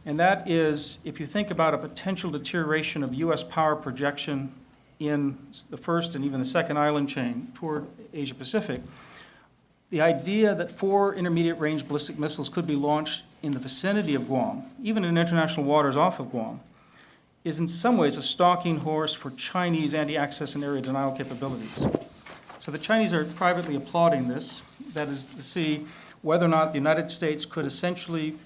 And that is, if you think about a potential deterioration of U.S. power projection in the first and even the second island chain toward Asia-Pacific, the idea that 4 intermediate-range ballistic missiles could be launched in the vicinity of Guam, even in international waters off of Guam, is in some ways a stalking horse for Chinese anti-access and area denial capabilities. So the Chinese are privately applauding this, that is to see whether or not the United States could essentially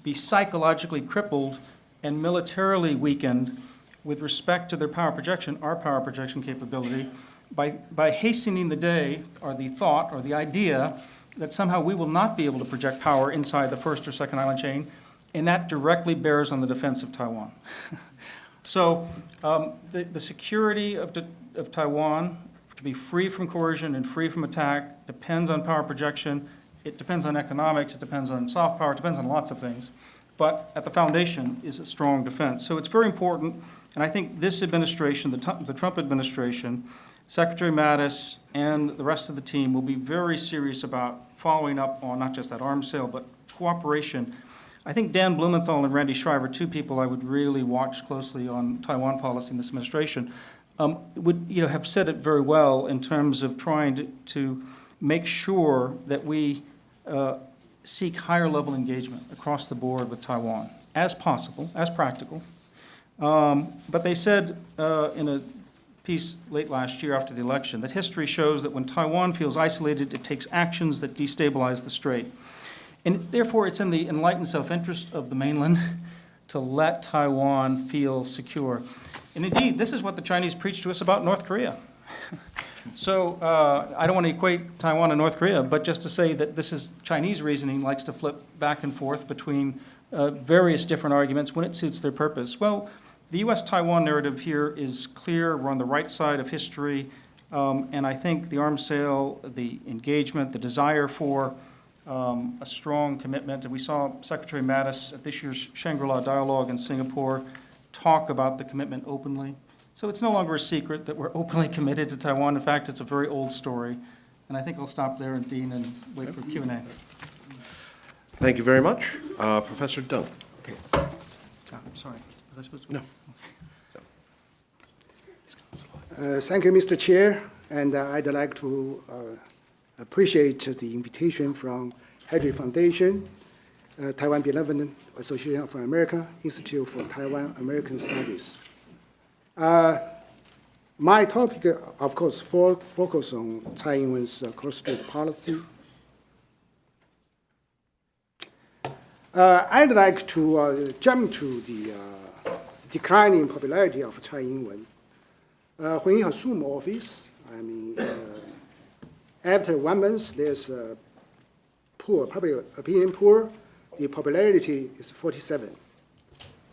be psychologically crippled and militarily weakened with respect to their power projection, our power projection capability, by hastening the day, or the thought, or the idea that somehow we will not be able to project power inside the first or second island chain, and that directly bears on the defense of Taiwan. So the security of Taiwan, to be free from coercion and free from attack, depends on power projection. It depends on economics, it depends on soft power, it depends on lots of things. But at the foundation is a strong defense. So it's very important, and I think this administration, the Trump administration, Secretary Mattis and the rest of the team will be very serious about following up on not just that arms sale, but cooperation. I think Dan Blumenthal and Randy Shriver, 2 people I would really watch closely on Taiwan policy in this administration, would have said it very well in terms of trying to make sure that we seek higher level engagement across the board with Taiwan as possible, as practical. But they said in a piece late last year after the election that history shows that when Taiwan feels isolated, it takes actions that destabilize the strait. And therefore, it's in the enlightened self-interest of the mainland to let Taiwan feel secure. And indeed, this is what the Chinese preach to us about North Korea. So I don't want to equate Taiwan and North Korea, but just to say that this is Chinese reasoning likes to flip back and forth between various different arguments when it suits their purpose. Well, the U.S.-Taiwan narrative here is clear. We're on the right side of history. And I think the arms sale, the engagement, the desire for a strong commitment, and we saw Secretary Mattis at this year's Shangri-La Dialogue in Singapore talk about the commitment openly. So it's no longer a secret that we're openly committed to Taiwan. In fact, it's a very old story. And I think I'll stop there, and Dean, and wait for Q&A. Thank you very much. Professor Deng. Okay. I'm sorry. Was I supposed to? No. Thank you, Mr. Chair. And I'd like to appreciate the invitation from Hadley Foundation, Taiwan Benevolent Association of America, Institute for Taiwan American Studies. My topic, of course, focus on Taiwan's cross-strait policy. I'd like to jump to the declining popularity of Tsai Ing-wen. When he assumed office, after 1 month, there's a poll, public opinion poll, the popularity is 47.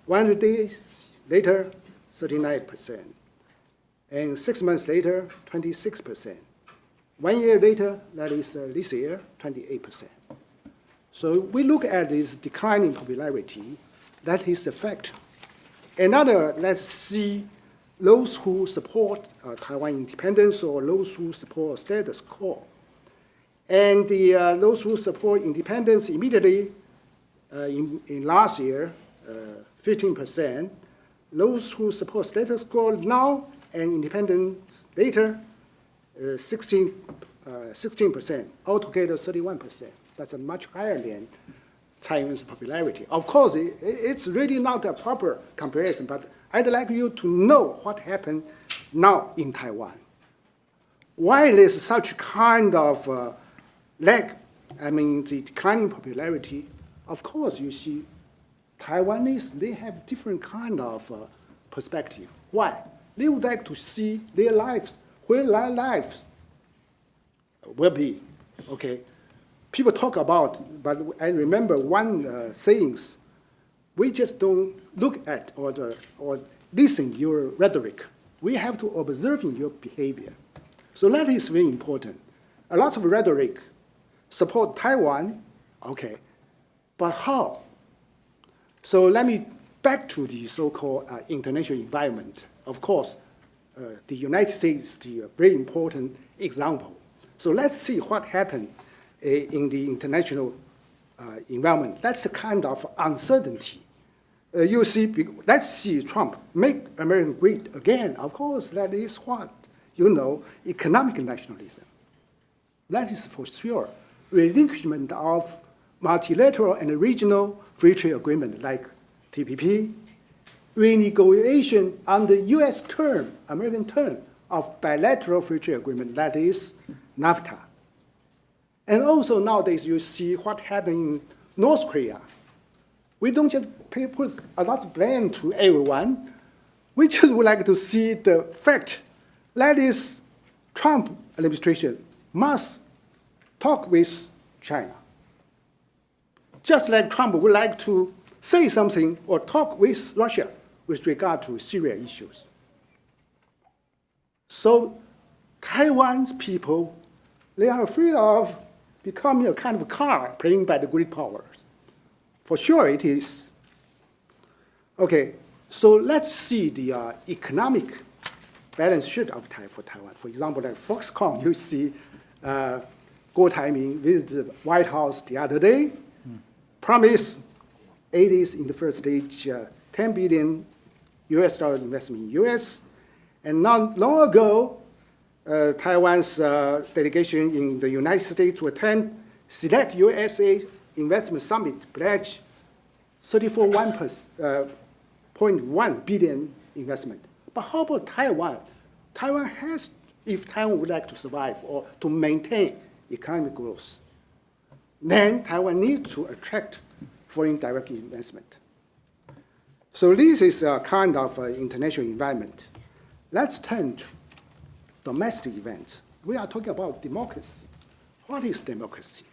100 days later, 39%. And 6 months later, 26%. 1 year later, that is this year, 28%. So we look at this declining popularity, that is a fact. Another, let's see those who support Taiwan independence or those who support status quo. And those who support independence immediately in last year, 15%. Those who support status quo now and independence later, 16%. Altogether, 31%. That's a much higher than Taiwan's popularity. Of course, it's really not a proper comparison, but I'd like you to know what happened now in Taiwan. Why there's such kind of the declining popularity? Of course, you see, Taiwanese, they have different kind of perspective. Why? They would like to see their lives, where their lives will be, okay? People talk about, but I remember one sayings, we just don't look at or listen your rhetoric. We have to observe your behavior. So that is very important. A lot of rhetoric support Taiwan, okay, but how? So let me back to the so-called international environment. Of course, the United States is the very important example. So let's see what happened in the international environment. That's a kind of uncertainty. you see, let's see Trump make America great again. Of course, that is what, economic nationalism. That is for sure. Relinquishment of multilateral and regional free trade agreement like TPP, renegotiation on the U.S. term, American term of bilateral free trade agreement, that is NAFTA. And also nowadays you see what happened in North Korea. We don't just put a lot of blame to everyone. We just would like to see the fact that is Trump administration must talk with China. Just like Trump would like to say something or talk with Russia with regard to Syria issues. So Taiwan's people, they are afraid of becoming a kind of car playing by the great powers. For sure it is. Okay, so let's see the economic balance sheet of for Taiwan. For example, like Foxconn, you see Guo Taiming visited the White House the other day, promised 80s in the first stage, $10 billion investment in US. And not long ago, Taiwan's delegation in the United States to attend Select USA Investment Summit pledged $34.1 billion investment. But how about Taiwan? Taiwan has, if Taiwan would like to survive or to maintain economic growth, then Taiwan needs to attract foreign direct investment. So this is a kind of international environment. Let's turn to domestic events. We are talking about democracy. What is democracy?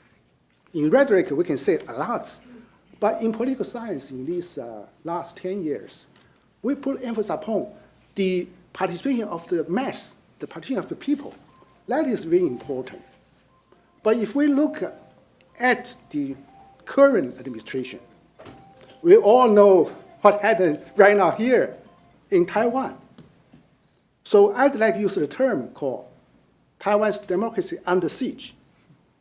In rhetoric, we can say a lot, but in political science, in these last 10 years, we put emphasis upon the participation of the mass, the participation of the people. That is very important. But if we look at the current administration, we all know what happened right now here in Taiwan. So I'd like to use the term called Taiwan's democracy under siege.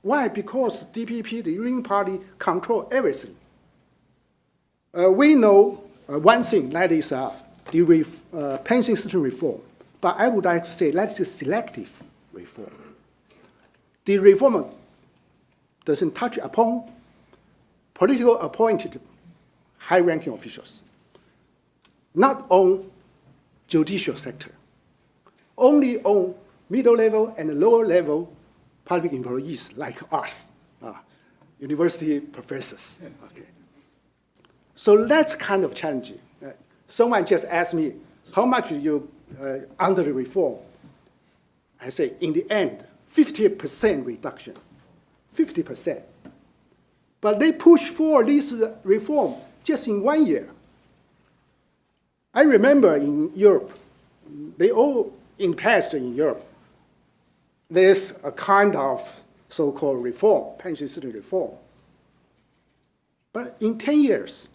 Why? Because DPP, the ruling party, control everything. We know one thing, that is the pension system reform. But I would like to say that is selective reform. The reform doesn't touch upon political appointed high-ranking officials, not on judicial sector, only on middle level and lower level public employees like us, university professors. Okay. So that's kind of challenging. Someone just asked me, how much you under the reform? I say, in the end, 50% reduction, 50%. But they push for this reform just in 1 year. I remember in Europe, they all, in past in Europe, there's a kind of so-called reform, pension system reform. But in 10 years,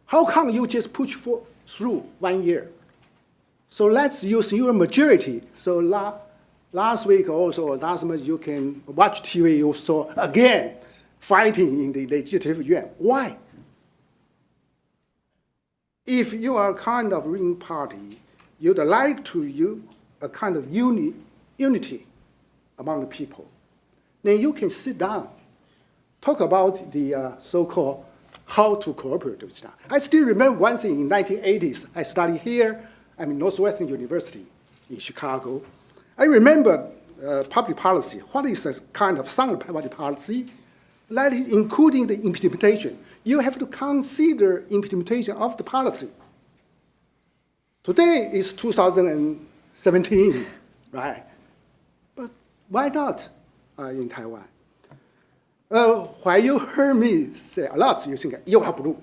how come you just push through 1 year? So let's use your majority. So last week also, last month, you can watch TV, you saw again fighting in the legislative yuan. Why? If you are a kind of ruling party, you'd like to use a kind of unity among the people, then you can sit down, talk about the so-called how to cooperate with them. I still remember one thing in 1980s. I studied here, Northwestern University in Chicago. I remember public policy. What is a kind of sound public policy? That is including the implementation. You have to consider implementation of the policy. Today is 2017, right? But why not in Taiwan? Why you heard me say a lot, you think you are blue.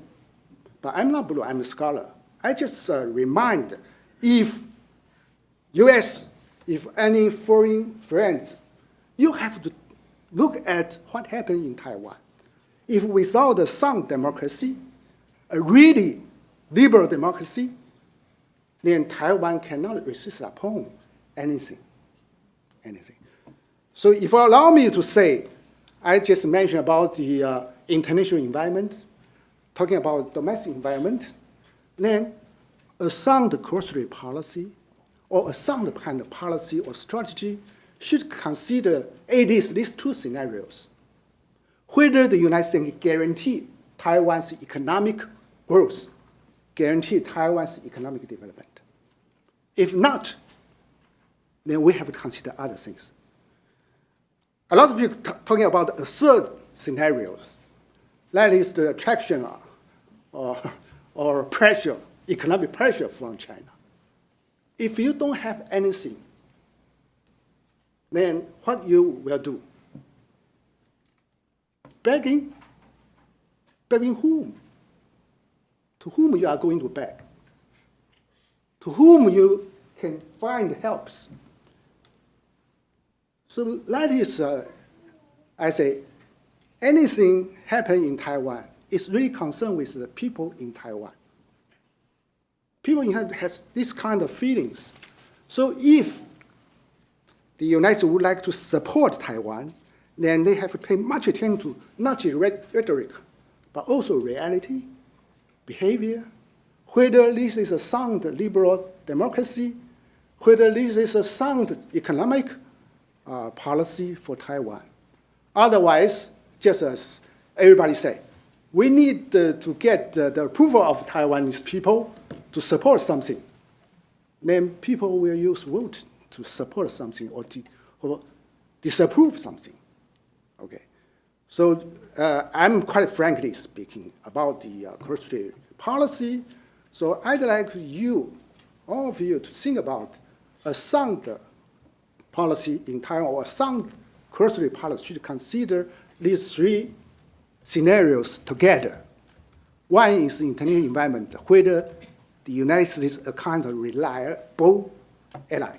But I'm not blue, I'm a scholar. I just remind, if US, if any foreign friends, you have to look at what happened in Taiwan. If without a sound democracy, a really liberal democracy, then Taiwan cannot resist upon anything. So if you allow me to say, I just mentioned about the international environment. talking about domestic environment, then a sound grocery policy or a sound kind of policy or strategy should consider at least these two scenarios. Whether the United States guarantee Taiwan's economic growth, guarantee Taiwan's economic development. If not, then we have to consider other things. A lot of people talking about a third scenario. That is the attraction or pressure, economic pressure from China. If you don't have anything, then what you will do? Begging? Begging whom? To whom you are going to beg? To whom you can find helps? So that is, I say, anything happen in Taiwan is really concerned with the people in Taiwan. People in Taiwan has this kind of feelings. So if the United States would like to support Taiwan, then they have to pay much attention to not just rhetoric, but also reality, behavior, whether this is a sound liberal democracy, whether this is a sound economic policy for Taiwan. Otherwise, just as everybody say, we need to get the approval of Taiwanese people to support something. Then people will use vote to support something or disapprove something. Okay, so I'm quite frankly speaking about the grocery policy. So I'd like you, all of you, to think about a sound policy in Taiwan or a sound grocery policy should consider these three scenarios together. One is the international environment, whether the United States is a kind of reliable ally.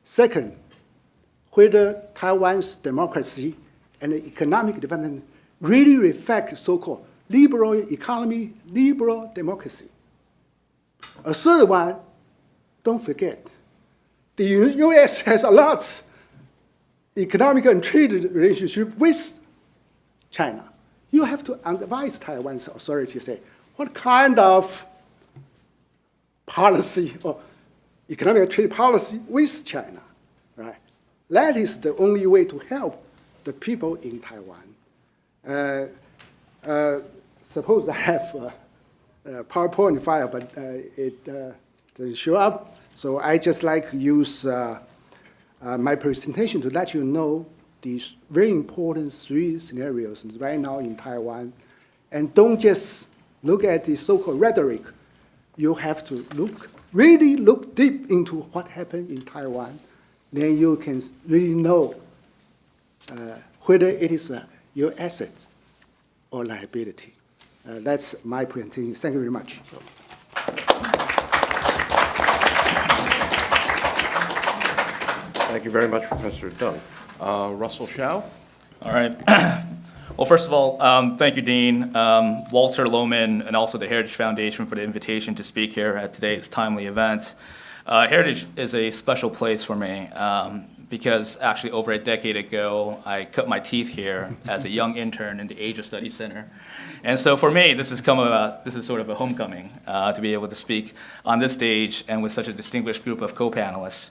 Second, whether Taiwan's democracy and economic development really reflect so-called liberal economy, liberal democracy. A third one, don't forget, the U.S. has a lot economic and trade relationship with China. You have to advise Taiwan's authorities, say, what kind of policy or economic trade policy with China, right? That is the only way to help the people in Taiwan. Suppose I have a PowerPoint file, but it doesn't show up. So I just like to use my presentation to let you know these very important three scenarios right now in Taiwan. And don't just look at the so-called rhetoric. You have to really look deep into what happened in Taiwan. Then you can really know whether it is your asset or liability. That's my presentation. Thank you very much. Thank you very much, Professor Deng. Russell Shao? All right. Well, first of all, thank you, Dean, Walter Lohman, and also the Heritage Foundation for the invitation to speak here at today's timely event. Heritage is a special place for me because actually over a decade ago, I cut my teeth here as a young intern in the Asia Studies Center. And so for me, this is sort of a homecoming to be able to speak on this stage and with such a distinguished group of co-panelists.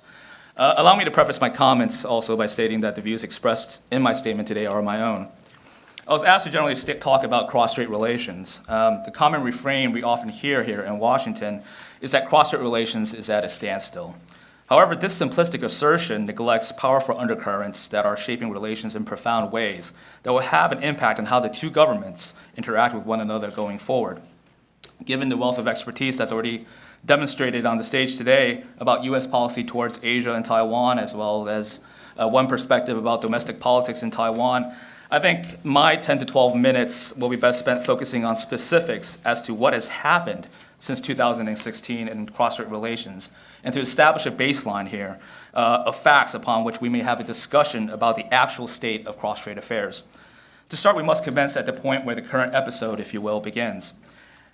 Allow me to preface my comments also by stating that the views expressed in my statement today are my own. I was asked to generally talk about cross-strait relations. The common refrain we often hear here in Washington is that cross-strait relations is at a standstill. However, this simplistic assertion neglects powerful undercurrents that are shaping relations in profound ways that will have an impact on how the two governments interact with one another going forward. Given the wealth of expertise that's already demonstrated on the stage today about U.S. policy towards Asia and Taiwan, as well as one perspective about domestic politics in Taiwan, I think my 10 to 12 minutes will be best spent focusing on specifics as to what has happened since 2016 in cross-strait relations, and to establish a baseline here of facts upon which we may have a discussion about the actual state of cross-strait affairs. To start, we must commence at the point where the current episode, if you will, begins.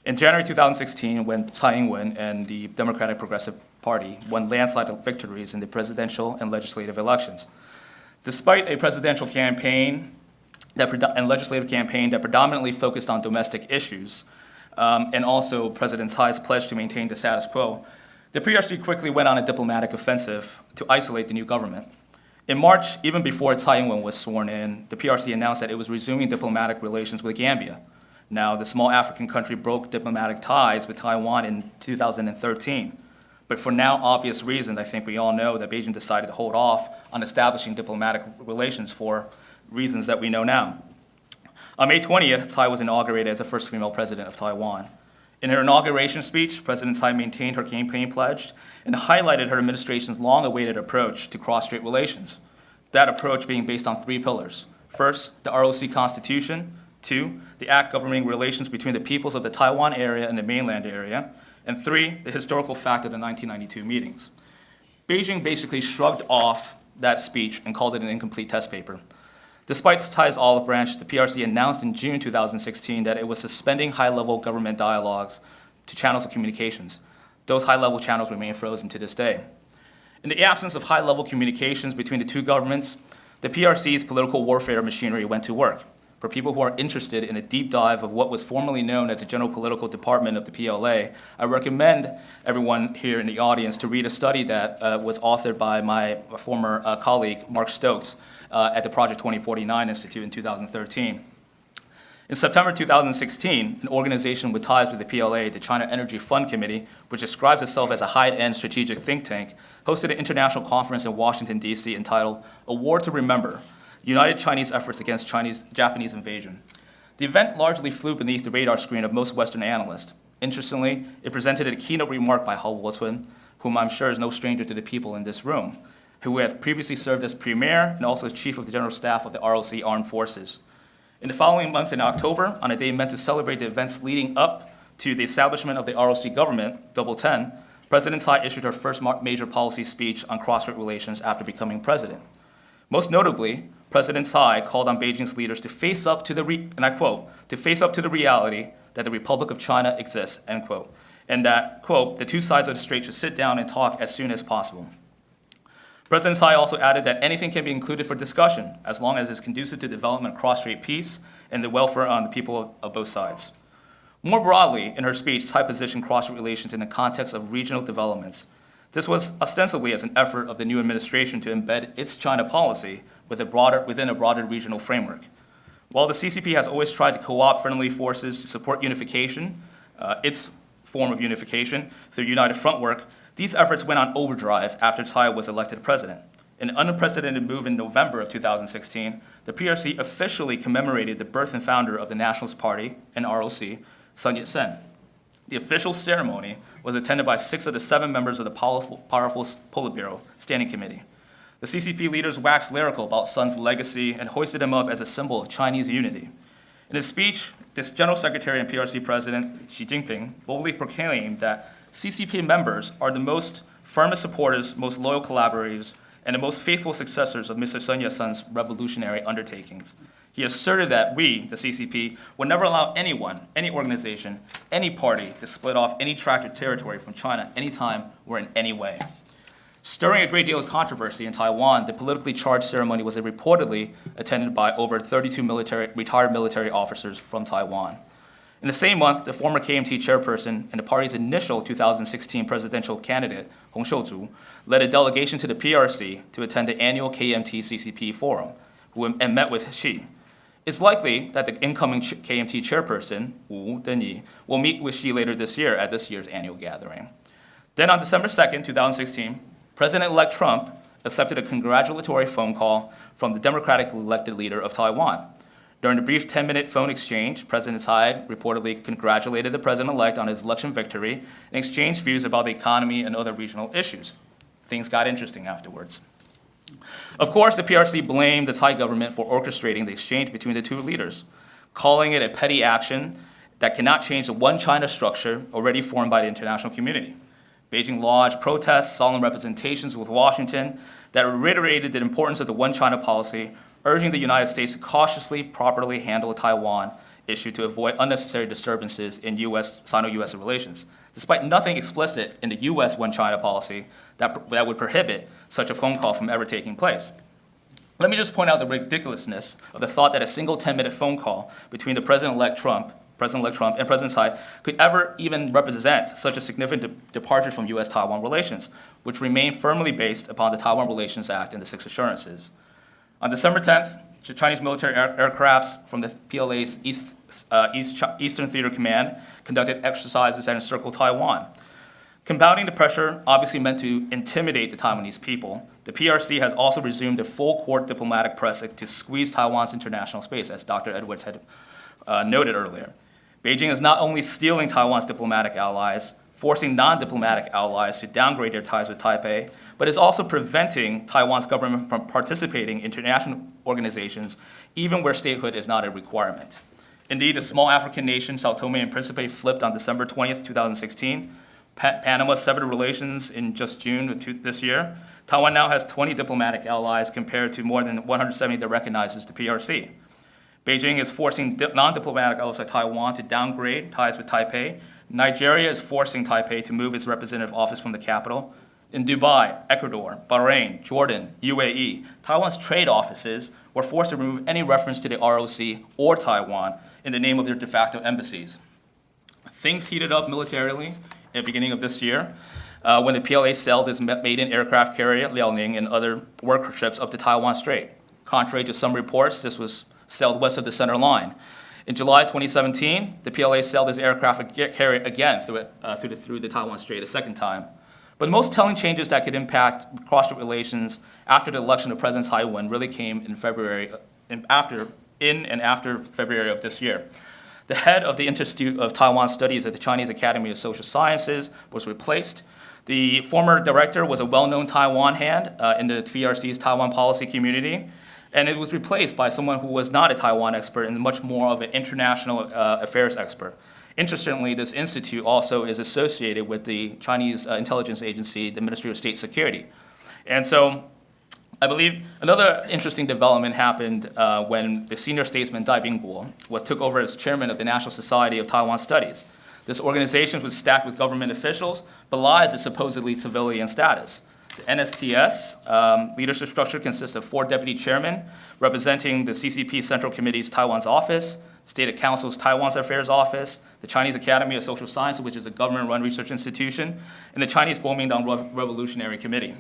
In January 2016, when Tsai Ing-wen and the Democratic Progressive Party won landslide victories in the presidential and legislative elections. Despite a presidential campaign and legislative campaign that predominantly focused on domestic issues, and also President Tsai's pledge to maintain the status quo, the PRC quickly went on a diplomatic offensive to isolate the new government. In March, even before Tsai Ing-wen was sworn in, the PRC announced that it was resuming diplomatic relations with Gambia. Now, the small African country broke diplomatic ties with Taiwan in 2013. But for now obvious reasons, I think we all know that Beijing decided to hold off on establishing diplomatic relations for reasons that we know now. On May 20th, Tsai was inaugurated as the first female president of Taiwan. In her inauguration speech, President Tsai maintained her campaign pledge and highlighted her administration's long-awaited approach to cross-strait relations. That approach being based on 3 pillars. First, the ROC Constitution. 2, the act governing relations between the peoples of the Taiwan area and the mainland area. And 3, the historical fact of the 1992 meetings. Beijing basically shrugged off that speech and called it an incomplete test paper. Despite Tsai's olive branch, the PRC announced in June 2016 that it was suspending high-level government dialogues to channels of communications. Those high-level channels remain frozen to this day. In the absence of high-level communications between the two governments, the PRC's political warfare machinery went to work. For people who are interested in a deep dive of what was formerly known as the General Political Department of the PLA, I recommend everyone here in the audience to read a study that was authored by my former colleague, Mark Stokes, at the Project 2049 Institute in 2013. In September 2016, an organization with ties with the PLA, the China Energy Fund Committee, which describes itself as a high-end strategic think tank, hosted an international conference in Washington, D.C. entitled A War to Remember, United Chinese Efforts Against Japanese Invasion. The event largely flew beneath the radar screen of most Western analysts. Interestingly, it presented a keynote remark by Hao Wotun, whom I'm sure is no stranger to the people in this room, who had previously served as premier and also as chief of the general staff of the ROC Armed Forces. In the following month in October, on a day meant to celebrate the events leading up to the establishment of the ROC government, Double 10, President Tsai issued her first major policy speech on cross-strait relations after becoming president. Most notably, President Tsai called on Beijing's leaders to face up to and I quote, to face up to the reality that the Republic of China exists, end quote, and that, quote, the two sides of the strait should sit down and talk as soon as possible. President Tsai also added that anything can be included for discussion as long as it's conducive to development of cross-strait peace and the welfare of the people of both sides. More broadly, in her speech, Tsai positioned cross-strait relations in the context of regional developments. This was ostensibly as an effort of the new administration to embed its China policy within a broader regional framework. While the CCP has always tried to co-opt friendly forces to support unification, its form of unification, through United Front work, these efforts went on overdrive after Tsai was elected president. In an unprecedented move in November of 2016, the PRC officially commemorated the birth and founder of the Nationalist Party and ROC, Sun Yat-sen. The official ceremony was attended by 6 of the 7 members of the powerful Politburo Standing Committee. The CCP leaders waxed lyrical about Sun's legacy and hoisted him up as a symbol of Chinese unity. In his speech, this General Secretary and PRC President Xi Jinping boldly proclaimed that CCP members are the most firmest supporters, most loyal collaborators, and the most faithful successors of Mr. Sun Yat-sen's revolutionary undertakings. He asserted that we, the CCP, would never allow anyone, any organization, any party to split off any tract or territory from China anytime or in any way. Stirring a great deal of controversy in Taiwan, the politically charged ceremony was reportedly attended by over 32 retired military officers from Taiwan. In the same month, the former KMT chairperson and the party's initial 2016 presidential candidate, Hong Shouzu, led a delegation to the PRC to attend the annual KMT-CCP forum and met with Xi. It's likely that the incoming KMT chairperson, Wu Denyi, will meet with Xi later this year at this year's annual gathering. Then on December 2nd, 2016, President-elect Trump accepted a congratulatory phone call from the democratically elected leader of Taiwan. During the brief 10-minute phone exchange, President Tsai reportedly congratulated the president-elect on his election victory and exchanged views about the economy and other regional issues. Things got interesting afterwards. Of course, the PRC blamed the Tsai government for orchestrating the exchange between the two leaders, calling it a petty action that cannot change the one China structure already formed by the international community. Beijing lodged protests, solemn representations with Washington that reiterated the importance of the one China policy, urging the United States to cautiously, properly handle the Taiwan issue to avoid unnecessary disturbances in Sino-U.S. relations, despite nothing explicit in the U.S. one China policy that would prohibit such a phone call from ever taking place. Let me just point out the ridiculousness of the thought that a single 10-minute phone call between the President-elect Trump and President Tsai could ever even represent such a significant departure from U.S.-Taiwan relations, which remain firmly based upon the Taiwan Relations Act and the Six Assurances. On December 10th, Chinese military aircrafts from the PLA's Eastern Theater Command conducted exercises that encircled Taiwan. Combating the pressure obviously meant to intimidate the Taiwanese people. The PRC has also resumed a full-court diplomatic press to squeeze Taiwan's international space, as Dr. Edwards had noted earlier. Beijing is not only stealing Taiwan's diplomatic allies, forcing non-diplomatic allies to downgrade their ties with Taipei, but is also preventing Taiwan's government from participating in international organizations, even where statehood is not a requirement. Indeed, the small African nation, Sao Tome and Principe, flipped on December 20th, 2016. Panama severed relations in just June of this year. Taiwan now has 20 diplomatic allies compared to more than 170 that recognizes the PRC. Beijing is forcing non-diplomatic allies like Taiwan to downgrade ties with Taipei. Nigeria is forcing Taipei to move its representative office from the capital. In Dubai, Ecuador, Bahrain, Jordan, UAE, Taiwan's trade offices were forced to remove any reference to the ROC or Taiwan in the name of their de facto embassies. Things heated up militarily at the beginning of this year when the PLA sailed its maiden aircraft carrier Liaoning and other worker ships up to Taiwan Strait. Contrary to some reports, this was sailed west of the center line. In July 2017, the PLA sailed this aircraft carrier again through the Taiwan Strait a second time. But the most telling changes that could impact cross-strait relations after the election of President Taiwan really came in February, and after February of this year. The head of the Institute of Taiwan Studies at the Chinese Academy of Social Sciences was replaced. The former director was a well-known Taiwan hand in the PRC's Taiwan policy community, and it was replaced by someone who was not a Taiwan expert and much more of an international affairs expert. Interestingly, this institute also is associated with the Chinese intelligence agency, the Ministry of State Security. And so I believe another interesting development happened when the senior statesman Dai Bingguo took over as chairman of the National Society of Taiwan Studies. This organization was stacked with government officials, belies its supposedly civilian status. The NSTS leadership structure consists of 4 deputy chairmen representing the CCP Central Committee's Taiwan's office, State Council's Taiwan's Affairs Office, the Chinese Academy of Social Sciences, which is a government-run research institution, and the Chinese Kuomintang Revolutionary Committee.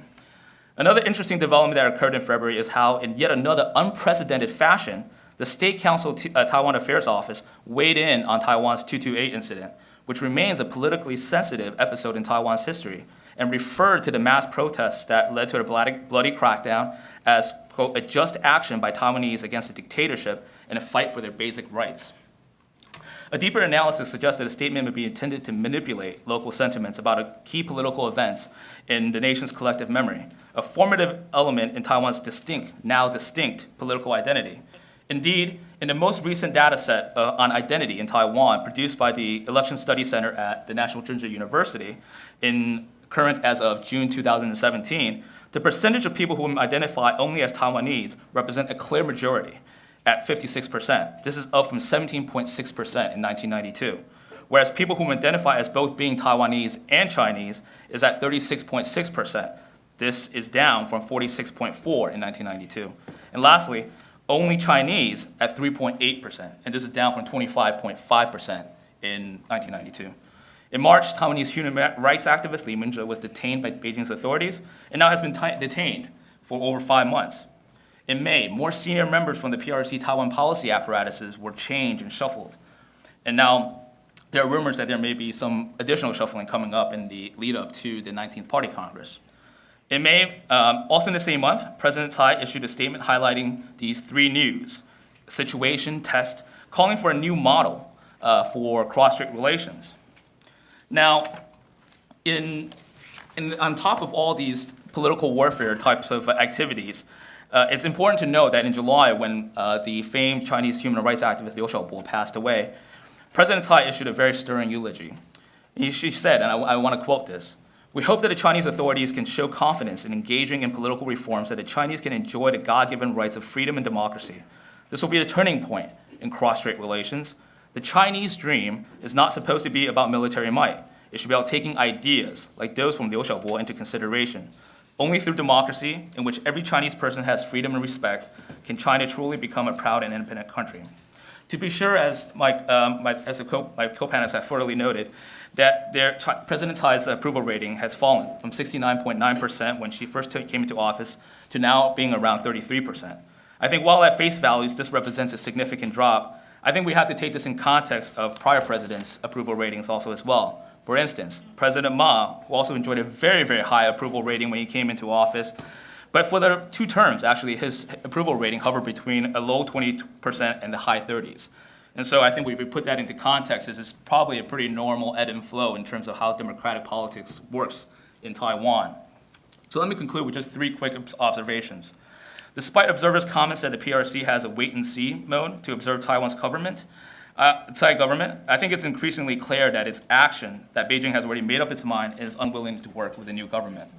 Another interesting development that occurred in February is how, in yet another unprecedented fashion, the State Council Taiwan Affairs Office weighed in on Taiwan's 228 incident, which remains a politically sensitive episode in Taiwan's history, and referred to the mass protests that led to a bloody crackdown as, quote, a just action by Taiwanese against a dictatorship and a fight for their basic rights. A deeper analysis suggests that a statement may be intended to manipulate local sentiments about key political events in the nation's collective memory, a formative element in Taiwan's now distinct political identity. Indeed, in the most recent data set on identity in Taiwan produced by the Election Study Center at the National Tsinghua University, current as of June 2017, the percentage of people who identify only as Taiwanese represent a clear majority at 56%. This is up from 17.6% in 1992. Whereas people who identify as both being Taiwanese and Chinese is at 36.6%. This is down from 46.4% in 1992. And lastly, only Chinese at 3.8%, and this is down from 25.5% in 1992. In March, Taiwanese human rights activist Li Mingzhe was detained by Beijing's authorities and now has been detained for over 5 months. In May, more senior members from the PRC Taiwan policy apparatuses were changed and shuffled. And now there are rumors that there may be some additional shuffling coming up in the lead up to the 19th Party Congress. In May, also in the same month, President Tsai issued a statement highlighting these 3 news: situation, test, calling for a new model for cross-strait relations. Now, on top of all these political warfare types of activities, it's important to note that in July, when the famed Chinese human rights activist Liu Xiaobo passed away, President Tsai issued a very stirring eulogy. She said, and I want to quote this, "We hope that the Chinese authorities can show confidence in engaging in political reforms so that the Chinese can enjoy the God-given rights of freedom and democracy. This will be a turning point in cross-strait relations. The Chinese dream is not supposed to be about military might. It should be about taking ideas, like those from Liu Xiaobo, into consideration. Only through democracy, in which every Chinese person has freedom and respect, can China truly become a proud and independent country. To be sure, as my co-panelists have thoroughly noted, that President Tsai's approval rating has fallen from 69.9% when she first came into office to now being around 33%. I think while at face values this represents a significant drop, I think we have to take this in context of prior presidents' approval ratings also as well. For instance, President Ma, who also enjoyed a very, very high approval rating when he came into office, but for the 2 terms, actually, his approval rating hovered between a low 20% and the high 30s. And so I think if we put that into context, this is probably a pretty normal ebb and flow in terms of how democratic politics works in Taiwan. So let me conclude with just 3 quick observations. Despite observers' comments that the PRC has a wait-and-see mode to observe Taiwan's government, Tsai government, I think it's increasingly clear that its action, that Beijing has already made up its mind and is unwilling to work with the new government.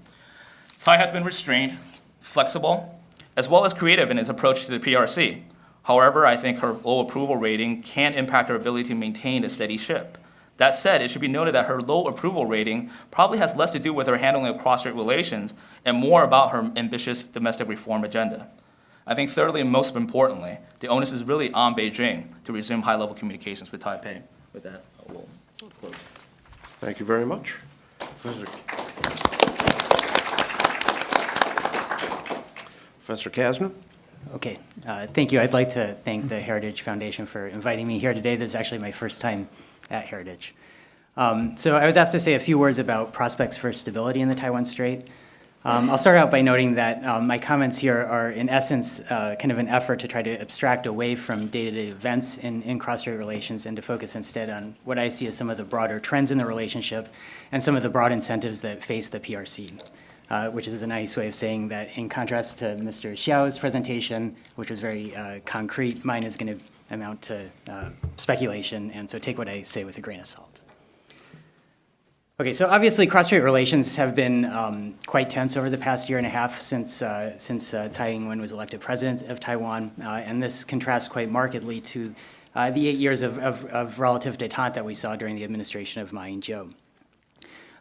Tsai has been restrained, flexible, as well as creative in its approach to the PRC. However, I think her low approval rating can impact her ability to maintain a steady ship. That said, it should be noted that her low approval rating probably has less to do with her handling of cross-strait relations and more about her ambitious domestic reform agenda. I think thirdly and most importantly, the onus is really on Beijing to resume high-level communications with Taipei. With that, I will close. Thank you very much. Professor Kasner? Okay, thank you. I'd like to thank the Heritage Foundation for inviting me here today. This is actually my first time at Heritage. So I was asked to say a few words about prospects for stability in the Taiwan Strait. I'll start out by noting that my comments here are, in essence, kind of an effort to try to abstract away from day-to-day events in cross-strait relations and to focus instead on what I see as some of the broader trends in the relationship and some of the broad incentives that face the PRC. Which is a nice way of saying that in contrast to Mr. Xiao's presentation, which was very concrete, mine is going to amount to speculation, and so take what I say with a grain of salt. Okay, so obviously cross-strait relations have been quite tense over the past year and a half since Tsai Ing-wen was elected president of Taiwan, and this contrasts quite markedly to the 8 years of relative détente that we saw during the administration of Ma Ying-jeou.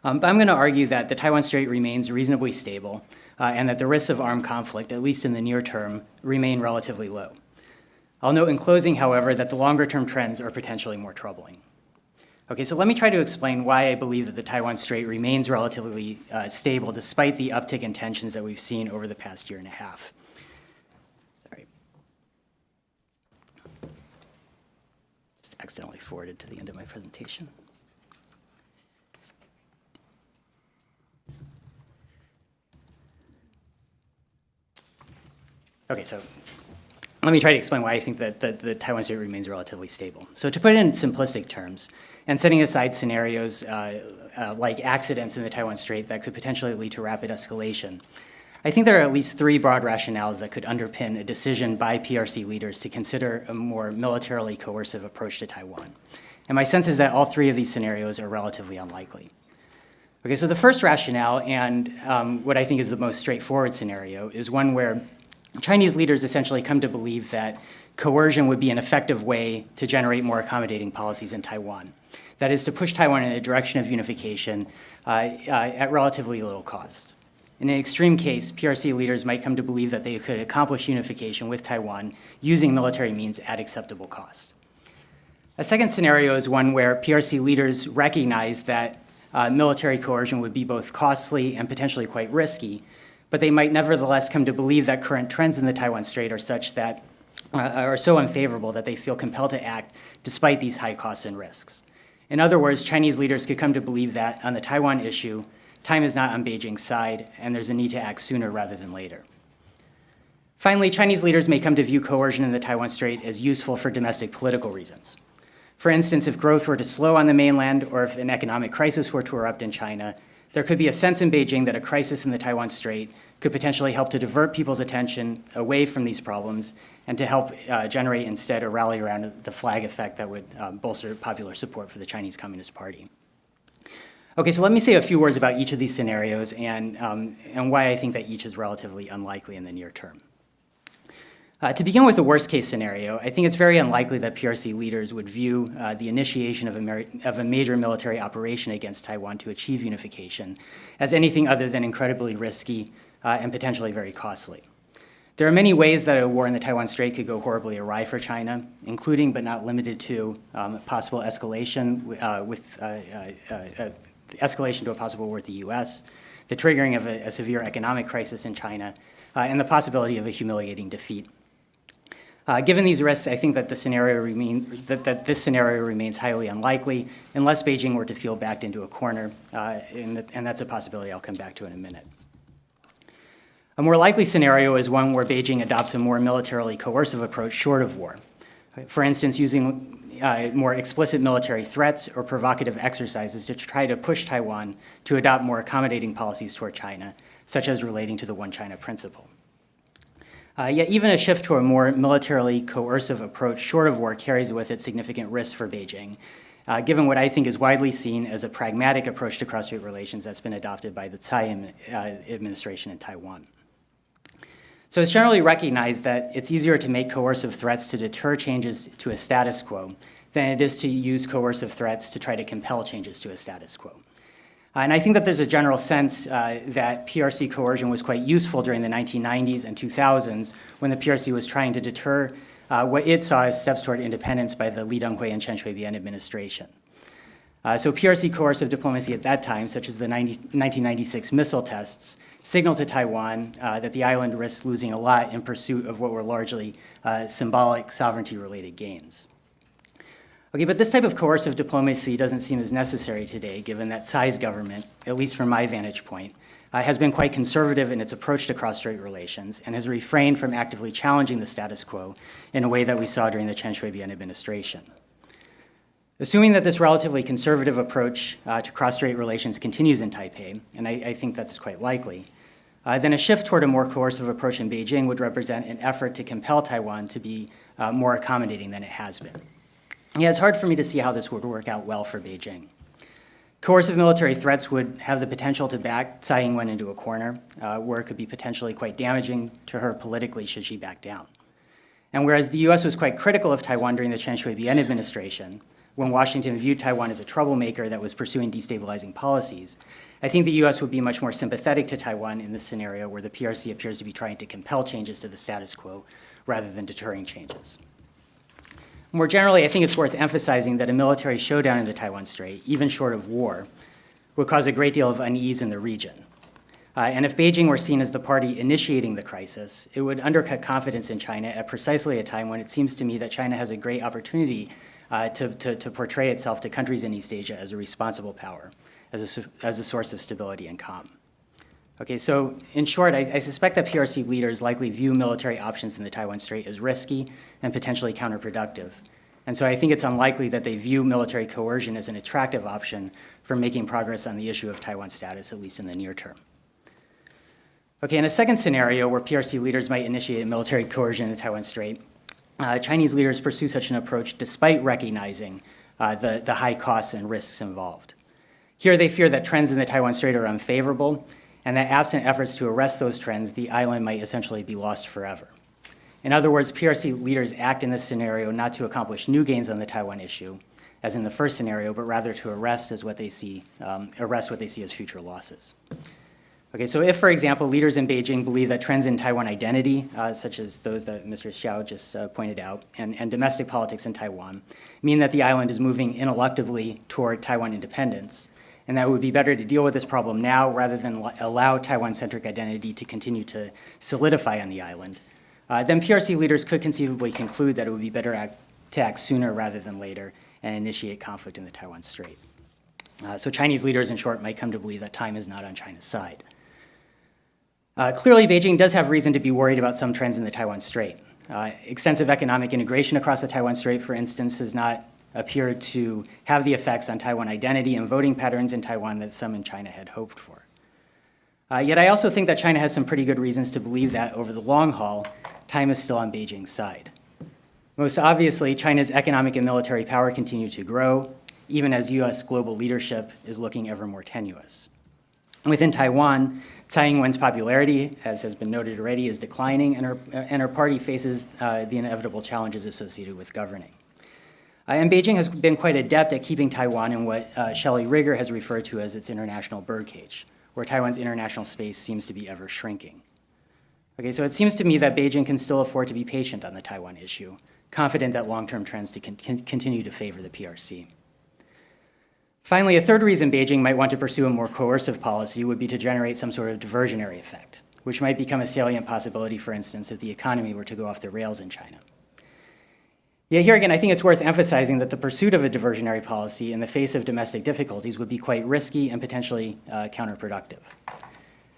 But I'm going to argue that the Taiwan Strait remains reasonably stable and that the risks of armed conflict, at least in the near term, remain relatively low. I'll note in closing, however, that the longer-term trends are potentially more troubling. Okay, so let me try to explain why I believe that the Taiwan Strait remains relatively stable despite the uptick in tensions that we've seen over the past year and a half. Sorry. Just accidentally forwarded to the end of my presentation. Okay, so let me try to explain why I think that the Taiwan Strait remains relatively stable. So to put it in simplistic terms, and setting aside scenarios like accidents in the Taiwan Strait that could potentially lead to rapid escalation, I think there are at least 3 broad rationales that could underpin a decision by PRC leaders to consider a more militarily coercive approach to Taiwan. And my sense is that all 3 of these scenarios are relatively unlikely. Okay, so the first rationale, and what I think is the most straightforward scenario, is one where Chinese leaders essentially come to believe that coercion would be an effective way to generate more accommodating policies in Taiwan. That is, to push Taiwan in a direction of unification at relatively little cost. In an extreme case, PRC leaders might come to believe that they could accomplish unification with Taiwan using military means at acceptable cost. A second scenario is one where PRC leaders recognize that military coercion would be both costly and potentially quite risky, but they might nevertheless come to believe that current trends in the Taiwan Strait are such that are so unfavorable that they feel compelled to act despite these high costs and risks. In other words, Chinese leaders could come to believe that on the Taiwan issue, time is not on Beijing's side, and there's a need to act sooner rather than later. Finally, Chinese leaders may come to view coercion in the Taiwan Strait as useful for domestic political reasons. For instance, if growth were to slow on the mainland or if an economic crisis were to erupt in China, there could be a sense in Beijing that a crisis in the Taiwan Strait could potentially help to divert people's attention away from these problems and to help generate instead a rally around the flag effect that would bolster popular support for the Chinese Communist Party. Okay, so let me say a few words about each of these scenarios and why I think that each is relatively unlikely in the near term. To begin with the worst case scenario, I think it's very unlikely that PRC leaders would view the initiation of a major military operation against Taiwan to achieve unification as anything other than incredibly risky, and potentially very costly. There are many ways that a war in the Taiwan Strait could go horribly awry for China, including but not limited to possible escalation escalation to a possible war with the U.S., the triggering of a severe economic crisis in China, and the possibility of a humiliating defeat. Given these risks, I think that this scenario remains highly unlikely unless Beijing were to feel backed into a corner, and that's a possibility I'll come back to in a minute. A more likely scenario is one where Beijing adopts a more militarily coercive approach short of war. For instance, using more explicit military threats or provocative exercises to try to push Taiwan to adopt more accommodating policies toward China, such as relating to the One China principle. Yet even a shift to a more militarily coercive approach short of war carries with it significant risks for Beijing, given what I think is widely seen as a pragmatic approach to cross-strait relations that's been adopted by the Tsai administration in Taiwan. So it's generally recognized that it's easier to make coercive threats to deter changes to a status quo than it is to use coercive threats to try to compel changes to a status quo. And I think that there's a general sense that PRC coercion was quite useful during the 1990s and 2000s when the PRC was trying to deter what it saw as steps toward independence by the Lee Teng-hui and Chen Shui-bian administration. So PRC coercive diplomacy at that time, such as the 1996 missile tests, signaled to Taiwan that the island risked losing a lot in pursuit of what were largely symbolic sovereignty-related gains. Okay, but this type of coercive diplomacy doesn't seem as necessary today, given that Tsai's government, at least from my vantage point, has been quite conservative in its approach to cross-strait relations and has refrained from actively challenging the status quo in a way that we saw during the Chen Shui-bian administration. Assuming that this relatively conservative approach to cross-strait relations continues in Taipei, and I think that's quite likely, then a shift toward a more coercive approach in Beijing would represent an effort to compel Taiwan to be more accommodating than it has been. Yeah, it's hard for me to see how this would work out well for Beijing. Coercive military threats would have the potential to back Tsai Ing-wen into a corner, where it could be potentially quite damaging to her politically should she back down. And whereas the U.S. was quite critical of Taiwan during the Chen Shui-bian administration, when Washington viewed Taiwan as a troublemaker that was pursuing destabilizing policies, I think the U.S. would be much more sympathetic to Taiwan in this scenario where the PRC appears to be trying to compel changes to the status quo rather than deterring changes. More generally, I think it's worth emphasizing that a military showdown in the Taiwan Strait, even short of war, would cause a great deal of unease in the region. And if Beijing were seen as the party initiating the crisis, it would undercut confidence in China at precisely a time when it seems to me that China has a great opportunity to portray itself to countries in East Asia as a responsible power, as a source of stability and calm. Okay, so in short, I suspect that PRC leaders likely view military options in the Taiwan Strait as risky and potentially counterproductive. And so I think it's unlikely that they view military coercion as an attractive option for making progress on the issue of Taiwan's status, at least in the near term. Okay, in a second scenario where PRC leaders might initiate military coercion in the Taiwan Strait, Chinese leaders pursue such an approach despite recognizing the high costs and risks involved. Here they fear that trends in the Taiwan Strait are unfavorable, and that absent efforts to arrest those trends, the island might essentially be lost forever. In other words, PRC leaders act in this scenario not to accomplish new gains on the Taiwan issue, as in the first scenario, but rather to arrest what they see as future losses. Okay, so if, for example, leaders in Beijing believe that trends in Taiwan identity, such as those that Mr. Xiao just pointed out, and domestic politics in Taiwan, mean that the island is moving ineluctably toward Taiwan independence, and that it would be better to deal with this problem now rather than allow Taiwan-centric identity to continue to solidify on the island, then PRC leaders could conceivably conclude that it would be better to act sooner rather than later and initiate conflict in the Taiwan Strait. So Chinese leaders, in short, might come to believe that time is not on China's side. Clearly, Beijing does have reason to be worried about some trends in the Taiwan Strait. Extensive economic integration across the Taiwan Strait, for instance, has not appeared to have the effects on Taiwan identity and voting patterns in Taiwan that some in China had hoped for. Yet I also think that China has some pretty good reasons to believe that, over the long haul, time is still on Beijing's side. Most obviously, China's economic and military power continue to grow, even as U.S. global leadership is looking ever more tenuous. Within Taiwan, Tsai Ing-wen's popularity, as has been noted already, is declining, and her party faces the inevitable challenges associated with governing. And Beijing has been quite adept at keeping Taiwan in what Shelley Rigger has referred to as its international birdcage, where Taiwan's international space seems to be ever shrinking. Okay, so it seems to me that Beijing can still afford to be patient on the Taiwan issue, confident that long-term trends can continue to favor the PRC. Finally, a third reason Beijing might want to pursue a more coercive policy would be to generate some sort of diversionary effect, which might become a salient possibility, for instance, if the economy were to go off the rails in China. Yet here again, I think it's worth emphasizing that the pursuit of a diversionary policy in the face of domestic difficulties would be quite risky and potentially counterproductive.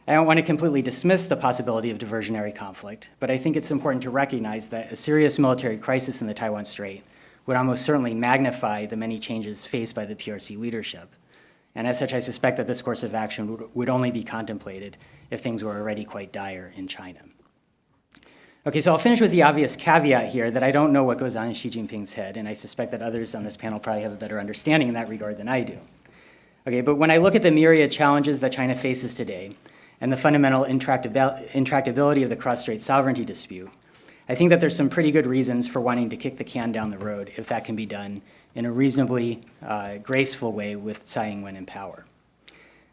I don't want to completely dismiss the possibility of diversionary conflict, but I think it's important to recognize that a serious military crisis in the Taiwan Strait would almost certainly magnify the many changes faced by the PRC leadership. And as such, I suspect that this course of action would only be contemplated if things were already quite dire in China. Okay, so I'll finish with the obvious caveat here that I don't know what goes on in Xi Jinping's head, and I suspect that others on this panel probably have a better understanding in that regard than I do. Okay, but when I look at the myriad challenges that China faces today and the fundamental intractability of the cross-strait sovereignty dispute, I think that there's some pretty good reasons for wanting to kick the can down the road if that can be done in a reasonably graceful way with Tsai Ing-wen in power.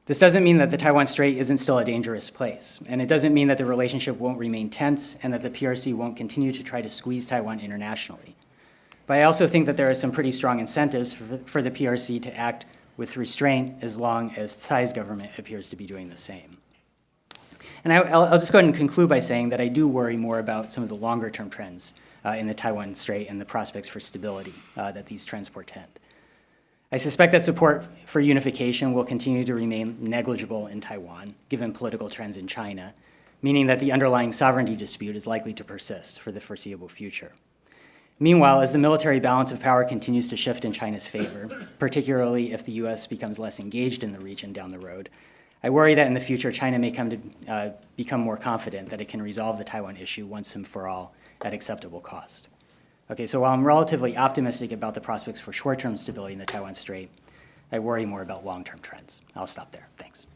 This doesn't mean that the Taiwan Strait isn't still a dangerous place, and it doesn't mean that the relationship won't remain tense and that the PRC won't continue to try to squeeze Taiwan internationally. But I also think that there are some pretty strong incentives for the PRC to act with restraint as long as Tsai's government appears to be doing the same. And I'll just go ahead and conclude by saying that I do worry more about some of the longer-term trends in the Taiwan Strait and the prospects for stability that these trends portend. I suspect that support for unification will continue to remain negligible in Taiwan, given political trends in China, meaning that the underlying sovereignty dispute is likely to persist for the foreseeable future. Meanwhile, as the military balance of power continues to shift in China's favor, particularly if the US becomes less engaged in the region down the road, I worry that in the future, China may come to become more confident that it can resolve the Taiwan issue once and for all at acceptable cost. Okay, so while I'm relatively optimistic about the prospects for short-term stability in the Taiwan Strait, I worry more about long-term trends. I'll stop there. Thanks.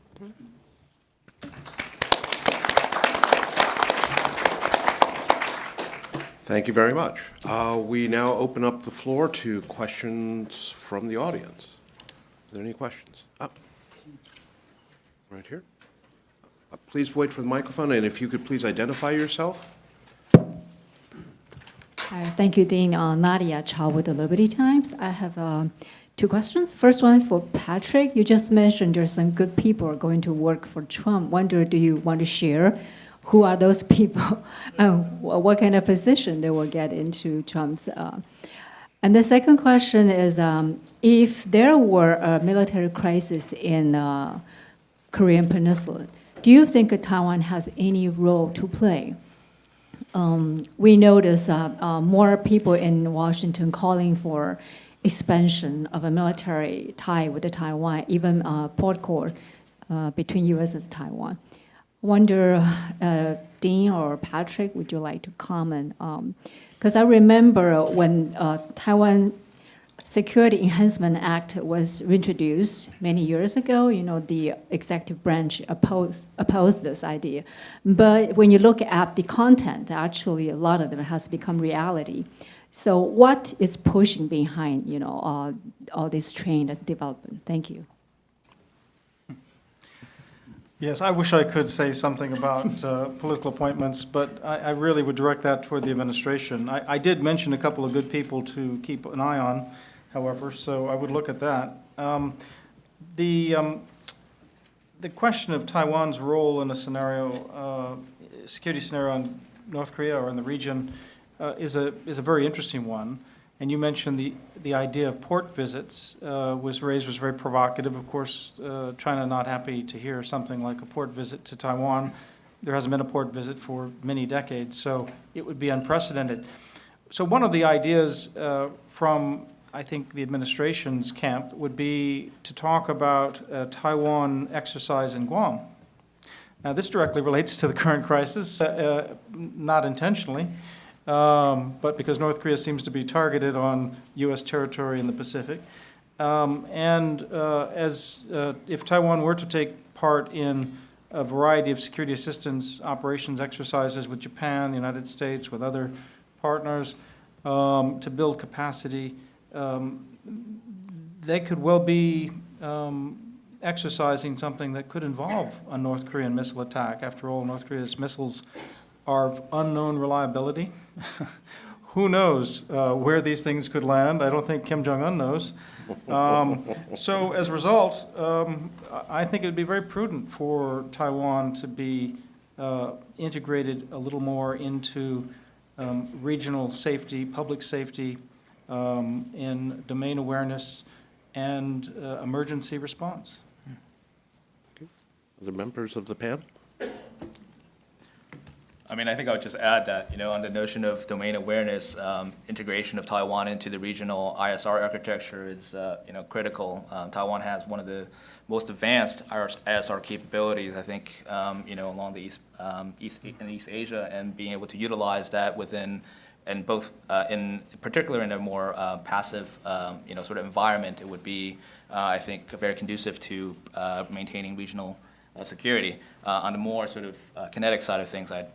Thank you very much. We now open up the floor to questions from the audience. Are there any questions? Right here. Please wait for the microphone, and if you could please identify yourself. Thank you, Dean. Nadia Chow with the Liberty Times. I have two questions. First one for Patrick. You just mentioned there's some good people going to work for Trump. Wonder, do you want to share who are those people and what kind of position they will get into Trump's? And the second question is, if there were a military crisis in Korean Peninsula, do you think Taiwan has any role to play? We notice more people in Washington calling for expansion of a military tie with Taiwan, even port call between U.S. and Taiwan. Wonder, Dean or Patrick, would you like to comment? Because I remember when Taiwan Security Enhancement Act was introduced many years ago, you know, the executive branch opposed this idea. But when you look at the content, actually a lot of them has become reality. So what is pushing behind, you know, all this trend and development? Thank you. Yes, I wish I could say something about political appointments, but I really would direct that toward the administration. I did mention a couple of good people to keep an eye on, however, so I would look at that. The question of Taiwan's role in a scenario, security scenario in North Korea or in the region, is a very interesting one. And you mentioned the idea of port visits was very provocative. Of course, China not happy to hear something like a port visit to Taiwan. There hasn't been a port visit for many decades, so it would be unprecedented. So one of the ideas from, I think, the administration's camp would be to talk about a Taiwan exercise in Guam. Now, this directly relates to the current crisis, not intentionally. But because North Korea seems to be targeted on U.S. territory in the Pacific. If Taiwan were to take part in a variety of security assistance operations exercises with Japan, the United States, with other partners, to build capacity, they could well be exercising something that could involve a North Korean missile attack. After all, North Korea's missiles are of unknown reliability. Who knows where these things could land? I don't think Kim Jong-un knows. So as a result, I think it would be very prudent for Taiwan to be integrated a little more into regional safety, public safety, in domain awareness and emergency response. Other members of the panel? I mean, I think I would just add that, on the notion of domain awareness, integration of Taiwan into the regional ISR architecture is, critical. Taiwan has one of the most advanced ISR capabilities, I think, along the East Asia, and being able to utilize that within, and both, in particular in a more passive, sort of environment, it would be, I think, very conducive to maintaining regional security. On the more sort of kinetic side of things, I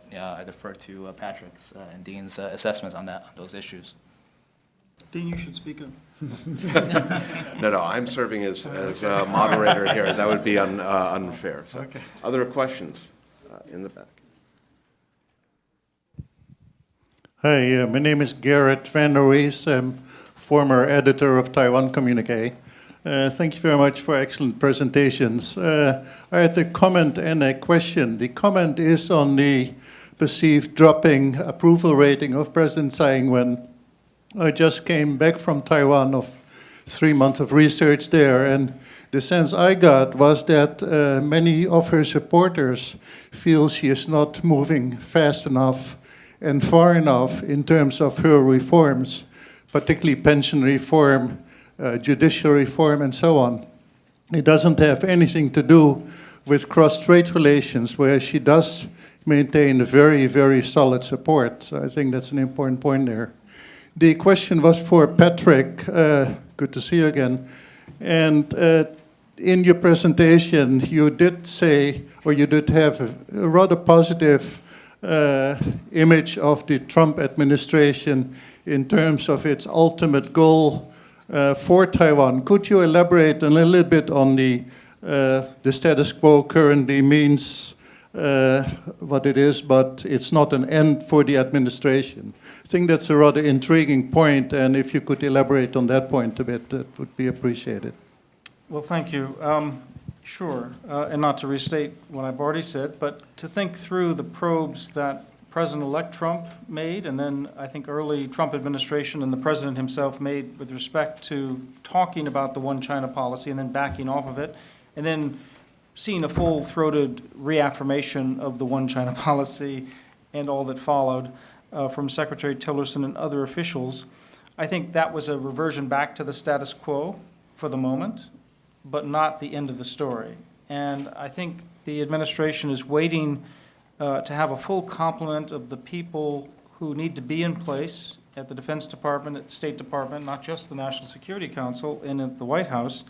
defer to Patrick's and Dean's assessments on those issues. Dean, you should speak up. No, I'm serving as a moderator here. That would be unfair. So, Okay. Other questions in the back? Hi, my name is Garrett Van der Wees. I'm former editor of Taiwan Communique. Thank you very much for excellent presentations. I had a comment and a question. The comment is on the perceived dropping approval rating of President Tsai Ing-wen. I just came back from Taiwan of 3 months of research there, and the sense I got was that many of her supporters feel she is not moving fast enough and far enough in terms of her reforms, particularly pension reform, judicial reform, and so on. It doesn't have anything to do with cross-strait relations, where she does maintain a very, very solid support. So I think that's an important point there. The question was for Patrick. Good to see you again. And in your presentation, you did say, or you did have a rather positive image of the Trump administration in terms of its ultimate goal for Taiwan. Could you elaborate a little bit on the status quo currently means what it is, but it's not an end for the administration? I think that's a rather intriguing point, and if you could elaborate on that point a bit, that would be appreciated. Well, thank you. Sure, and not to restate what I've already said, but to think through the probes that President-elect Trump made, and then I think early Trump administration and the president himself made with respect to talking about the one China policy and then backing off of it, and then seeing a full-throated reaffirmation of the one China policy and all that followed from Secretary Tillerson and other officials. I think that was a reversion back to the status quo for the moment, but not the end of the story. And I think the administration is waiting to have a full complement of the people who need to be in place at the Defense Department, at the State Department, not just the National Security Council, and at the White House,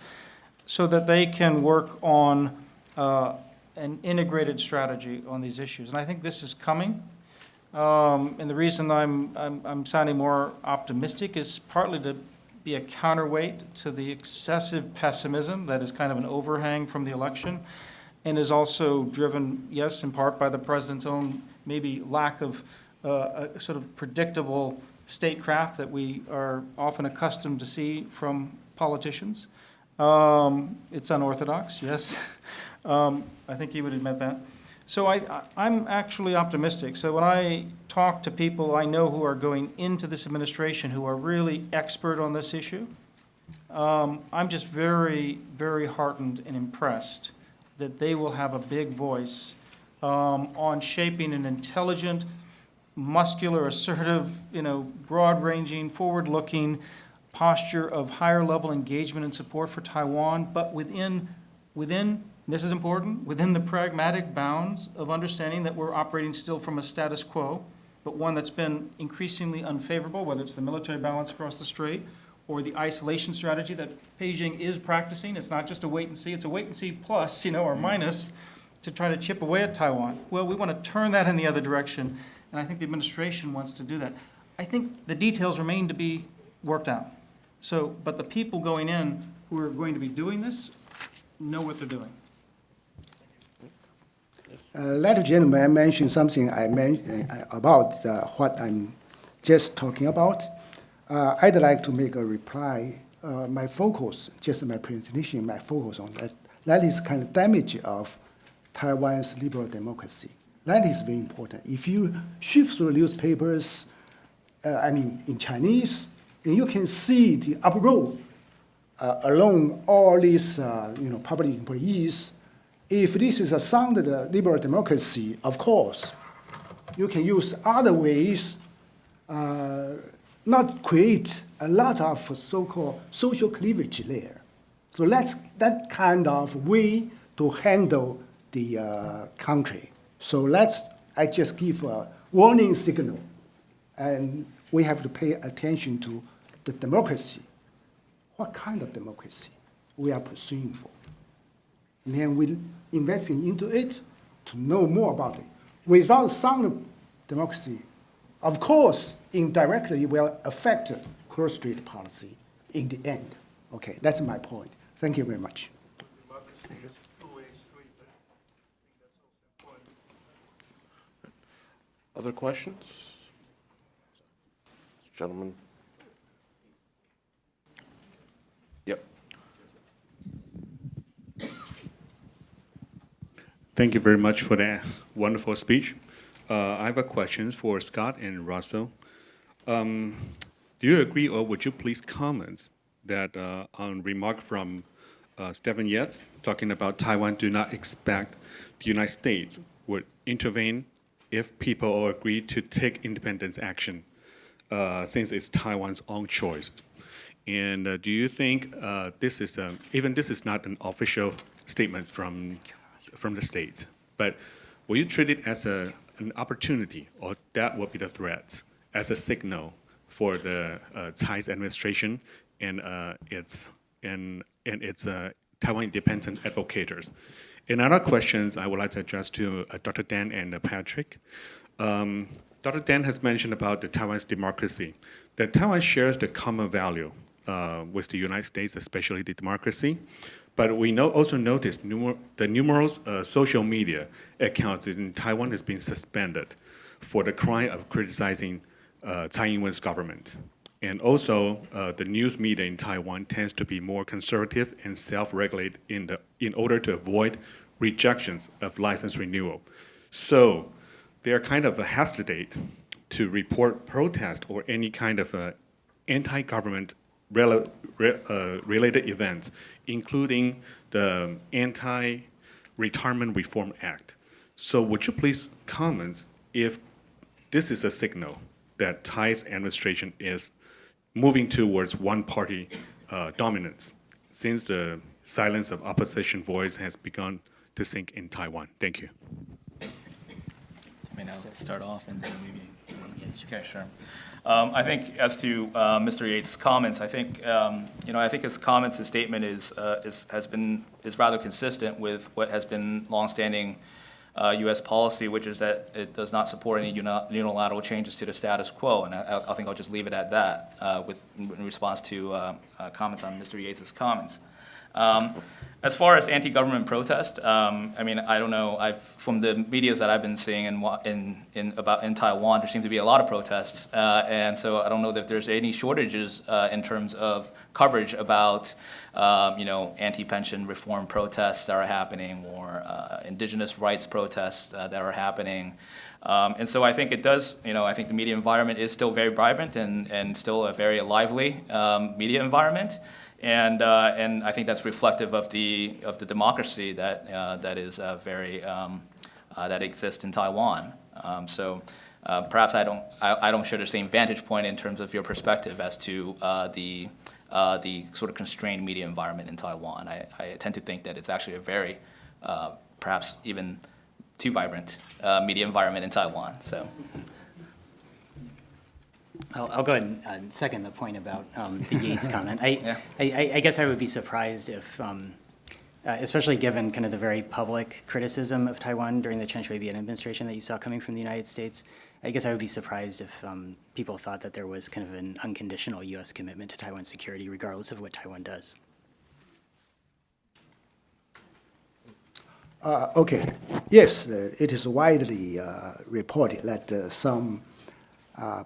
so that they can work on an integrated strategy on these issues. And I think this is coming. And the reason I'm sounding more optimistic is partly to be a counterweight to the excessive pessimism that is kind of an overhang from the election, and is also driven, yes, in part by the president's own maybe lack of a sort of predictable statecraft that we are often accustomed to see from politicians. It's unorthodox, yes. I think he would admit that. So I'm actually optimistic. So when I talk to people I know who are going into this administration who are really expert on this issue, I'm just very, very heartened and impressed that they will have a big voice on shaping an intelligent, muscular, assertive, broad-ranging, forward-looking posture of higher-level engagement and support for Taiwan, but within, this is important, within the pragmatic bounds of understanding that we're operating still from a status quo, but one that's been increasingly unfavorable, whether it's the military balance across the strait or the isolation strategy that Beijing is practicing. It's not just a wait and see, it's a wait and see plus, or minus, to try to chip away at Taiwan. Well, we want to turn that in the other direction, and I think the administration wants to do that. I think the details remain to be worked out. So, but the people going in who are going to be doing this, know what they're doing. That gentleman mentioned something about what I'm just talking about. I'd like to make a reply. My focus, just my presentation, my focus on that. That is kind of damage of Taiwan's liberal democracy. That is very important. If you shift through newspapers, in Chinese, and you can see the uproar along all these, public employees. If this is a sound liberal democracy, of course, you can use other ways, not create a lot of so-called social cleavage there. So that's that kind of way to handle the country. So I just give a warning signal, and we have to pay attention to the democracy. What kind of democracy we are pursuing for? And then we investing into it to know more about it. Without sound democracy, of course, indirectly will affect cross-strait policy in the end. Okay, that's my point. Thank you very much. Other questions? Gentlemen? Yep. Thank you very much for that wonderful speech. I have a question for Scott and Russell. Do you agree, or would you please comment that on remark from Stephen Yates talking about Taiwan do not expect the United States would intervene if people all agree to take independence action, since it's Taiwan's own choice? And do you think this is not an official statement from the state, but will you treat it as an opportunity, or that will be the threat, as a signal for the Tsai's administration and its Taiwan independent advocates? And other questions I would like to address to Dr. Dan and Patrick. Dr. Dan has mentioned about the Taiwan's democracy, that Taiwan shares the common value with the United States, especially the democracy. But we also noticed the numerous social media accounts in Taiwan has been suspended for the crime of criticizing Tsai Ing-wen's government. And also, the news media in Taiwan tends to be more conservative and self-regulate in order to avoid rejections of license renewal. So they are kind of hesitate to report protest or any kind of anti-government related events, including the Anti-Retirement Reform Act. So would you please comment if this is a signal that Tsai's administration is moving towards one-party dominance, since the silence of opposition voice has begun to sink in Taiwan? Thank you. May now start off and then maybe. Okay, sure. I think as to Mr. Yates' comments, I think his comments, his statement is rather consistent with what has been longstanding U.S. policy, which is that it does not support any unilateral changes to the status quo, and I think I'll just leave it at that in response to comments on Mr. Yates' comments. As far as anti-government protest, I don't know. From the medias that I've been seeing in Taiwan, there seem to be a lot of protests, and so I don't know that there's any shortages in terms of coverage about anti-pension reform protests that are happening, or indigenous rights protests that are happening. And so I think it does. I think the media environment is still very vibrant and still a very lively media environment. And I think that's reflective of the democracy that is that exists in Taiwan. So perhaps I don't share the same vantage point in terms of your perspective as to the sort of constrained media environment in Taiwan. I tend to think that it's actually a very perhaps even too vibrant media environment in Taiwan. So. I'll go ahead and second the point about the Yates comment. I guess I would be surprised if, especially given kind of the very public criticism of Taiwan during the Chen Shui-bian administration that you saw coming from the United States, I guess I would be surprised if people thought that there was kind of an unconditional U.S. commitment to Taiwan security, regardless of what Taiwan does. Okay. Yes, it is widely reported that some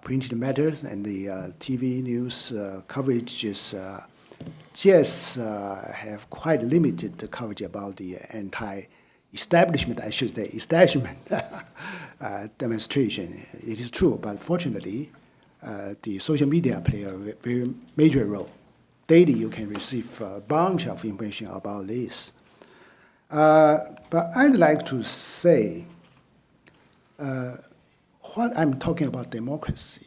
printed matters and the TV news coverage is just have quite limited coverage about the anti-establishment, I should say, establishment demonstration. It is true, but fortunately, the social media play a very major role. Daily, you can receive a bunch of information about this. But I'd like to say, what I'm talking about democracy.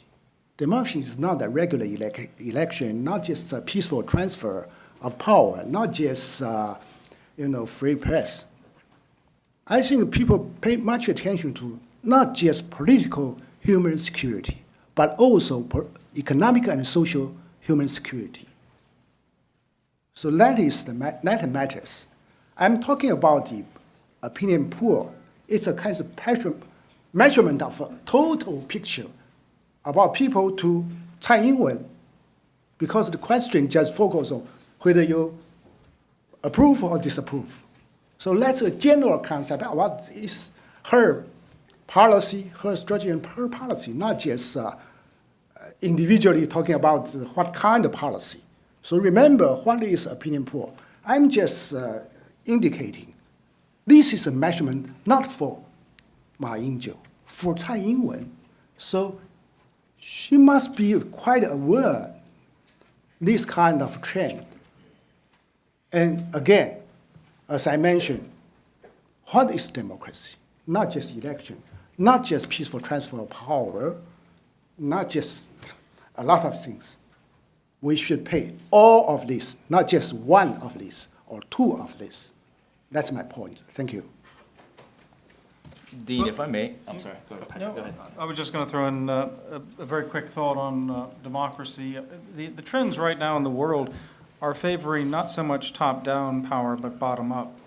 Democracy is not a regular election, not just a peaceful transfer of power, not just free press. I think people pay much attention to not just political human security, but also economic and social human security. So that is that matters. I'm talking about the opinion poll. It's a kind of measurement of a total picture about people to Tsai Ing-wen, because the question just focuses on whether you approve or disapprove. So that's a general concept of what is her policy, her strategy, and her policy, not just individually talking about what kind of policy. So remember, what is opinion poll? I'm just indicating this is a measurement not for Ma Ying-jeou, for Tsai Ing-wen. So she must be quite aware this kind of trend. And again, as I mentioned, what is democracy? Not just election, not just peaceful transfer of power, not just a lot of things. We should pay all of this, not just one of these or two of this. That's my point. Thank you. Dean, if I may, I'm sorry, go ahead, Patrick, go ahead. I was just going to throw in a very quick thought on democracy. The trends right now in the world are favoring not so much top-down power, but bottom-up.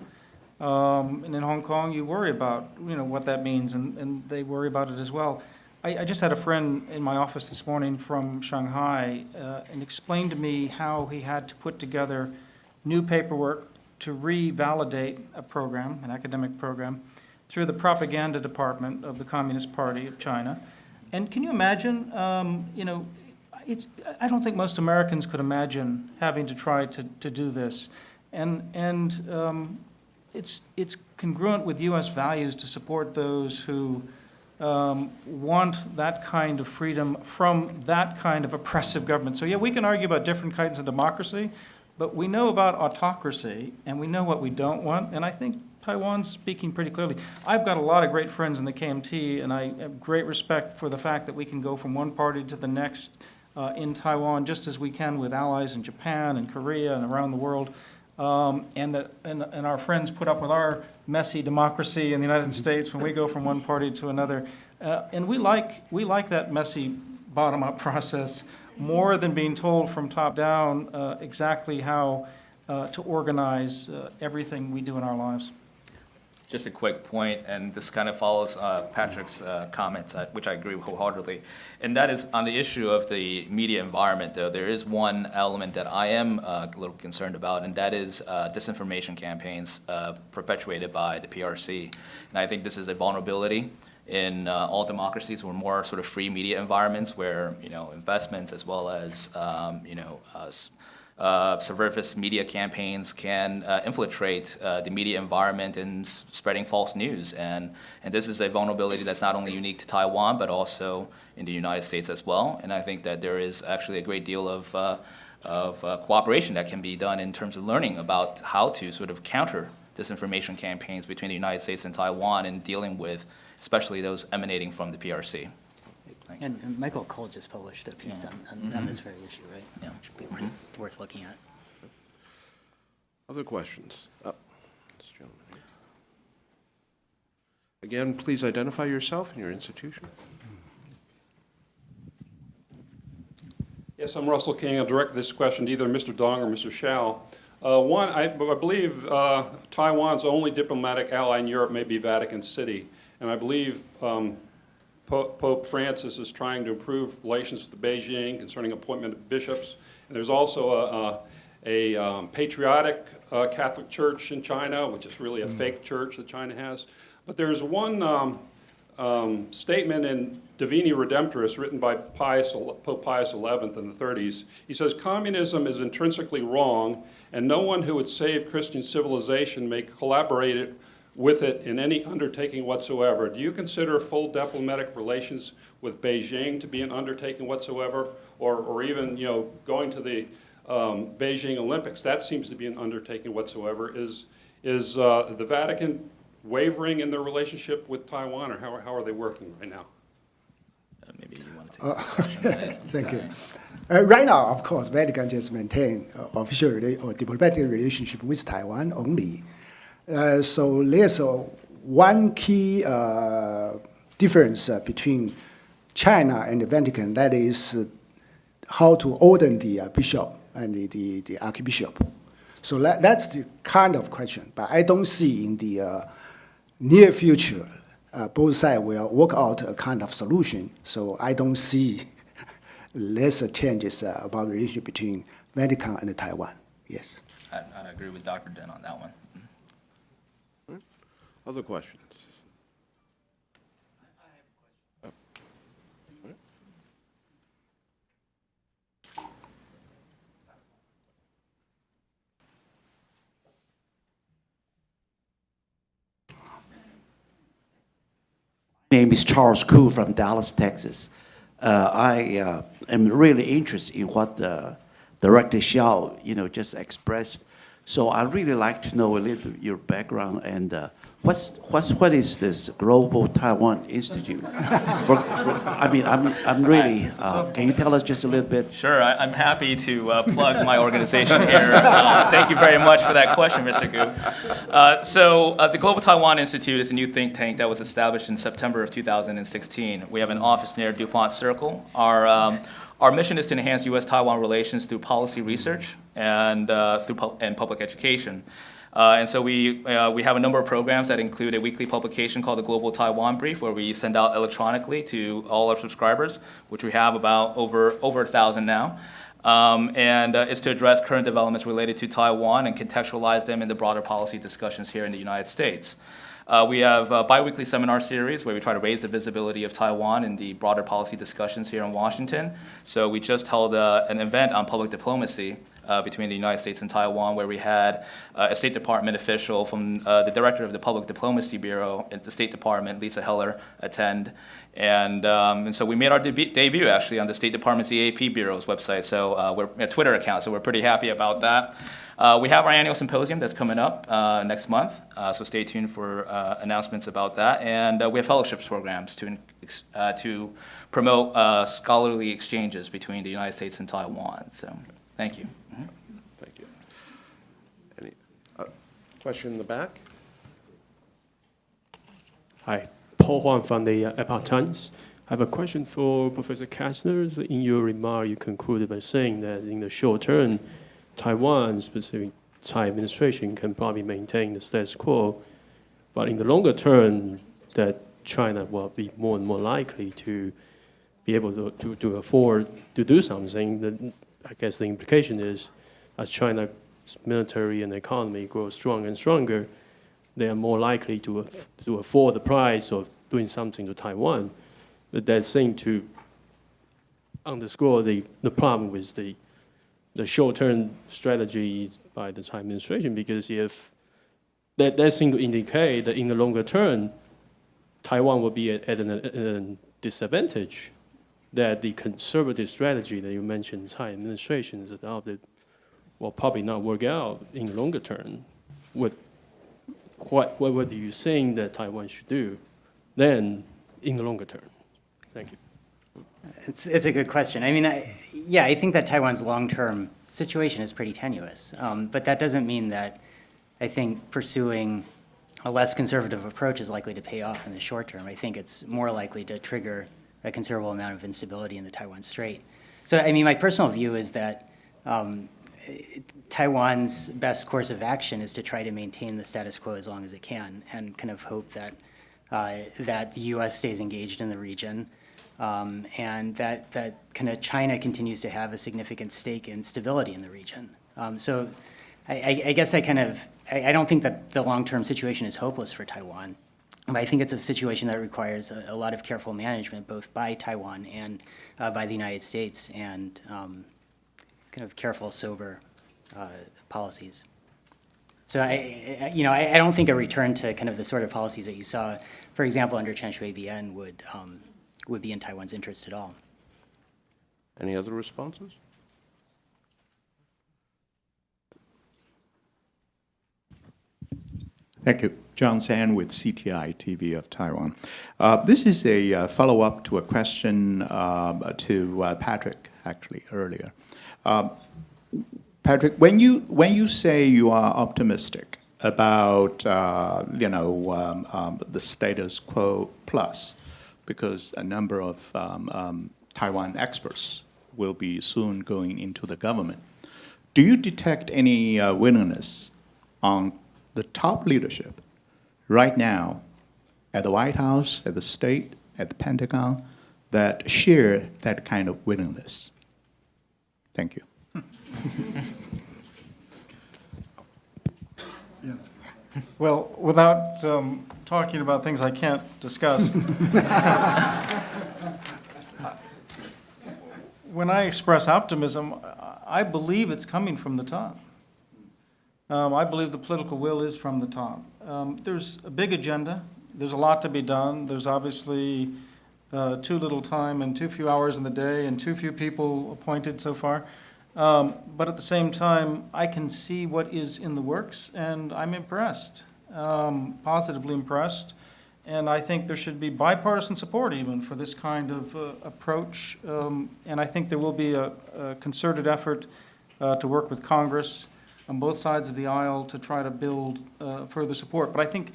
And in Hong Kong, you worry about what that means, and they worry about it as well. I just had a friend in my office this morning from Shanghai and explained to me how he had to put together new paperwork to revalidate a program, an academic program, through the propaganda department of the Communist Party of China. And can you imagine, I don't think most Americans could imagine having to try to do this. And it's congruent with U.S. values to support those who want that kind of freedom from that kind of oppressive government. So yeah, we can argue about different kinds of democracy, but we know about autocracy, and we know what we don't want, and I think Taiwan's speaking pretty clearly. I've got a lot of great friends in the KMT, and I have great respect for the fact that we can go from one party to the next in Taiwan, just as we can with allies in Japan and Korea and around the world. And our friends put up with our messy democracy in the United States when we go from one party to another. And we like that messy bottom-up process more than being told from top down exactly how to organize everything we do in our lives. Just a quick point, and this kind of follows Patrick's comments, which I agree wholeheartedly. And that is on the issue of the media environment, though, there is one element that I am a little concerned about, and that is disinformation campaigns perpetuated by the PRC. And I think this is a vulnerability in all democracies or more sort of free media environments where, investments as well as, subversive media campaigns can infiltrate the media environment and spreading false news. And this is a vulnerability that's not only unique to Taiwan, but also in the United States as well. And I think that there is actually a great deal of cooperation that can be done in terms of learning about how to sort of counter disinformation campaigns between the United States and Taiwan and dealing with especially those emanating from the PRC. And Michael Cole just published a piece on this very issue, right? Yeah. Which would be worth looking at. Other questions? This gentleman here. Again, please identify yourself and your institution. Yes, I'm Russell King. I'll direct this question to either Mr. Dong or Mr. Shao. One, I believe Taiwan's only diplomatic ally in Europe may be Vatican City, and I believe Pope Francis is trying to improve relations with Beijing concerning appointment of bishops. And there's also a patriotic Catholic Church in China, which is really a fake church that China has. But there's one statement in Divini Redemptoris written by Pope Pius XI in the 30s. He says, "Communism is intrinsically wrong, and no one who would save Christian civilization may collaborate with it in any undertaking whatsoever." Do you consider full diplomatic relations with Beijing to be an undertaking whatsoever, or even going to the Beijing Olympics? That seems to be an undertaking whatsoever. Is the Vatican wavering in their relationship with Taiwan, or how are they working right now? Maybe you want to take the question. Thank you. Right now, of course, Vatican just maintain official or diplomatic relationship with Taiwan only. So there's one key difference between China and the Vatican, that is how to order the bishop and the archbishop. So that's the kind of question. But I don't see in the near future both sides will work out a kind of solution. So I don't see less changes about the relationship between Vatican and Taiwan. Yes. I'd agree with Dr. Den on that one. Other questions? My name is Charles Koo from Dallas, Texas. I am really interested in what Director Xiao, just expressed. So I'd really like to know a little bit your background and what is this Global Taiwan Institute? I'm really. Can you tell us just a little bit? Sure, I'm happy to plug my organization here. Thank you very much for that question, Mr. Gu. So the Global Taiwan Institute is a new think tank that was established in September of 2016. We have an office near DuPont Circle. Our mission is to enhance U.S.-Taiwan relations through policy research and through public education. And so we have a number of programs that include a weekly publication called the Global Taiwan Brief, where we send out electronically to all our subscribers, which we have about over 1,000 now. And it's to address current developments related to Taiwan and contextualize them in the broader policy discussions here in the United States. We have a biweekly seminar series where we try to raise the visibility of Taiwan in the broader policy discussions here in Washington. So we just held an event on public diplomacy between the United States and Taiwan, where we had a State Department official from the director of the Public Diplomacy Bureau at the State Department, Lisa Heller, attend. And so we made our debut actually on the State Department's EAP Bureau's website, so we're a Twitter account, so we're pretty happy about that. We have our annual symposium that's coming up next month, so stay tuned for announcements about that. And we have fellowships programs to promote scholarly exchanges between the United States and Taiwan. So thank you. Mm-hmm. Thank you. Any question in the back? Hi, Paul Huang from the Epoch Times. I have a question for Professor Kastner. In your remark, you concluded by saying that in the short term, Taiwan, specifically Tsai administration, can probably maintain the status quo, but in the longer term, that China will be more and more likely to be able to afford to do something. That I guess the implication is, as China's military and economy grow stronger and stronger, they are more likely to afford the price of doing something to Taiwan. But that seems to underscore the problem with the short-term strategies by the Tsai administration, because if that seems to indicate that in the longer term, Taiwan will be at a disadvantage, that the conservative strategy that you mentioned Tsai administration has adopted will probably not work out in the longer term. What do you think that Taiwan should do then in the longer term? Thank you. It's a good question. I mean, I think that Taiwan's long-term situation is pretty tenuous, but that doesn't mean that I think pursuing a less conservative approach is likely to pay off in the short term. I think it's more likely to trigger a considerable amount of instability in the Taiwan Strait. So, I mean, my personal view is that Taiwan's best course of action is to try to maintain the status quo as long as it can, and kind of hope that that the U.S. stays engaged in the region, and that kind of China continues to have a significant stake in stability in the region. So I guess I don't think that the long-term situation is hopeless for Taiwan. But I think it's a situation that requires a lot of careful management, both by Taiwan and by the United States, and kind of careful, sober policies. So I don't think a return to kind of the sort of policies that you saw, for example, under Chen Shui-bian would be in Taiwan's interest at all. Any other responses? Thank you. John San with CTI TV of Taiwan. This is a follow-up to a question to Patrick, actually, earlier. Patrick, when you say you are optimistic about the status quo plus, because a number of Taiwan experts will be soon going into the government, do you detect any willingness on the top leadership right now at the White House, at the state, at the Pentagon, that share that kind of willingness? Thank you. Yes. Well, without talking about things I can't discuss, when I express optimism, I believe it's coming from the top. I believe the political will is from the top. There's a big agenda. There's a lot to be done. There's obviously too little time and too few hours in the day and too few people appointed so far. But at the same time, I can see what is in the works, and I'm impressed, positively impressed. And I think there should be bipartisan support even for this kind of approach. And I think there will be a concerted effort to work with Congress on both sides of the aisle to try to build further support. But I think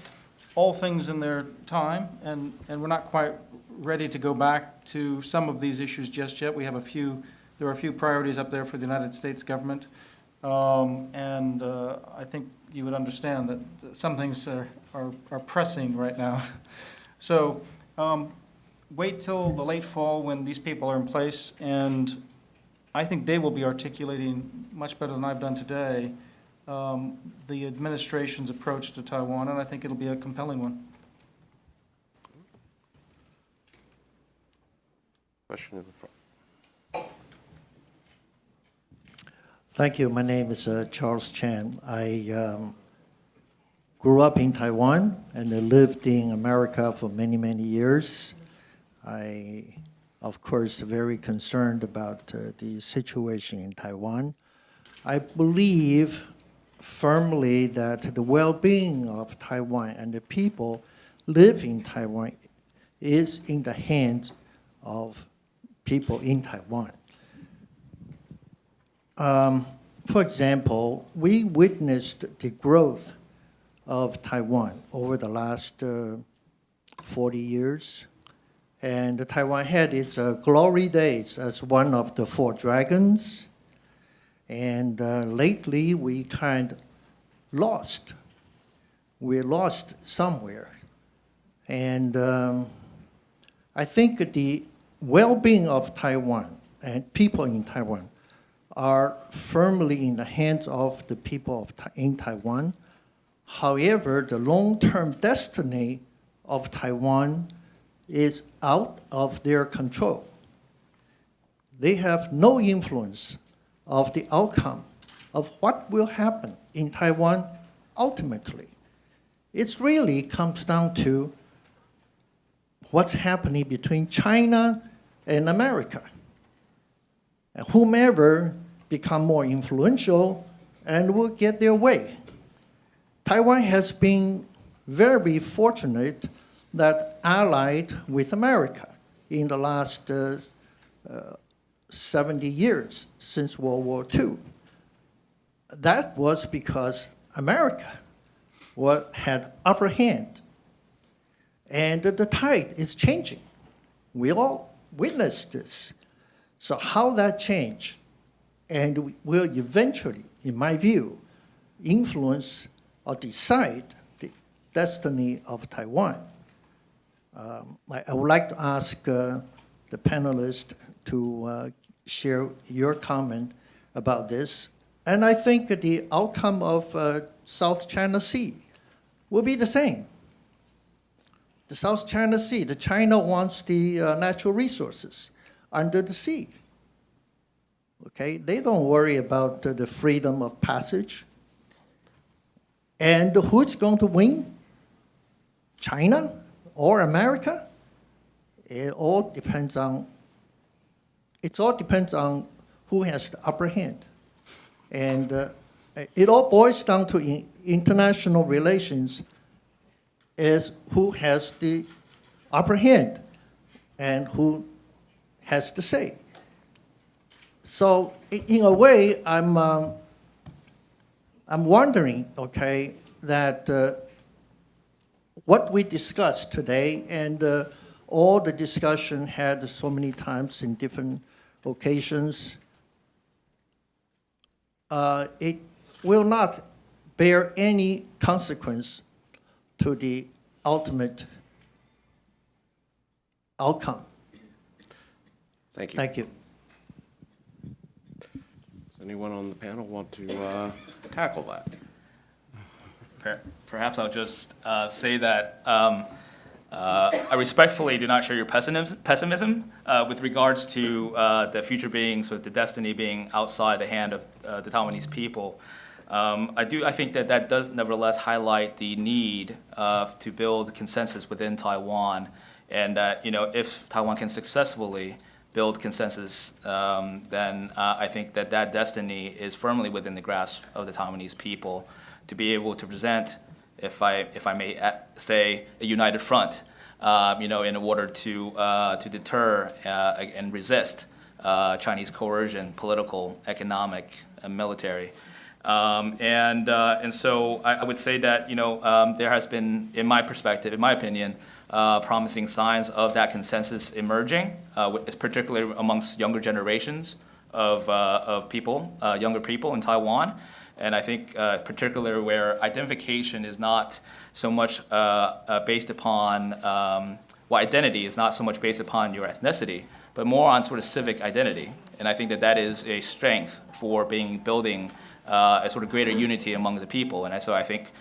all things in their time, and we're not quite ready to go back to some of these issues just yet. There are a few priorities up there for the United States government. And I think you would understand that some things are pressing right now. So wait till the late fall when these people are in place, and I think they will be articulating much better than I've done today the administration's approach to Taiwan, and I think it'll be a compelling one. Question in the front. Thank you. My name is Charles Chan. I grew up in Taiwan and I lived in America for many, many years. I, of course, very concerned about the situation in Taiwan. I believe firmly that the well-being of Taiwan and the people living in Taiwan is in the hands of people in Taiwan. For example, we witnessed the growth of Taiwan over the last 40 years. And Taiwan had its glory days as one of the four dragons. And lately, we kind of lost. We're lost somewhere. And I think the well-being of Taiwan and people in Taiwan are firmly in the hands of the people in Taiwan. However, the long-term destiny of Taiwan is out of their control. They have no influence of the outcome of what will happen in Taiwan ultimately. It really comes down to what's happening between China and America. And whomever become more influential and will get their way. Taiwan has been very fortunate that allied with America in the last 70 years since World War II. That was because America had upper hand. And the tide is changing. We all witnessed this. So how that change and will eventually, in my view, influence or decide the destiny of Taiwan. I would like to ask the panelists to share your comment about this. And I think the outcome of South China Sea will be the same. The South China Sea, the China wants the natural resources under the sea. Okay, they don't worry about the freedom of passage. And who's going to win? China or America? It all depends on who has the upper hand. And it all boils down to international relations is who has the upper hand and who has the say. So in a way, I'm wondering, okay, that what we discussed today and all the discussion had so many times in different occasions, it will not bear any consequence to the ultimate outcome. Thank you. Thank you. Does anyone on the panel want to tackle that? Perhaps I'll just say that I respectfully do not share your pessimism with regards to the future being, sort of the destiny being outside the hand of the Taiwanese people. I think that does nevertheless highlight the need to build consensus within Taiwan, and that, if Taiwan can successfully build consensus, then I think that destiny is firmly within the grasp of the Taiwanese people to be able to present, if I may say, a united front, in order to deter and resist Chinese coercion, political, economic, and military. And so I would say that, there has been, in my perspective, in my opinion, promising signs of that consensus emerging, particularly amongst younger generations of people, younger people in Taiwan. And I think particularly where identification is not so much based upon, identity is not so much based upon your ethnicity, but more on sort of civic identity. And I think that is a strength for building a sort of greater unity among the people. And so I think,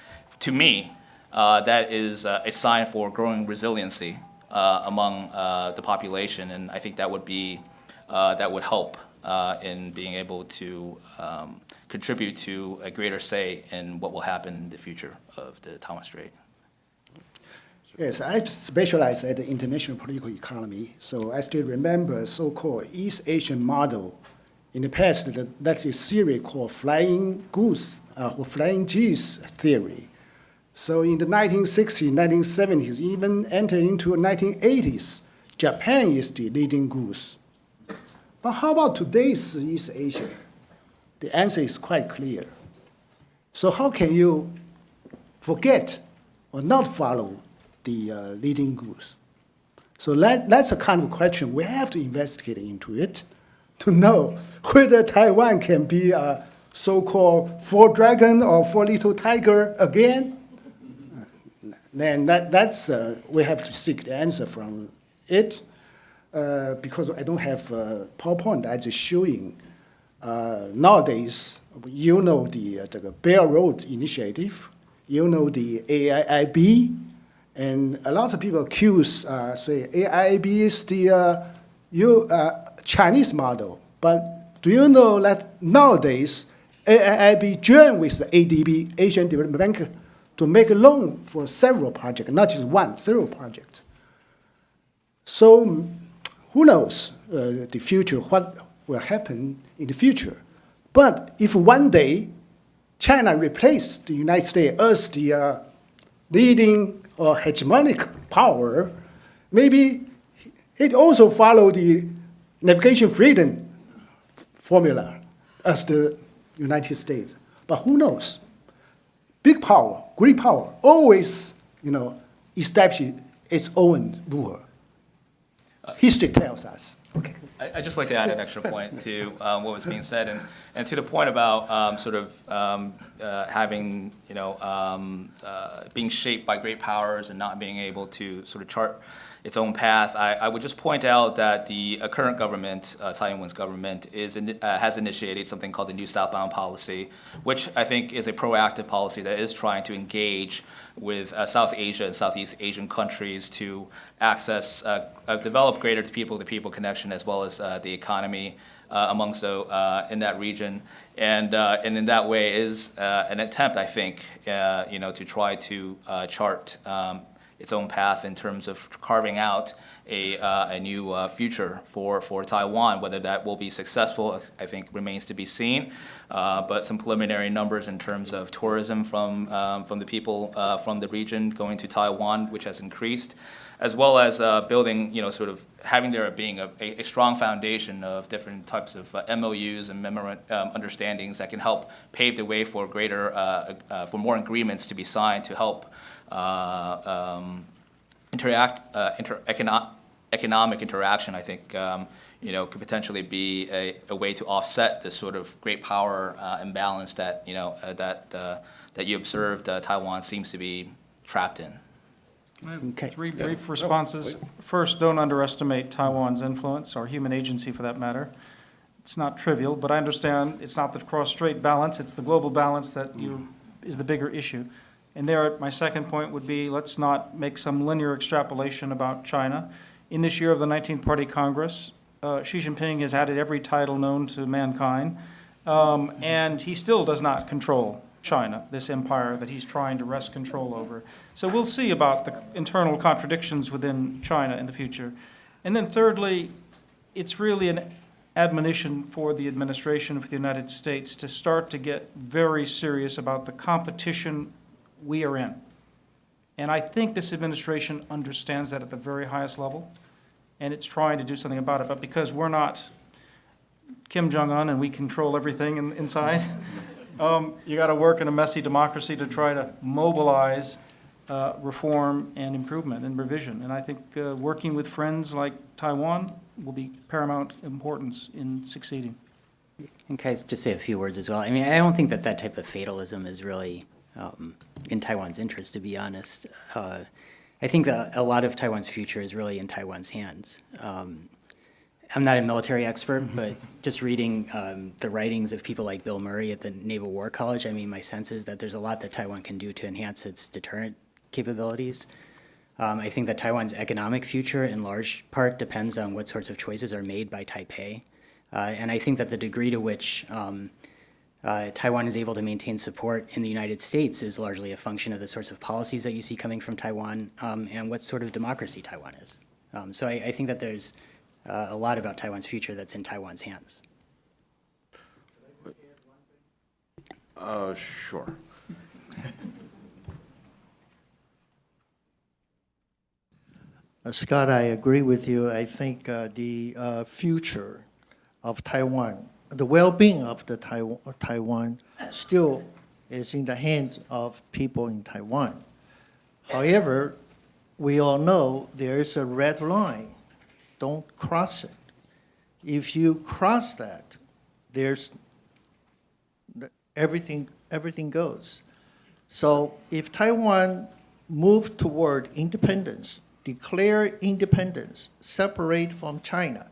to me, that is a sign for growing resiliency among the population. And I think that would help in being able to contribute to a greater say in what will happen in the future of the Taiwan Strait. Yes, I specialize at the international political economy, so I still remember so-called East Asian model. In the past, that's a theory called flying goose or flying geese theory. So in the 1960s, 1970s, even enter into 1980s, Japan is the leading goose. But how about today's East Asia? The answer is quite clear. So how can you forget or not follow the leading goose? So that's a kind of question we have to investigate into it to know whether Taiwan can be a so-called four dragon or four little tiger again. Then that's we have to seek the answer from it. Because I don't have PowerPoint, I just showing. Nowadays, the Belt Road Initiative, the AIIB, and a lot of people accuse, say AIIB is the Chinese model. But do you know that nowadays AIIB joined with the ADB, Asian Development Bank, to make a loan for several projects, not just one, several projects. So who knows the future, what will happen in the future. But if one day China replaces the United States as the leading or hegemonic power, maybe it also follow the navigation freedom formula as the United States. But who knows? Big power, great power, always, establish its own rule. History tells us. I'd just like to add an extra point to what was being said, and to the point about having, being shaped by great powers and not being able to sort of chart its own path. I would just point out that the current government, Taiwan's government, has initiated something called the New Southbound Policy, which I think is a proactive policy that is trying to engage with South Asia and Southeast Asian countries to access, develop greater people-to-people connection as well as the economy amongst in that region, and in that way is an attempt, I think, to try to chart its own path in terms of carving out a new future for Taiwan. Whether that will be successful, I think, remains to be seen. But some preliminary numbers in terms of tourism from the people from the region going to Taiwan, which has increased, as well as building, sort of having there being a strong foundation of different types of MOUs and understandings that can help pave the way for for more agreements to be signed to help economic interaction, I think, could potentially be a way to offset this sort of great power imbalance that, that you observed Taiwan seems to be trapped in. Okay. Three brief responses. First, don't underestimate Taiwan's influence, or human agency for that matter. It's not trivial, but I understand it's not the cross-strait balance, it's the global balance that is the bigger issue. And there, my second point would be, let's not make some linear extrapolation about China. In this year of the 19th Party Congress, Xi Jinping has added every title known to mankind, and he still does not control China, this empire that he's trying to wrest control over. So we'll see about the internal contradictions within China in the future. And then thirdly, it's really an admonition for the administration of the United States to start to get very serious about the competition we are in. And I think this administration understands that at the very highest level, and it's trying to do something about it. But because we're not Kim Jong-un and we control everything inside, you got to work in a messy democracy to try to mobilize reform and improvement and revision. And I think working with friends like Taiwan will be paramount importance in succeeding. And can I just say a few words as well? I mean, I don't think that type of fatalism is really in Taiwan's interest, to be honest. I think that a lot of Taiwan's future is really in Taiwan's hands. I'm not a military expert, but just reading the writings of people like Bill Murray at the Naval War College, I mean, my sense is that there's a lot that Taiwan can do to enhance its deterrent capabilities. I think that Taiwan's economic future, in large part, depends on what sorts of choices are made by Taipei. And I think that the degree to which Taiwan is able to maintain support in the United States is largely a function of the sorts of policies that you see coming from Taiwan and what sort of democracy Taiwan is. So I think that there's a lot about Taiwan's future that's in Taiwan's hands. Sure. Scott, I agree with you. I think the future of Taiwan, the well-being of the Taiwan still is in the hands of people in Taiwan. However, we all know there is a red line. Don't cross it. If you cross that, there's everything goes. So if Taiwan moves toward independence, declare independence, separate from China,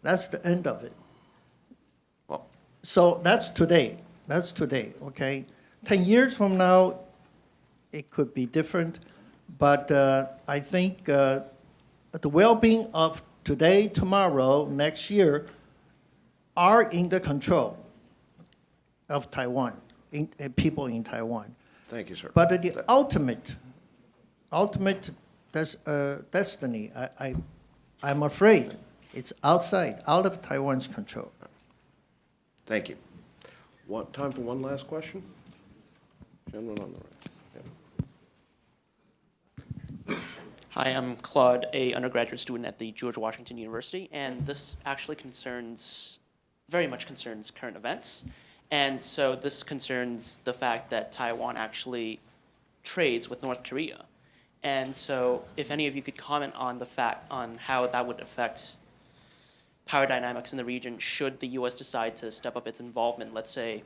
that's the end of it. Well, so that's today. That's today, okay? 10 years from now, it could be different, but I think the well-being of today, tomorrow, next year are in the control of Taiwan, people in Taiwan. thank you, sir. But the ultimate destiny, I'm afraid it's outside, out of Taiwan's control. Thank you. Time for one last question? Gentleman on the right. Hi, I'm Claude, a undergraduate student at the George Washington University, and this actually very much concerns current events. And so this concerns the fact that Taiwan actually trades with North Korea. And so if any of you could comment on how that would affect power dynamics in the region should the U.S. decide to step up its involvement, let's say,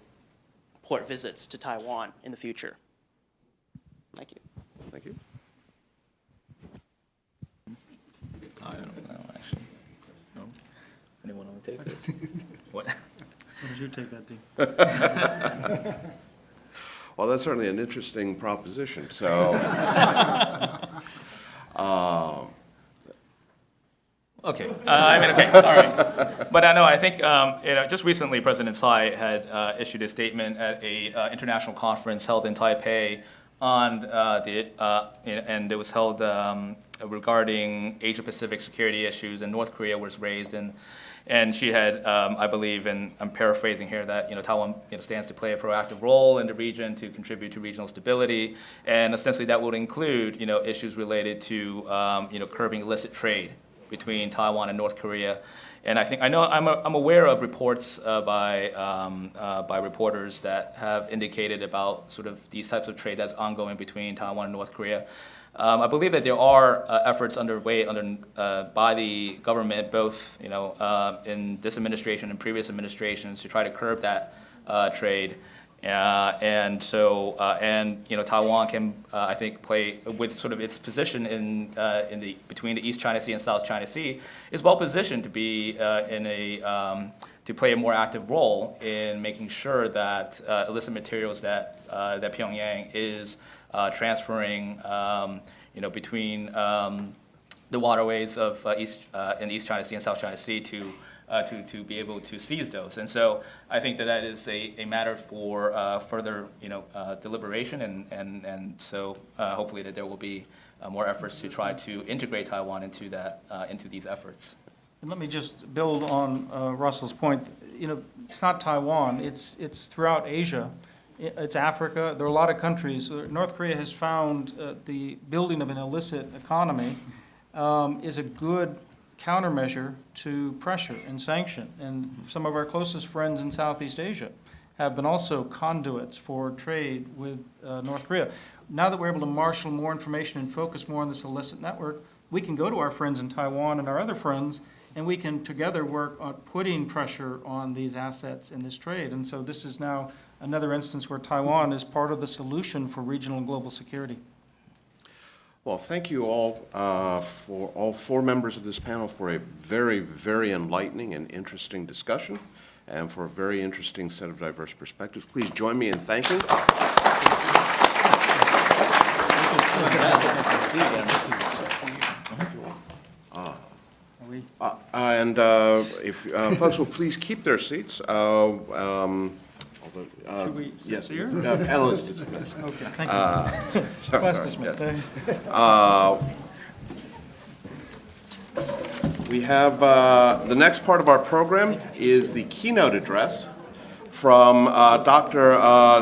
port visits to Taiwan in the future? Thank you. Thank you. I don't know, actually. No? Anyone want to take this? What? Why don't you take that, Dean? Well, that's certainly an interesting proposition, so. Okay, okay, all right. But I know, I think, just recently, President Tsai had issued a statement at a international conference held in Taipei on and it was held regarding Asia-Pacific security issues, and North Korea was raised, and she had, I believe, and I'm paraphrasing here, that Taiwan stands to play a proactive role in the region to contribute to regional stability, and essentially that would include issues related to curbing illicit trade between Taiwan and North Korea. And I'm aware of reports by reporters that have indicated about sort of these types of trade that's ongoing between Taiwan and North Korea. I believe that there are efforts underway by the government, both in this administration and previous administrations, to try to curb that trade. And Taiwan can, I think, play with sort of its position between the East China Sea and South China Sea, is well positioned to be to play a more active role in making sure that illicit materials that Pyongyang is transferring, between the waterways of East China Sea and South China Sea to be able to seize those. And so I think that is a matter for further deliberation, and so hopefully that there will be more efforts to try to integrate Taiwan into these efforts. And let me just build on Russell's point. It's not Taiwan, it's throughout Asia. It's Africa. There are a lot of countries. North Korea has found the building of an illicit economy is a good countermeasure to pressure and sanction. And some of our closest friends in Southeast Asia have been also conduits for trade with North Korea. Now that we're able to marshal more information and focus more on this illicit network, we can go to our friends in Taiwan and our other friends, and we can together work on putting pressure on these assets in this trade. And so this is now another instance where Taiwan is part of the solution for regional and global security. Well, thank you all, for all four members of this panel, for a very, very enlightening and interesting discussion, and for a very interesting set of diverse perspectives. Please join me in thanking. And if folks will please keep their seats. Should we sit yes, here? panelists dismissed. Okay, thank you. Class dismissed. We have the next part of our program is the keynote address from Dr.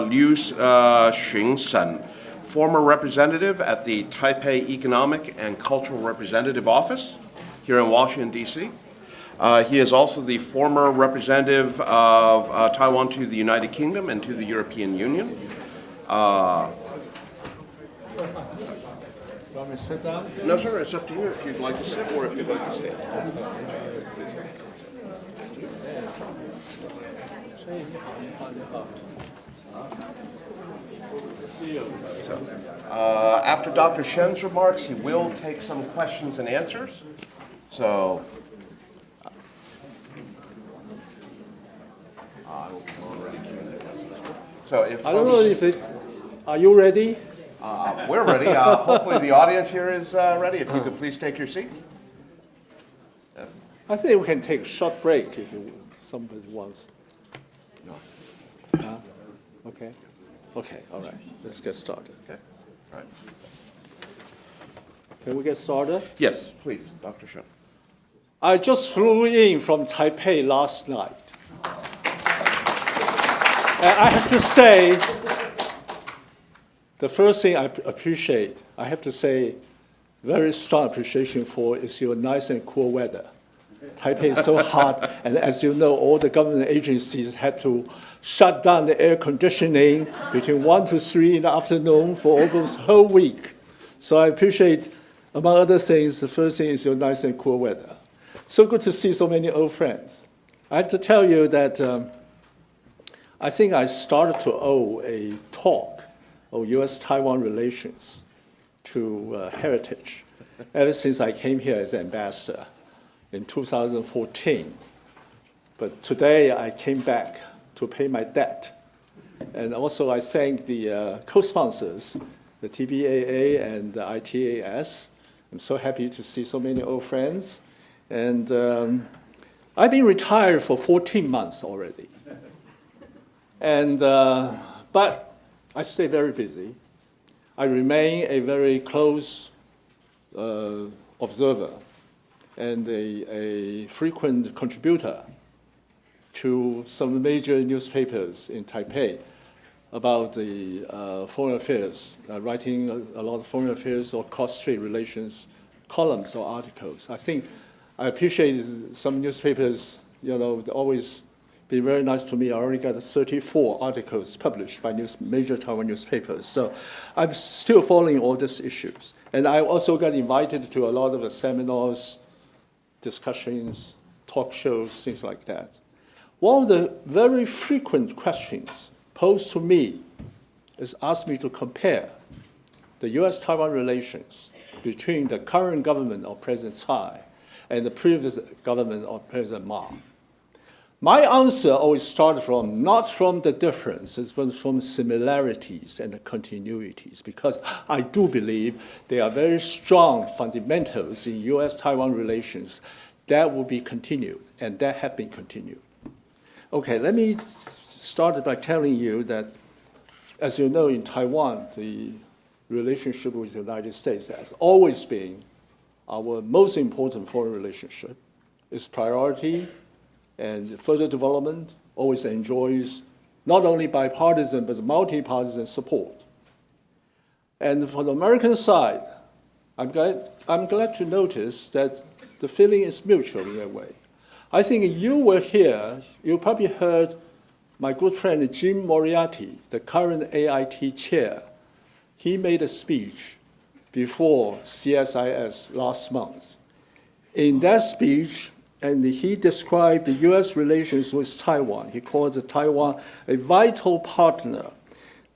Liu Xun, former representative at the Taipei Economic and Cultural Representative Office here in Washington, D.C. He is also the former representative of Taiwan to the United Kingdom and to the European Union. Want me to sit down? No, sir, it's up to you if you'd like to sit or if you'd like to stand. After Dr. Shen's remarks, he will take some questions and answers. So, if I don't know if it, are you ready? we're ready. Hopefully the audience here is ready. If you could please take your seats. Yes. I think we can take a short break if somebody wants. No. Okay. Okay, all right. Let's get started. Okay. All right. Can we get started? Yes, please, Dr. Shen. I just flew in from Taipei last night. And I have to say, the first thing I appreciate, I have to say, very strong appreciation for is your nice and cool weather. Taipei is so hot, and as you know, all the government agencies had to shut down the air conditioning between 1 to 3 in the afternoon for almost a whole week. So I appreciate, among other things, the first thing is your nice and cool weather. So good to see so many old friends. I have to tell you that I think I started to owe a talk of U.S.-Taiwan relations to Heritage ever since I came here as ambassador in 2014. But today I came back to pay my debt. And also I thank the co-sponsors, the TBAA and the ITAS. I'm so happy to see so many old friends. And I've been retired for 14 months already. And, but I stay very busy. I remain a very close observer and a frequent contributor to some major newspapers in Taipei about the foreign affairs, writing a lot of foreign affairs or cross-strait relations columns or articles. I think I appreciate some newspapers, always be very nice to me. I already got 34 articles published by major Taiwan newspapers. So I'm still following all these issues. And I also got invited to a lot of the seminars, discussions, talk shows, things like that. One of the very frequent questions posed to me is asked me to compare the U.S.-Taiwan relations between the current government of President Tsai and the previous government of President Ma. My answer always started from, not from the differences, but from similarities and the continuities, because I do believe there are very strong fundamentals in U.S.-Taiwan relations that will be continued, and that have been continued. Okay, let me start by telling you that, as you know, in Taiwan, the relationship with the United States has always been our most important foreign relationship. Its priority and further development always enjoys not only bipartisan, but multi-partisan support. And for the American side, I'm glad to notice that the feeling is mutual in a way. I think you were here, you probably heard my good friend Jim Moriarty, the current AIT chair. He made a speech before CSIS last month. In that speech, and he described the U.S. relations with Taiwan. He called Taiwan a vital partner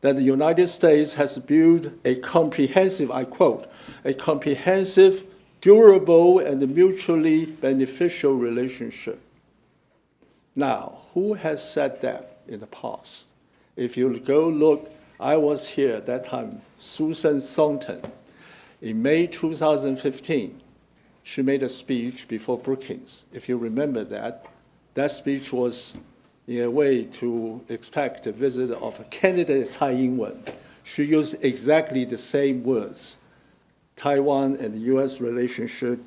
that the United States has built a comprehensive, I quote, a comprehensive, durable, and mutually beneficial relationship. Now, who has said that in the past? If you go look, I was here at that time, Susan Thornton. In May 2015, she made a speech before Brookings. If you remember that, that speech was in a way to expect a visit of a candidate Tsai Ing-wen. She used exactly the same words. Taiwan and the U.S. relationship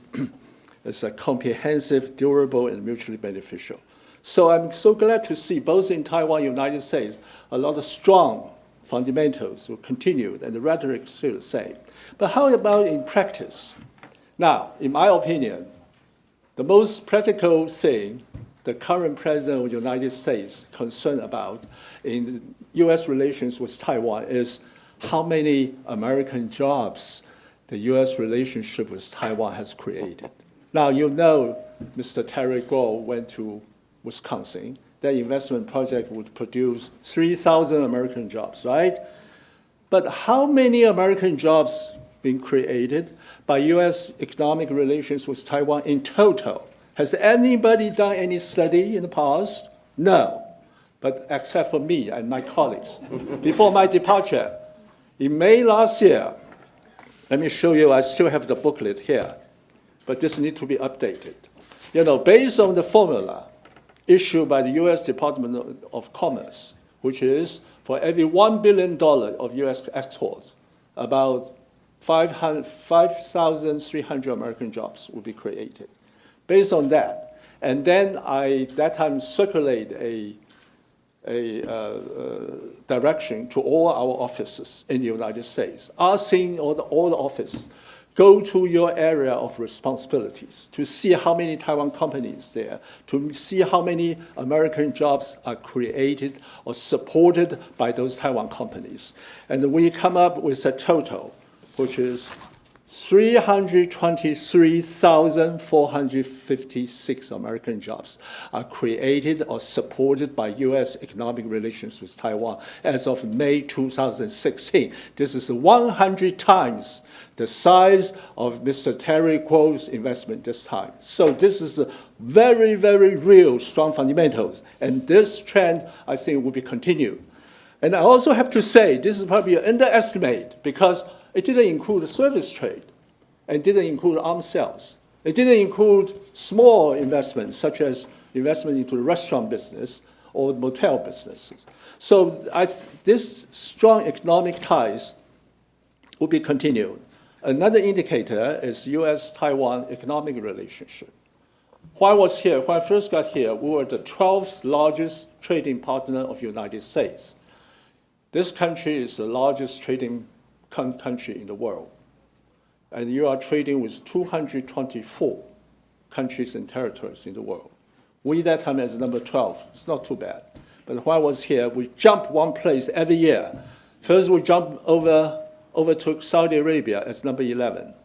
is a comprehensive, durable, and mutually beneficial. So I'm so glad to see both in Taiwan and the United States, a lot of strong fundamentals will continue, and the rhetoric is still the same. But how about in practice? Now, in my opinion, the most practical thing the current president of the United States concerned about in U.S. relations with Taiwan is how many American jobs the U.S. relationship with Taiwan has created. Now, you know Mr. Terry Gou went to Wisconsin. That investment project would produce 3,000 American jobs, right? But how many American jobs being created by U.S. economic relations with Taiwan in total? Has anybody done any study in the past? No, but except for me and my colleagues. Before my departure, in May last year, let me show you, I still have the booklet here, but this needs to be updated. Based on the formula issued by the U.S. Department of Commerce, which is for every $1 billion of U.S. exports, about 5,300 American jobs will be created. Based on that, and then I, that time, circulate a direction to all our offices in the United States, asking all the offices, go to your area of responsibilities to see how many Taiwan companies there, to see how many American jobs are created or supported by those Taiwan companies. And we come up with a total, which is 323,456 American jobs are created or supported by U.S. economic relations with Taiwan as of May 2016. This is 100 times the size of Mr. Terry Kuo's investment this time. So this is a very, very real strong fundamentals. And this trend, I think, will be continued. And I also have to say, this is probably an underestimate because it didn't include the service trade. It didn't include arms sales. It didn't include small investments, such as investment into the restaurant business or motel businesses. So this strong economic ties will be continued. Another indicator is U.S.-Taiwan economic relationship. When I first got here, we were the 12th largest trading partner of the United States. This country is the largest trading country in the world. And you are trading with 224 countries and territories in the world. We, that time, as number 12. It's not too bad. But when I was here, we jumped one place every year. First, we overtook Saudi Arabia as number 11.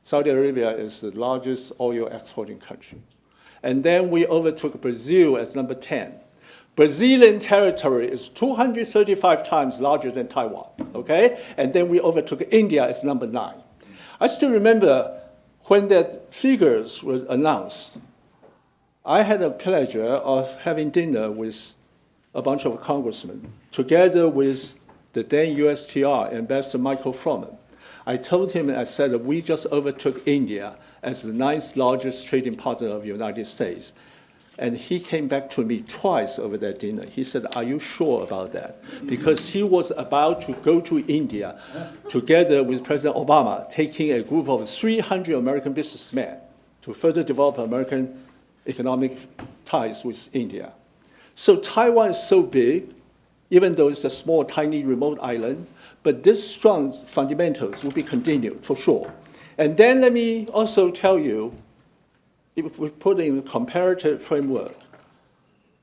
Saudi Arabia is the largest oil exporting country. And then we overtook Brazil as number 10. Brazilian territory is 235 times larger than Taiwan, okay? And then we overtook India as number 9. I still remember when that figures were announced, I had the pleasure of having dinner with a bunch of congressmen, together with the then USTR, Ambassador Michael Froman. I told him, I said, that we just overtook India as the 9th largest trading partner of the United States. And he came back to me twice over that dinner. He said, are you sure about that? Because he was about to go to India together with President Obama, taking a group of 300 American businessmen to further develop American economic ties with India. So Taiwan is so big, even though it's a small, tiny, remote island, but this strong fundamentals will be continued for sure. And then let me also tell you, if we put in a comparative framework,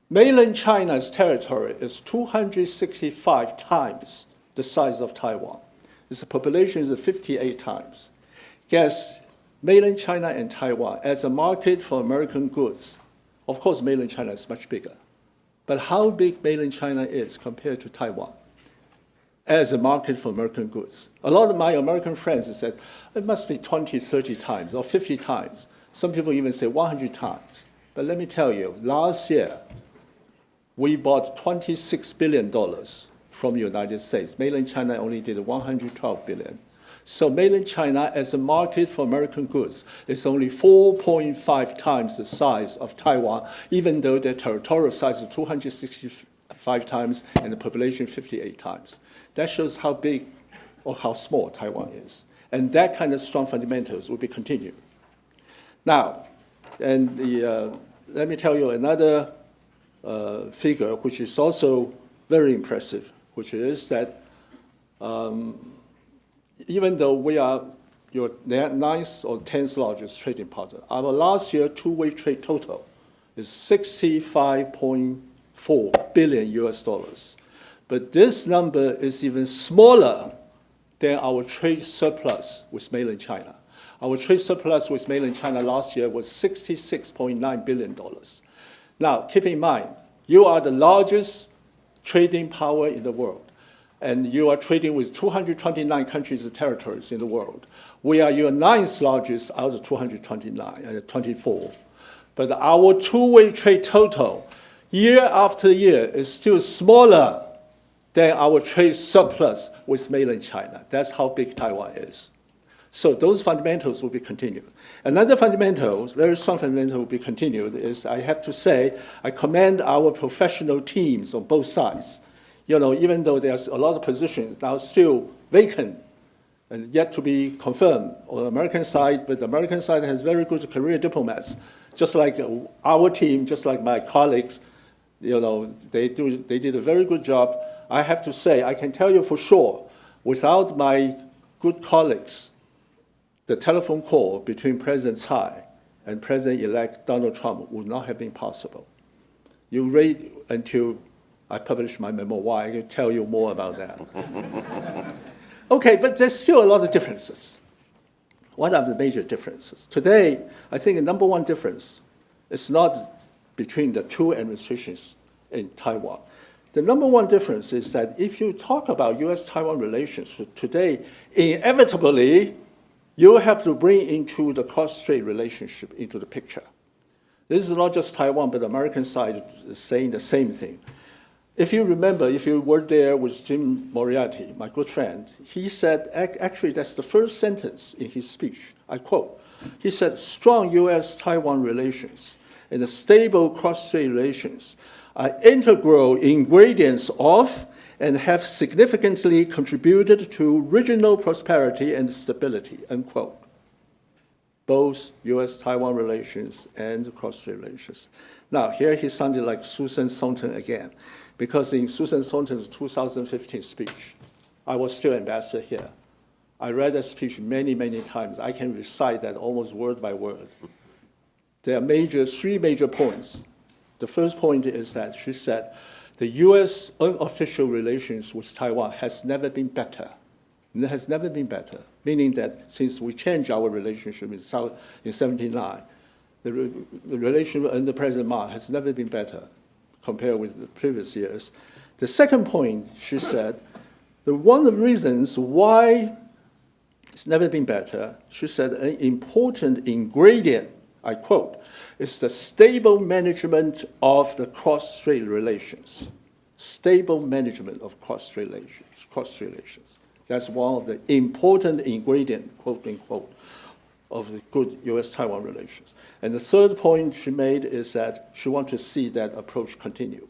mainland China's territory is 265 times the size of Taiwan. Its population is 58 times. Yes, mainland China and Taiwan, as a market for American goods, of course, mainland China is much bigger. But how big mainland China is compared to Taiwan as a market for American goods? A lot of my American friends have said, it must be 20, 30 times or 50 times. Some people even say 100 times. But let me tell you, last year, we bought $26 billion from the United States. Mainland China only did $112 billion. So mainland China, as a market for American goods, is only 4.5 times the size of Taiwan, even though their territorial size is 265 times and the population 58 times. That shows how big or how small Taiwan is. And that kind of strong fundamentals will be continued. Now, and let me tell you another figure, which is also very impressive, which is that even though we are your 9th or 10th largest trading partner, our last year two-way trade total is $65.4 billion US. But this number is even smaller than our trade surplus with mainland China. Our trade surplus with mainland China last year was $66.9 billion. Now, keep in mind, you are the largest trading power in the world, and you are trading with 229 countries and territories in the world. We are your 9th largest out of 24. But our two-way trade total, year after year, is still smaller than our trade surplus with mainland China. That's how big Taiwan is. So those fundamentals will be continued. Another fundamental, very strong fundamental will be continued is, I have to say, I commend our professional teams on both sides. You know, even though there's a lot of positions now still vacant and yet to be confirmed on the American side, but the American side has very good career diplomats, just like our team, just like my colleagues. You know, they did a very good job. I have to say, I can tell you for sure, without my good colleagues, the telephone call between President Tsai and President-elect Donald Trump would not have been possible. You wait until I publish my memoir, I can tell you more about that. Okay, but there's still a lot of differences. what are the major differences? Today, I think the number one difference is not between the two administrations in Taiwan. The number one difference is that if you talk about U.S.-Taiwan relations today, inevitably, you have to bring into the cross-strait relationship into the picture. This is not just Taiwan, but the American side is saying the same thing. If you remember, if you were there with Jim Moriarty, my good friend, he said, actually, that's the first sentence in his speech. I quote, he said, strong U.S.-Taiwan relations and stable cross-strait relations are integral ingredients of and have significantly contributed to regional prosperity and stability, unquote. Both U.S.-Taiwan relations and cross-strait relations. Now, here he sounded like Susan Sontag again, because in Susan Sontag's 2015 speech, I was still ambassador here. I read that speech many, many times. I can recite that almost word by word. There are three major points. The first point is that she said, the U.S. unofficial relations with Taiwan has never been better. It has never been better, meaning that since we changed our relationship in 1979, the relationship under President Ma has never been better compared with the previous years. The second point, she said, one of the reasons why it's never been better, she said, an important ingredient, I quote, is the stable management of the cross-strait relations. Stable management of cross-strait relations. That's one of the important ingredients, quote unquote, of the good U.S.-Taiwan relations. And the third point she made is that she wants to see that approach continue.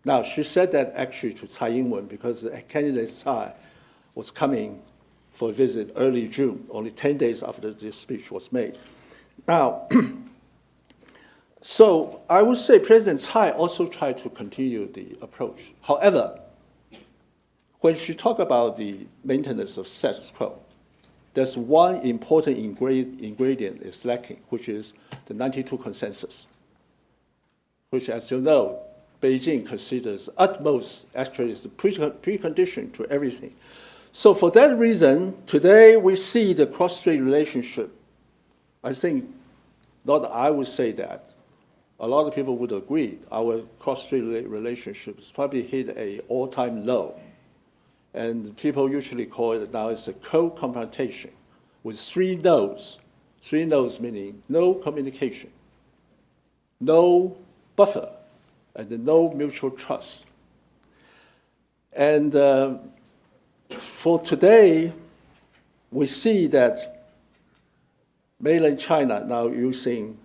Now, she said that actually to Tsai Ing-wen because the candidate Tsai was coming for a visit early June, only 10 days after this speech was made. Now, so I would say President Tsai also tried to continue the approach. However, when she talked about the maintenance of status quo, there's one important ingredient is lacking, which is the 92 consensus, which, as you know, Beijing considers utmost, actually is the precondition to everything. So for that reason, today we see the cross-strait relationship. I think, not I would say that, a lot of people would agree, our cross-strait relationship has probably hit an all-time low. And people usually call it now as a co-confrontation with three no's. Three no's meaning no communication, no buffer, and no mutual trust. And for today, we see that mainland China now using,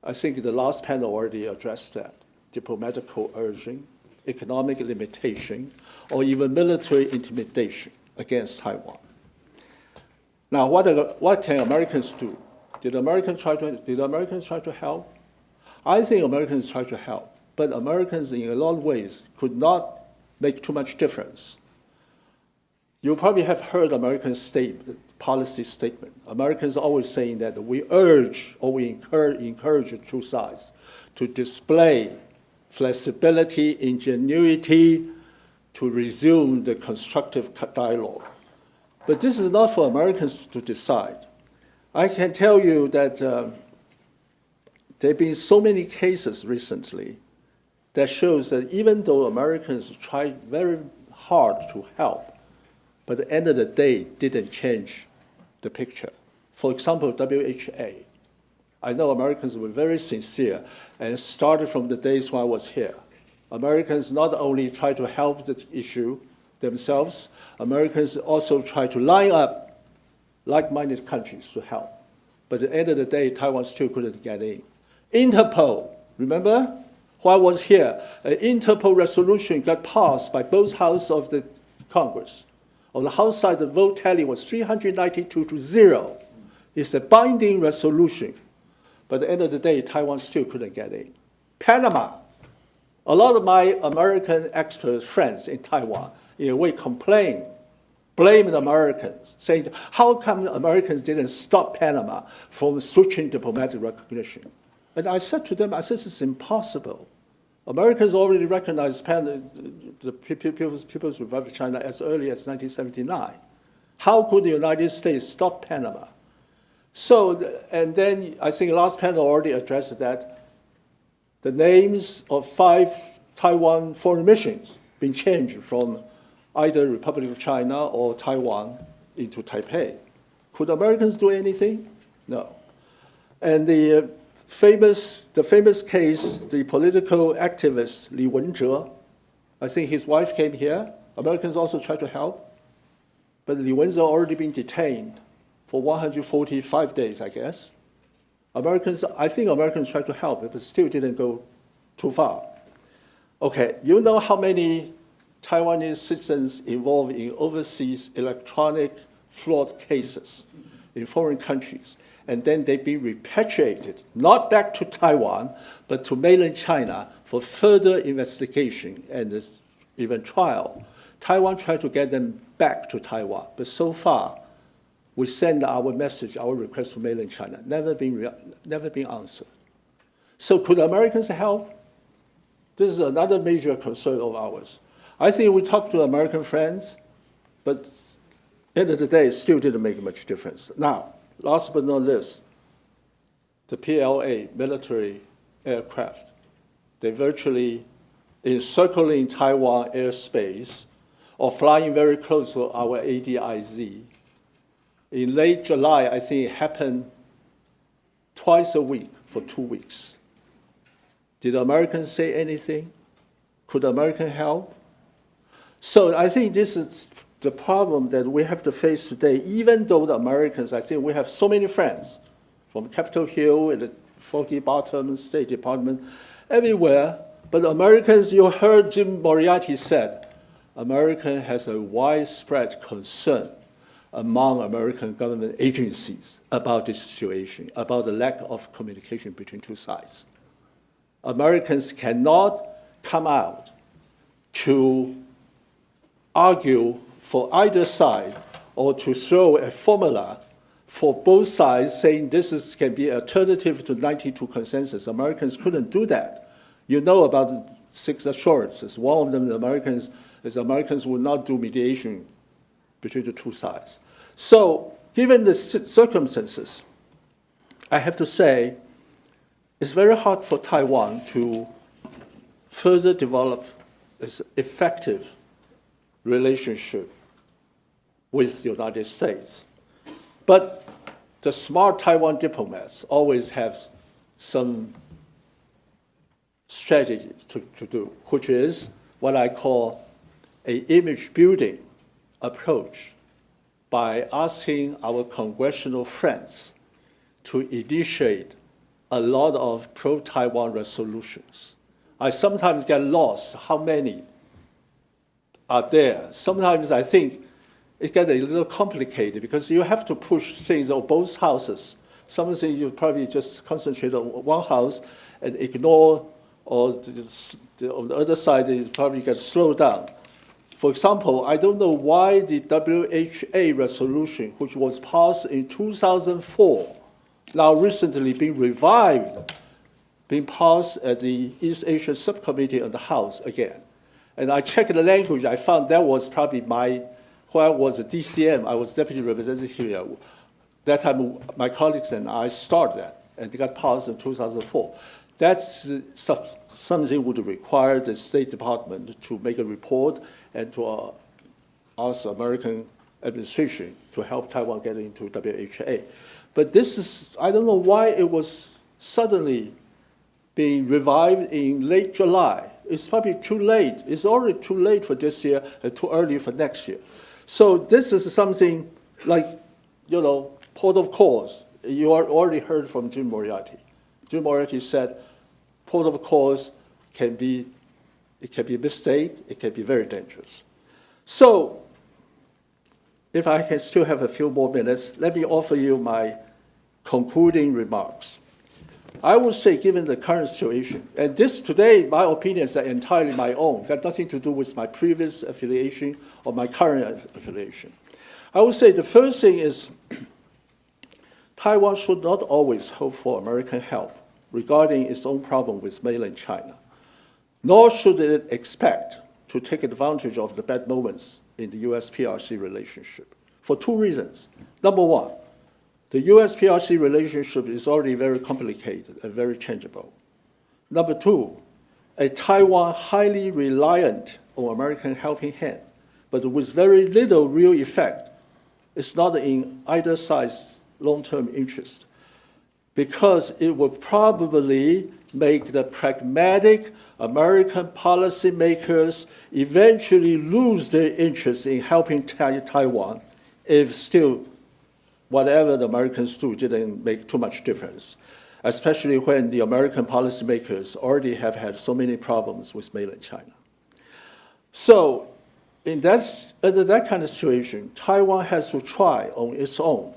I think the last panel already addressed that, diplomatic coercion, economic limitation, or even military intimidation against Taiwan. Now, what can Americans do? Did Americans try to help? I think Americans try to help, but Americans in a lot of ways could not make too much difference. You probably have heard American policy statement. Americans are always saying that we urge or we encourage the two sides to display flexibility, ingenuity, to resume the constructive dialogue. But this is not for Americans to decide. I can tell you that there have been so many cases recently that shows that even though Americans tried very hard to help, but at the end of the day didn't change the picture. For example, WHA. I know Americans were very sincere, and it started from the days when I was here. Americans not only try to help the issue themselves, Americans also try to line up like-minded countries to help. But at the end of the day, Taiwan still couldn't get in. Interpol, remember? While I was here, an Interpol resolution got passed by both houses of the Congress. On the House side, the vote tally was 392 to 0. It's a binding resolution. But at the end of the day, Taiwan still couldn't get in. Panama. A lot of my American expert friends in Taiwan, in a way, blame the Americans, saying, how come Americans didn't stop Panama from switching diplomatic recognition? And I said to them, this is impossible. Americans already recognized the People's Republic of China as early as 1979. How could the United States stop Panama? So, and then I think last panel already addressed that the names of 5 Taiwan foreign missions been changed from either Republic of China or Taiwan into Taipei. Could Americans do anything? No. And the famous case, the political activist Li Wenzhe, I think his wife came here. Americans also tried to help, but Li Wenzhe already been detained for 145 days, I guess. I think Americans tried to help, but still didn't go too far. Okay, you know how many Taiwanese citizens involved in overseas electronic fraud cases in foreign countries, and then they've been repatriated, not back to Taiwan, but to mainland China for further investigation and even trial. Taiwan tried to get them back to Taiwan, but so far, we send our message, our request to mainland China, never been answered. So could Americans help? This is another major concern of ours. I think we talked to American friends, but at the end of the day, it still didn't make much difference. Now, last but not least, the PLA, military aircraft, they virtually encircling Taiwan airspace or flying very close to our ADIZ. In late July, I think it happened twice a week for 2 weeks. Did Americans say anything? Could Americans help? So I think this is the problem that we have to face today, even though the Americans, I think we have so many friends from Capitol Hill and the Foggy Bottom, State Department, everywhere. But Americans, you heard Jim Moriarty said, America has a widespread concern among American government agencies about this situation, about the lack of communication between two sides. Americans cannot come out to argue for either side or to throw a formula for both sides saying can be alternative to 92 consensus. Americans couldn't do that. You know about the 6 assurances. One of them, Americans will not do mediation between the two sides. So given the circumstances, I have to say it's very hard for Taiwan to further develop this effective relationship with the United States. But the smart Taiwan diplomats always have some strategy to do, which is what I call an image building approach by asking our congressional friends to initiate a lot of pro-Taiwan resolutions. I sometimes get lost how many are there. Sometimes I think it gets a little complicated because you have to push things on both houses. Some things you probably just concentrate on one house and ignore, or on the other side, it probably gets slowed down. For example, I don't know why the WHA resolution, which was passed in 2004, now recently been revived, being passed at the East Asia Subcommittee of the House again. And I checked the language, I found that was probably when I was a DCM, I was deputy representative here. That time, my colleagues and I started that, and it got passed in 2004. That's something would require the State Department to make a report and to ask the American administration to help Taiwan get into WHA. But this is, I don't know why it was suddenly being revived in late July. It's probably too late. It's already too late for this year and too early for next year. So this is something like, port of calls. You already heard from Jim Moriarty. Jim Moriarty said, port of calls can be a mistake, it can be very dangerous. So, if I can still have a few more minutes, let me offer you my concluding remarks. I would say, given the current situation, and this today, my opinions are entirely my own, got nothing to do with my previous affiliation or my current affiliation. I would say the first thing is Taiwan should not always hope for American help regarding its own problem with mainland China, nor should it expect to take advantage of the bad moments in the US-PRC relationship for 2 reasons. Number one, The US-PRC relationship is already very complicated and very changeable. Number two, a Taiwan highly reliant on American helping hand, but with very little real effect. It's not in either side's long-term interest, because it will probably make the pragmatic American policymakers eventually lose their interest in helping Taiwan if still whatever the Americans do didn't make too much difference, especially when the American policymakers already have had so many problems with mainland China. So under that kind of situation, Taiwan has to try on its own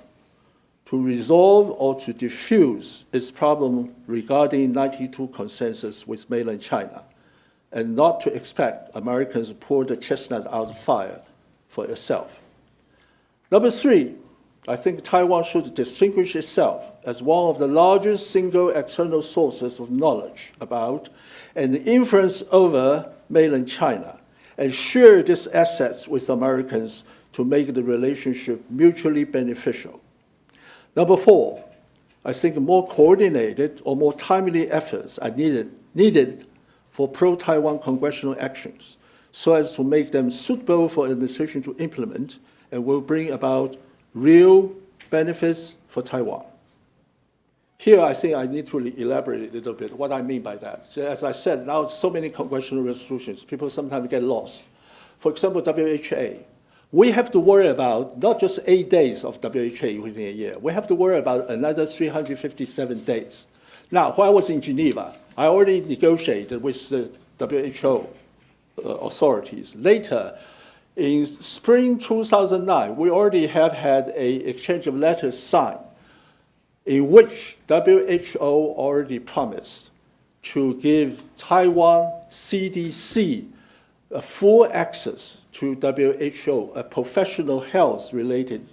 to resolve or to diffuse its problem regarding 92 consensus with mainland China, and not to expect Americans to pour the chestnut out of fire for itself. Number three, I think Taiwan should distinguish itself as one of the largest single external sources of knowledge about and influence over mainland China, and share these assets with Americans to make the relationship mutually beneficial. Number four, I think more coordinated or more timely efforts are needed for pro-Taiwan congressional actions so as to make them suitable for administration to implement and will bring about real benefits for Taiwan. Here, I think I need to elaborate a little bit what I mean by that. So as I said, now so many congressional resolutions, people sometimes get lost. For example, WHA. We have to worry about not just 8 days of WHA within a year. We have to worry about another 357 days. Now, when I was in Geneva, I already negotiated with the WHO authorities. Later, in spring 2009, we already have had an exchange of letters signed in which WHO already promised to give Taiwan CDC full access to WHO, professional health-related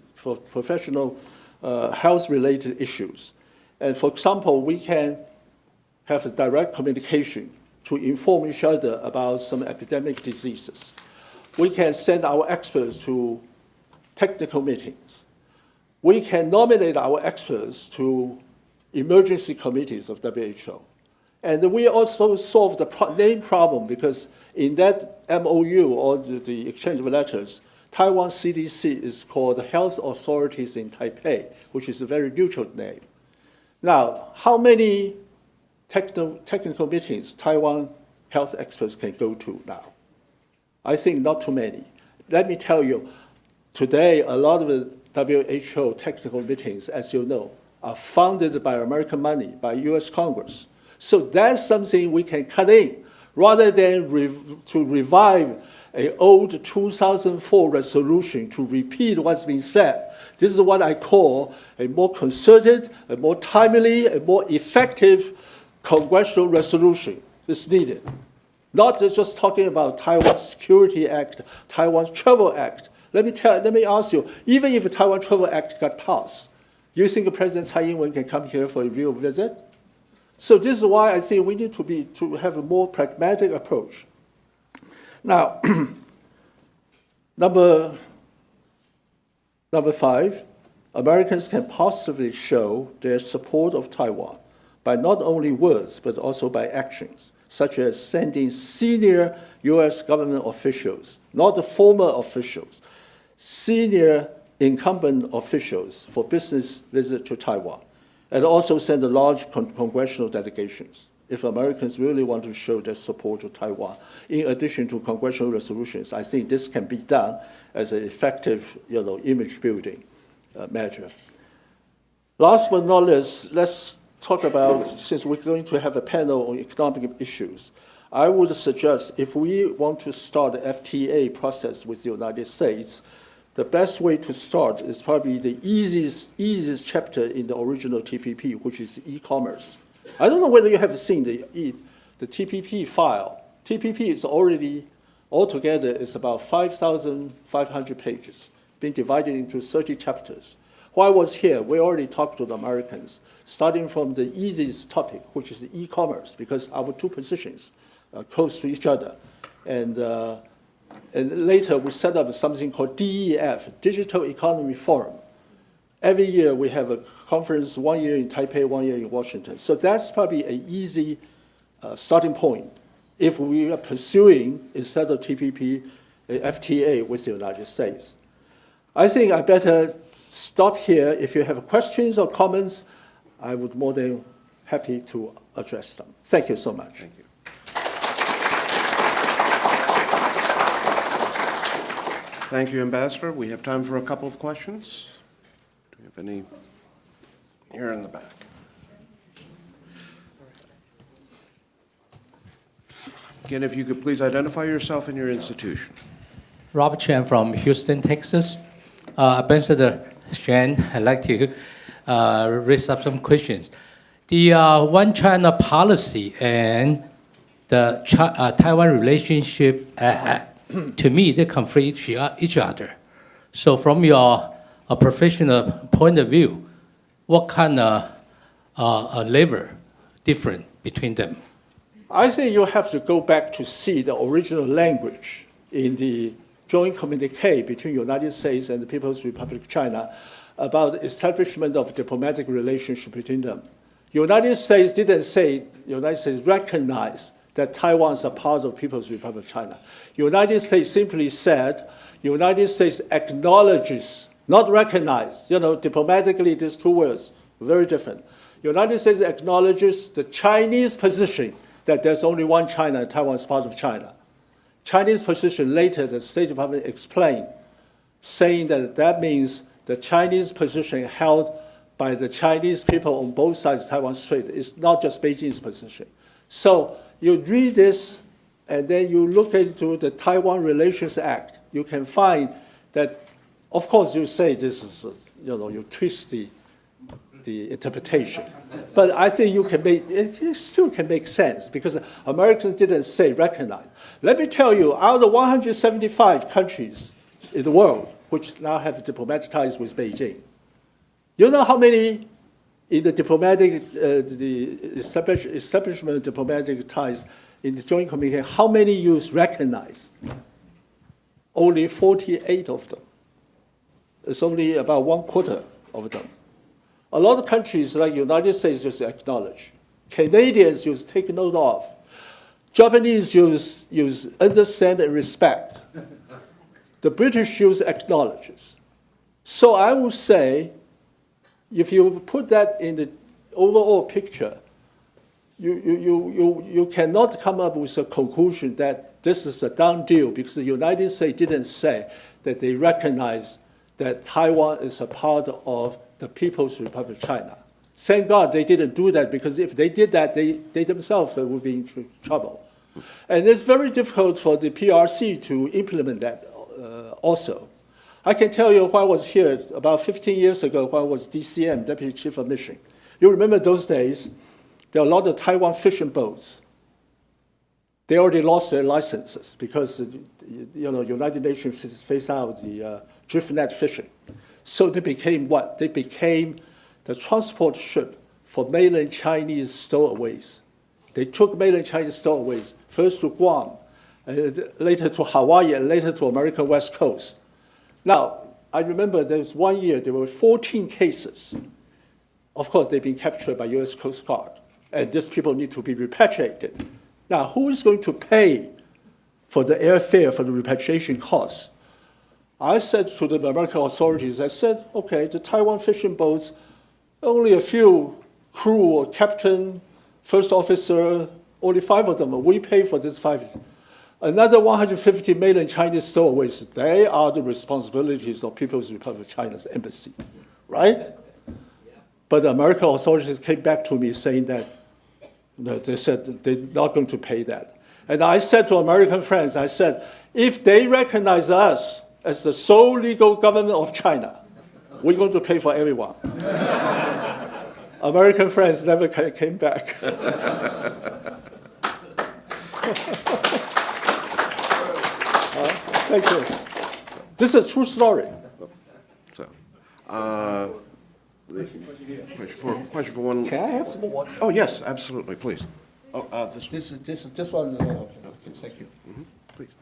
issues. And for example, we can have a direct communication to inform each other about some epidemic diseases. We can send our experts to technical meetings. We can nominate our experts to emergency committees of WHO. And we also solve the name problem because in that MOU, or the exchange of letters, Taiwan CDC is called Health Authorities in Taipei, which is a very neutral name. Now, how many technical meetings Taiwan health experts can go to now? I think not too many. Let me tell you, today, a lot of the WHO technical meetings, as you know, are funded by American money, by US Congress. So that's something we can cut in, rather than to revive an old 2004 resolution to repeat what's been said. This is what I call a more concerted, a more timely, a more effective congressional resolution is needed. Not just talking about Taiwan Security Act, Taiwan Travel Act. Let me ask you, even if the Taiwan Travel Act got passed, you think President Tsai Ing-wen can come here for a real visit? So this is why I think we need to have a more pragmatic approach. Now, number five, Americans can positively show their support of Taiwan by not only words, but also by actions, such as sending senior US government officials, not the former officials, senior incumbent officials for business visit to Taiwan, and also send a large congressional delegations if Americans really want to show their support to Taiwan. In addition to congressional resolutions, I think this can be done as an effective image building measure. Last but not least, let's talk about, since we're going to have a panel on economic issues, I would suggest if we want to start the FTA process with the United States, the best way to start is probably the easiest chapter in the original TPP, which is e-commerce. I don't know whether you have seen the TPP file. TPP is already, altogether, is about 5,500 pages, being divided into 30 chapters. While I was here, we already talked to the Americans, starting from the easiest topic, which is e-commerce, because our two positions are close to each other. And later, we set up something called DEF, Digital Economy Forum. Every year we have a conference, 1 year in Taipei, 1 year in Washington. So that's probably an easy starting point if we are pursuing, instead of TPP, a FTA with the United States. I think I better stop here. If you have questions or comments, I would more than happy to address them. Thank you so much. Thank you. Thank you, Ambassador. We have time for a couple of questions. Do we have any here in the back? Again, if you could please identify yourself and your institution. Robert Chen from Houston, Texas. Ambassador Chen, I'd like to raise up some questions. The One China policy and the Taiwan relationship, to me, they conflict each other. So from your professional point of view, what kind of level different between them? I think you have to go back to see the original language in the joint communique between the United States and the People's Republic of China about establishment of diplomatic relationship between them. The United States didn't say, the United States recognized that Taiwan is a part of People's Republic of China. The United States simply said, the United States acknowledges, not recognize. You know, diplomatically, these two words, very different. The United States acknowledges the Chinese position that there's only one China and Taiwan is part of China. Chinese position later, the State Department explained, saying that that means the Chinese position held by the Chinese people on both sides of Taiwan Strait is not just Beijing's position. So you read this, and then you look into the Taiwan Relations Act, you can find that, of course, you say this is, you twist the interpretation. But I think you can make, it still can make sense, because Americans didn't say recognize. Let me tell you, out of the 175 countries in the world, which now have diplomatic ties with Beijing, you know how many in the diplomatic, the establishment of diplomatic ties in the joint communique, how many you recognize? Only 48 of them. It's only about 1/4 of them. A lot of countries like the United States just acknowledge. Canadians just take note of. Japanese use understand and respect. The British use acknowledges. So I would say, if you put that in the overall picture, you cannot come up with a conclusion that this is a done deal, because the United States didn't say that they recognize that Taiwan is a part of the People's Republic of China. Thank God they didn't do that, because if they did that, they themselves would be in trouble. And it's very difficult for the PRC to implement that also. I can tell you when I was here about 15 years ago, when I was DCM, Deputy Chief of Mission. You remember those days, there were a lot of Taiwan fishing boats. They already lost their licenses because, United Nations phased out the drift net fishing. So they became what? They became the transport ship for mainland Chinese stowaways. They took mainland Chinese stowaways, first to Guam, and later to Hawaii, and later to American West Coast. Now, I remember there was 1 year, there were 14 cases. Of course, they've been captured by US Coast Guard, and these people need to be repatriated. Now, who is going to pay for the airfare, for the repatriation costs? I said to the American authorities, I said, okay, the Taiwan fishing boats, only a few crew or captain, first officer, only 5 of them, we pay for this 5. Another 150 million Chinese stowaways, they are the responsibilities of People's Republic of China's embassy, right? But the American authorities came back to me saying that they said they're not going to pay that. And I said to American friends, I said, if they recognize us as the sole legal government of China, we're going to pay for everyone. American friends never came back. Thank you. This is a true story. So, question for one. Can I have some more water? Oh, yes, absolutely, please. This one. Okay, thank you. Please.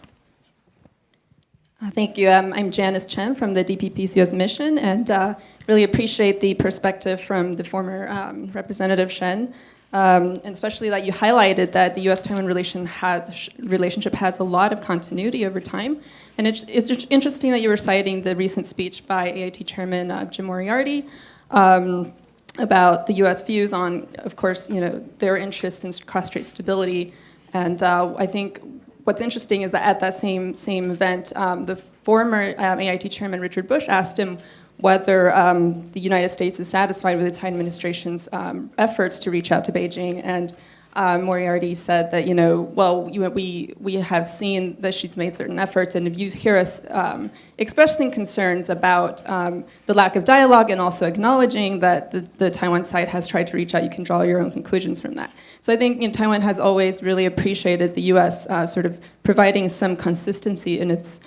Thank you. I'm Janice Chen from the DPP's U.S. mission, and really appreciate the perspective from the former Representative Shen, and especially that you highlighted that the U.S.-Taiwan relationship has a lot of continuity over time. And it's interesting that you were citing the recent speech by AIT Chairman Jim Moriarty about the U.S. views on, of course, their interests in cross-strait stability. And I think what's interesting is that at that same event, the former AIT Chairman Richard Bush asked him whether the United States is satisfied with the Tsai administration's efforts to reach out to Beijing. And Moriarty said that, we have seen that she's made certain efforts, and if you hear us expressing concerns about the lack of dialogue and also acknowledging that the Taiwan side has tried to reach out, you can draw your own conclusions from that. So I think Taiwan has always really appreciated the U.S. Sort of providing some consistency in its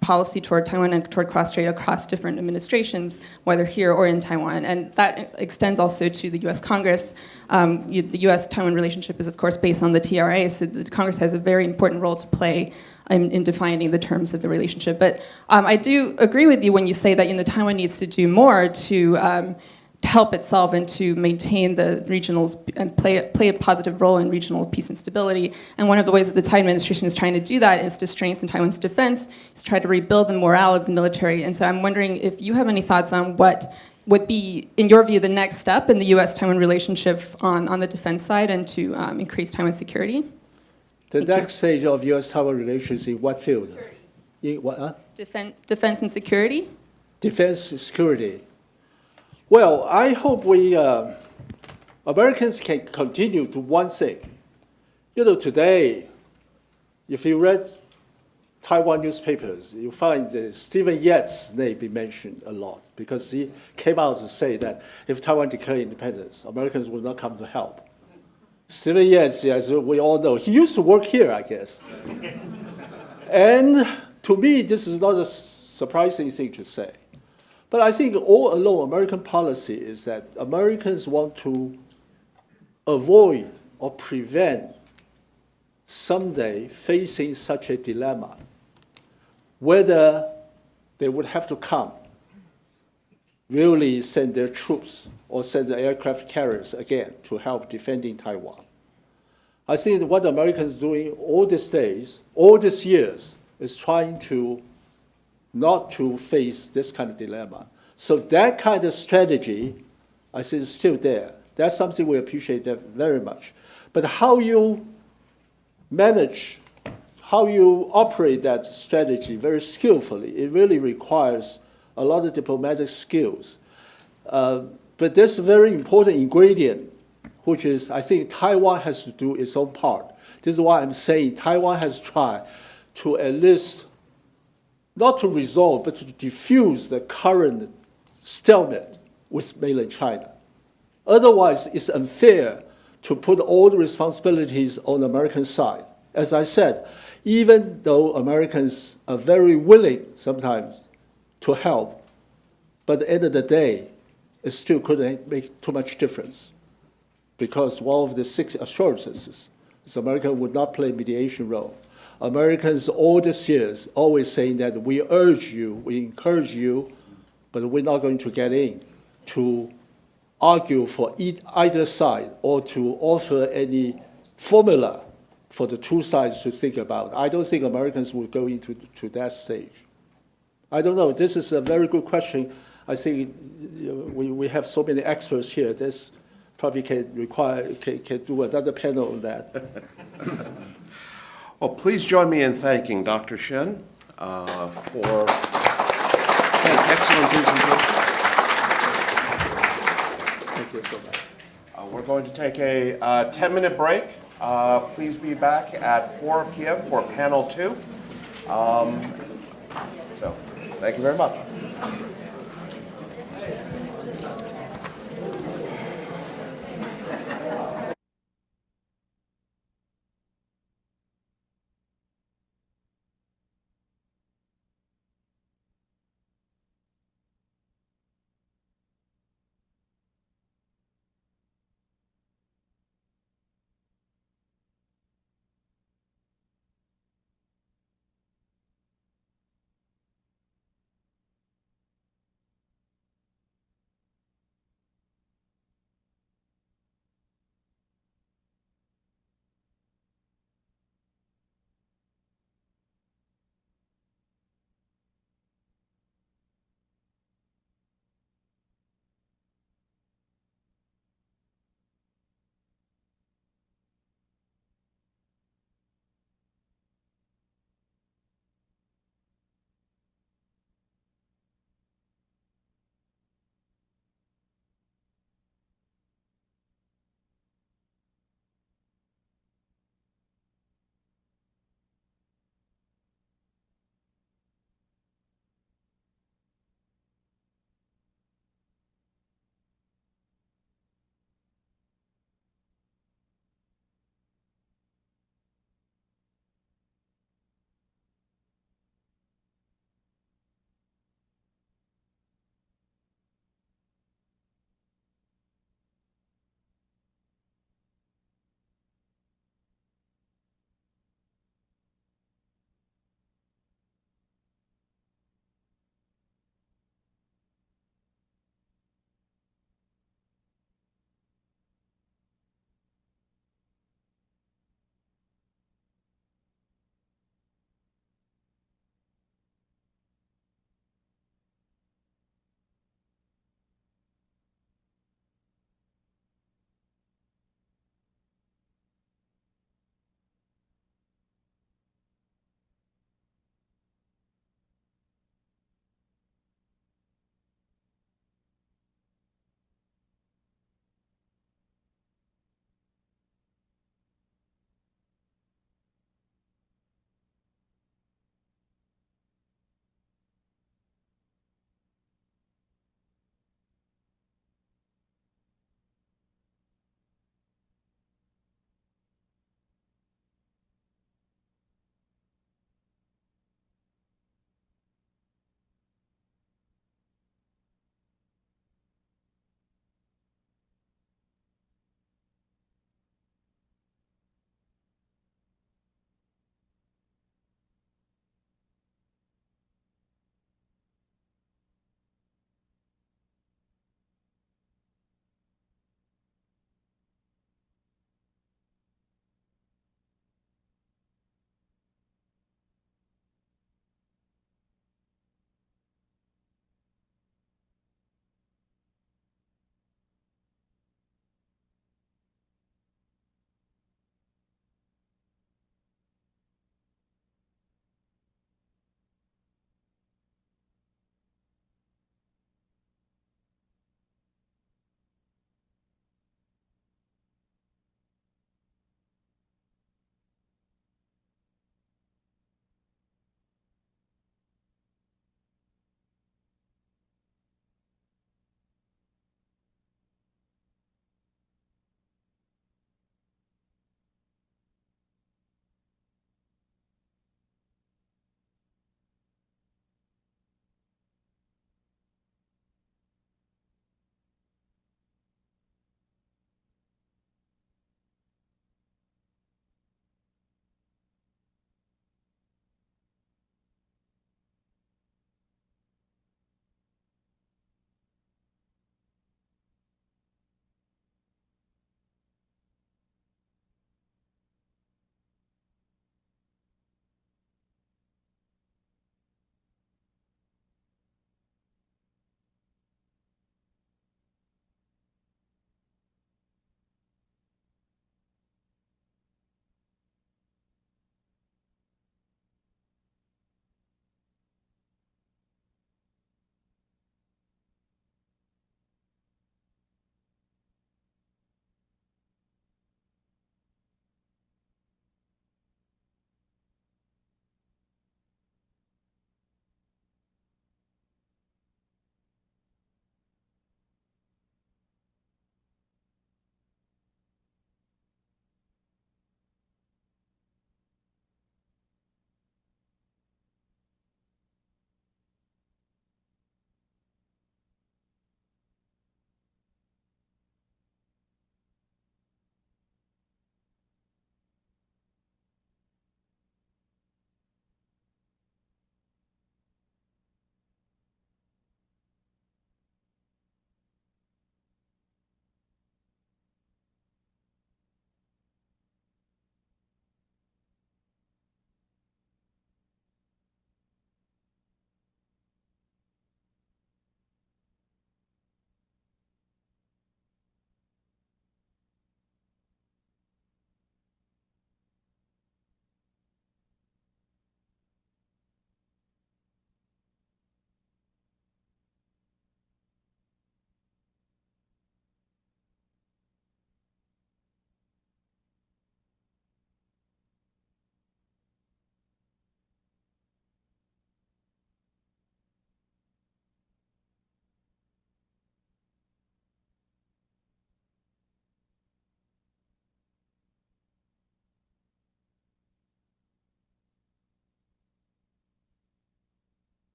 policy toward Taiwan and toward cross-strait across different administrations, whether here or in Taiwan. And that extends also to the U.S. Congress. The U.S.-Taiwan relationship is, of course, based on the TRA, so the Congress has a very important role to play in defining the terms of the relationship. But I do agree with you when you say that Taiwan needs to do more to help itself and to maintain the regionals and play a positive role in regional peace and stability. And one of the ways that the Tsai administration is trying to do that is to strengthen Taiwan's defense, is try to rebuild the morale of the military. And so I'm wondering if you have any thoughts on what would be, in your view, the next step in the U.S.-Taiwan relationship on the defense side and to increase Taiwan's security? The next stage of U.S.-Taiwan relations in what field? In what? Defense and security? Defense and security. Well, I hope Americans can continue to one thing. Today, if you read Taiwan newspapers, you find Stephen Yet's name be mentioned a lot because he came out to say that if Taiwan declared independence, Americans would not come to help. Stephen Yet, as we all know, he used to work here, I guess. And to me, this is not a surprising thing to say. But I think all along American policy is that Americans want to avoid or prevent someday facing such a dilemma, whether they would have to come, really send their troops or send the aircraft carriers again to help defending Taiwan. I think what Americans are doing all these days, all these years, is trying to not to face this kind of dilemma. So that kind of strategy, I think, is still there. That's something we appreciate very much. But how you manage, how you operate that strategy very skillfully, it really requires a lot of diplomatic skills. But there's a very important ingredient, which is I think Taiwan has to do its own part. This is why I'm saying Taiwan has tried to at least not to resolve, but to diffuse the current stalemate with mainland China. Otherwise, it's unfair to put all the responsibilities on the American side. As I said, even though Americans are very willing sometimes to help, but at the end of the day, it still couldn't make too much difference. Because one of the 6 assurances is America would not play a mediation role. Americans all these years always saying that we urge you, we encourage you, but we're not going to get in to argue for either side or to offer any formula for the two sides to think about. I don't think Americans will go into that stage. I don't know. This is a very good question. I think we have so many experts here. This probably can do another panel on that. Well, please join me in thanking Dr. Shen for an excellent presentation. Thank you so much. We're going to take a 10-minute break. Please be back at 4 p.m. for panel 2. So, thank you very much.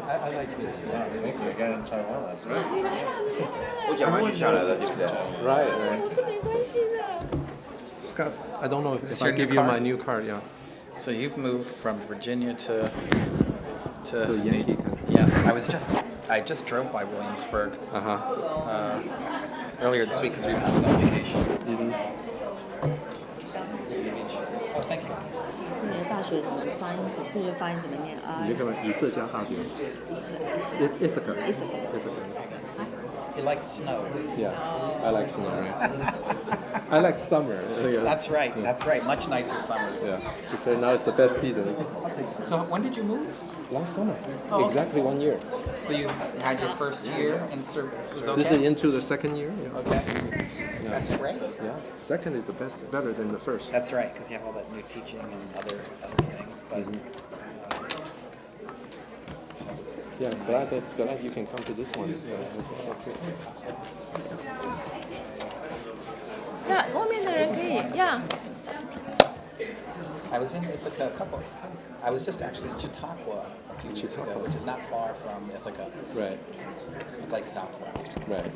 I like this. Thank you again in Taiwan, that's right. 我讲完就下来了，对不对 Right, right. 我说没关系的。 Scott, I don't know This if is I your new give you my card? new card, yeah. So you've moved from Virginia to To Yankee country. Yes, I just drove by Williamsburg earlier this week because I was on vacation. Oh, thank you. 是你的大学怎么发音？这个发音怎么念啊？你就干嘛？以色加大学。Ithaca. You like snow? Yeah, I like snow. I like summer. That's right. That's right. Much nicer summers. Yeah, it's right now it's the best season. So when did you move? Last summer. Oh, okay. Exactly 1 year. So you had your first year and it was okay? This is into the second year. Yeah. Okay. Yeah. That's great. Yeah, second is the best, better than the first. That's right, because you have all that new teaching and other things. But so. Yeah, glad you can come to this one. Yeah, this is so cool. 呀，后面的人可以呀。 I was in Ithaca a couple. I was just actually in Chautauqua a few weeks ago, which is not far from Ithaca. Right. It's like southwest. Right.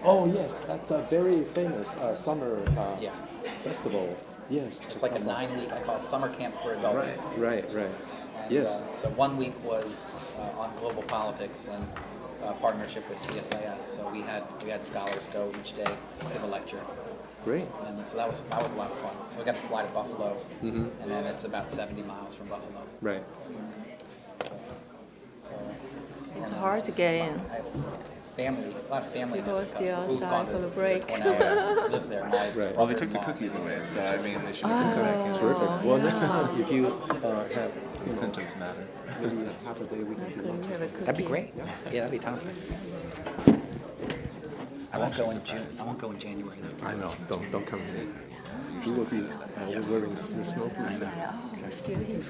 Oh yes, that's a very famous summer festival. Yes. It's like a 9-week, I call it summer camp for adults. Right. And, Yes. So 1 week was on global politics and partnership with CSIS. So we had scholars go each day, give a lecture. Great. And so that was a lot of fun. So we got to fly to Buffalo, and then it's about 70 miles from Buffalo. Right. So It's hard to get in. A lot of family. People are still who've outside gone for to the break. Tornado, live there. Right. Well, they took the cookies away, so I mean, they should have come back. Terrific. Well, next time if you have Incentives matter. maybe half a day we can do lunch. That'd be great. Yeah, that'd be ton of fun. I won't go in June. I won't go in January. I know. Don't come here. You will be wearing snow boots. Still here.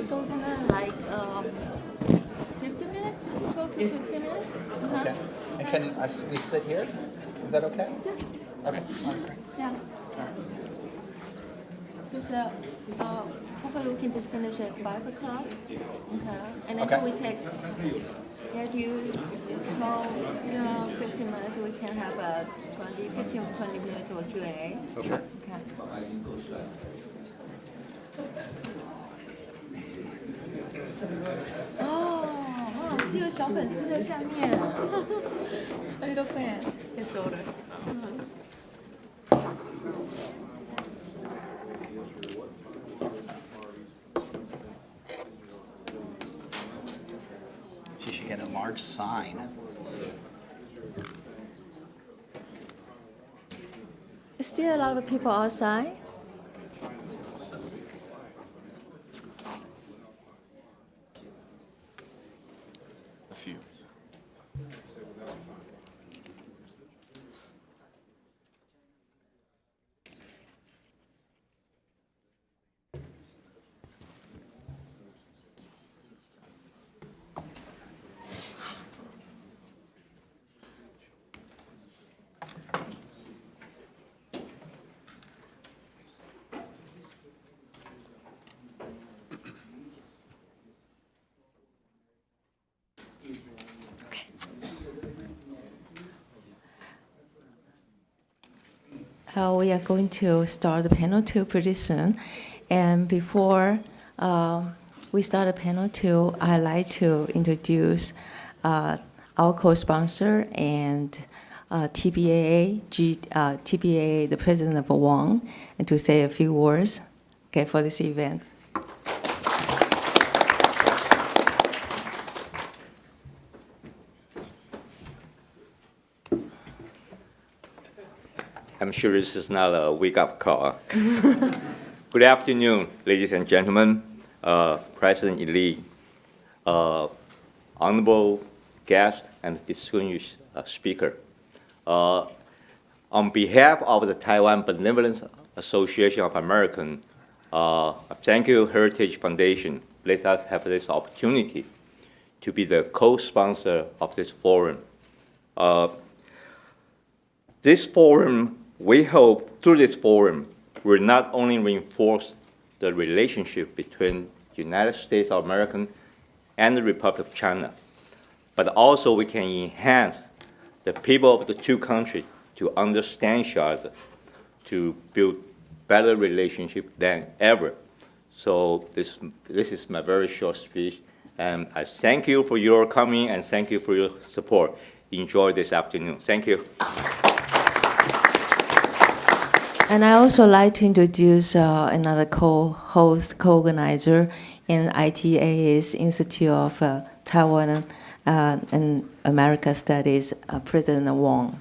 So we're gonna like 15 minutes, 12 to 15 minutes. Okay. And can we sit here? Is that okay? Yeah. Okay. All right, great. Yeah. Because hopefully we can just finish at 5 o'clock. Okay. And then so we take you 12, 15 minutes. We can have a 15 to 20 minutes of Q&A. Okay. Okay. 哦，是有小粉丝在下面。A little fan, his daughter. She should get a large sign. Still a lot of people outside. A few. We are going to start the panel 2 pretty soon. And before we start the panel 2, I'd like to introduce our co-sponsor and TBAA, the president of WON, and to say a few words for this event. I'm sure this is not a wake-up call. Good afternoon, ladies and gentlemen, President-elect, honorable guest, and distinguished speaker. On behalf of the Taiwan Benevolence Association of Americans, thank you, Heritage Foundation. Let us have this opportunity to be the co-sponsor of this forum. This forum, we hope through this forum, will not only reinforce the relationship between the United States of America and the Republic of China, but also we can enhance the people of the two countries to understand each other, to build better relationship than ever. So this is my very short speech, and I thank you for your coming and thank you for your support. Enjoy this afternoon. Thank you. And I also like to introduce another co-host, co-organizer in ITA's Institute of Taiwan and America Studies, President Wong.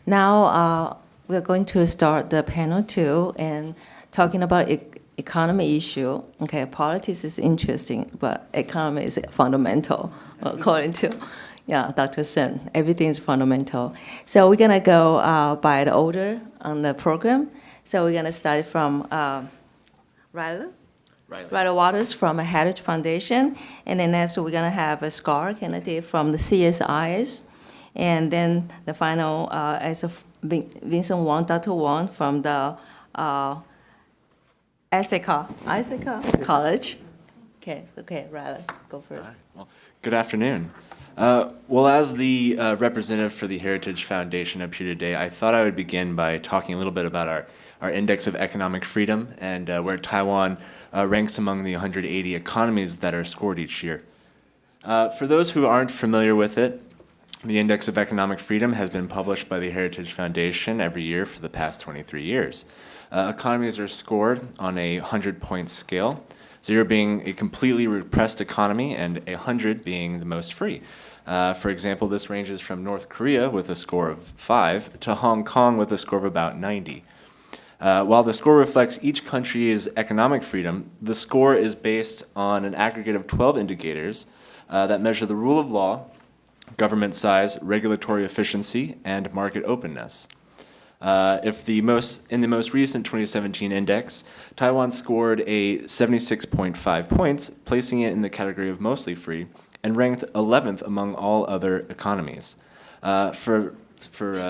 Now we're going to start the panel 2 and talking about economy issue. Okay, politics is interesting, but economy is fundamental, according to Dr. Sun. Everything is fundamental. So we're gonna go by the order on the program. So we're gonna start from Ryla Waters from Heritage Foundation, and then next we're gonna have a Scar Kennedy from the CSIS. And then the final is Vincent Wong, Dr. Wong from the Ithaca College. Okay, Ryla, go first. Well, good afternoon. Well, as the representative for the Heritage Foundation up here today, I thought I would begin by talking a little bit about our Index of Economic Freedom and where Taiwan ranks among the 180 economies that are scored each year. For those who aren't familiar with it, the Index of Economic Freedom has been published by the Heritage Foundation every year for the past 23 years. Economies are scored on a 100-point scale, 0 being a completely repressed economy and 100 being the most free. For example, this ranges from North Korea with a score of 5 to Hong Kong with a score of about 90. While the score reflects each country's economic freedom, the score is based on an aggregate of 12 indicators that measure the rule of law, government size, regulatory efficiency, and market openness. In the most recent 2017 index, Taiwan scored a 76.5 points, placing it in the category of mostly free, and ranked 11th among all other economies. For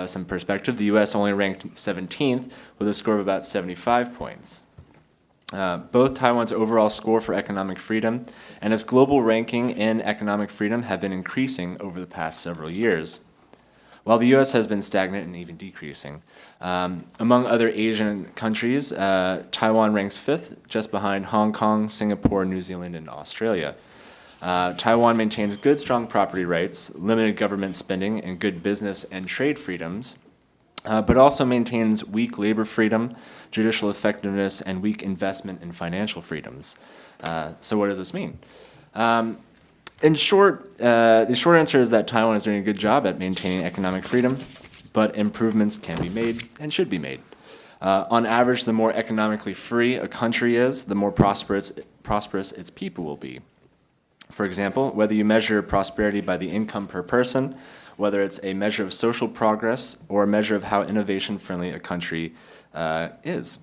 some perspective, the US only ranked 17th with a score of about 75 points. Both Taiwan's overall score for economic freedom and its global ranking in economic freedom have been increasing over the past several years, while the US has been stagnant and even decreasing. Among other Asian countries, Taiwan ranks 5th, just behind Hong Kong, Singapore, New Zealand, and Australia. Taiwan maintains good, strong property rights, limited government spending, and good business and trade freedoms, but also maintains weak labor freedom, judicial effectiveness, and weak investment and financial freedoms. So what does this mean? In short, the short answer is that Taiwan is doing a good job at maintaining economic freedom, but improvements can be made and should be made. On average, the more economically free a country is, the more prosperous its people will be. For example, whether you measure prosperity by the income per person, whether it's a measure of social progress or a measure of how innovation-friendly a country is.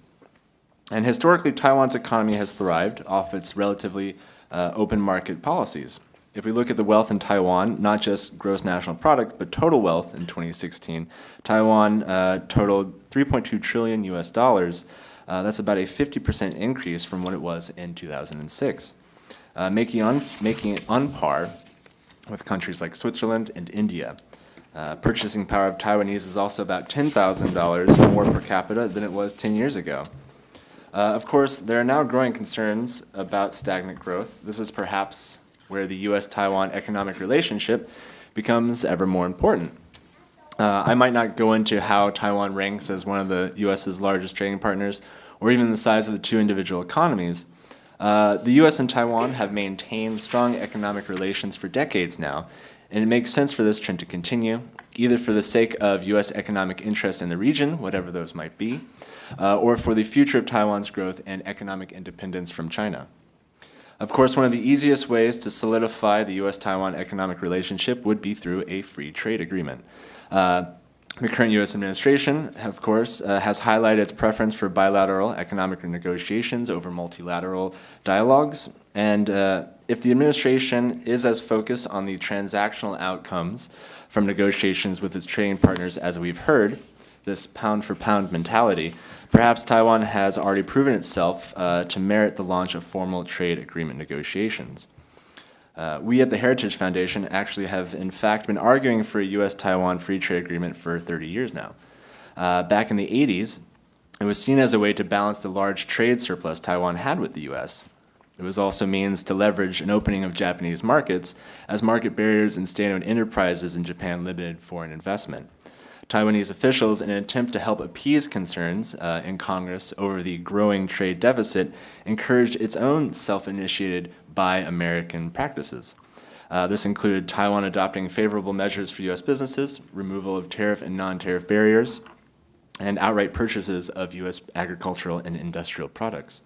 And historically, Taiwan's economy has thrived off its relatively open market policies. If we look at the wealth in Taiwan, not just gross national product, but total wealth in 2016, Taiwan totaled $3.2 trillion US. That's about a 50% increase from what it was in 2006, making it on par with countries like Switzerland and India. Purchasing power of Taiwanese is also about $10,000 more per capita than it was 10 years ago. Of course, there are now growing concerns about stagnant growth. This is perhaps where the US-Taiwan economic relationship becomes ever more important. I might not go into how Taiwan ranks as one of the US's largest trading partners, or even the size of the two individual economies. The US and Taiwan have maintained strong economic relations for decades now, and it makes sense for this trend to continue, either for the sake of U.S. economic interests in the region, whatever those might be, or for the future of Taiwan's growth and economic independence from China. Of course, one of the easiest ways to solidify the U.S.-Taiwan economic relationship would be through a free trade agreement. The current U.S. administration, of course, has highlighted its preference for bilateral economic negotiations over multilateral dialogues. And if the administration is as focused on the transactional outcomes from negotiations with its trading partners as we've heard, this pound-for-pound mentality, perhaps Taiwan has already proven itself to merit the launch of formal trade agreement negotiations. We at the Heritage Foundation actually have, in fact, been arguing for a U.S.-Taiwan free trade agreement for 30 years now. Back in the 80s, it was seen as a way to balance the large trade surplus Taiwan had with the U.S. It was also a means to leverage an opening of Japanese markets, as market barriers and state-owned enterprises in Japan limited foreign investment. Taiwanese officials, in an attempt to help appease concerns in Congress over the growing trade deficit, encouraged its own self-initiated Buy American practices. This included Taiwan adopting favorable measures for U.S. businesses, removal of tariff and non-tariff barriers, and outright purchases of U.S. agricultural and industrial products.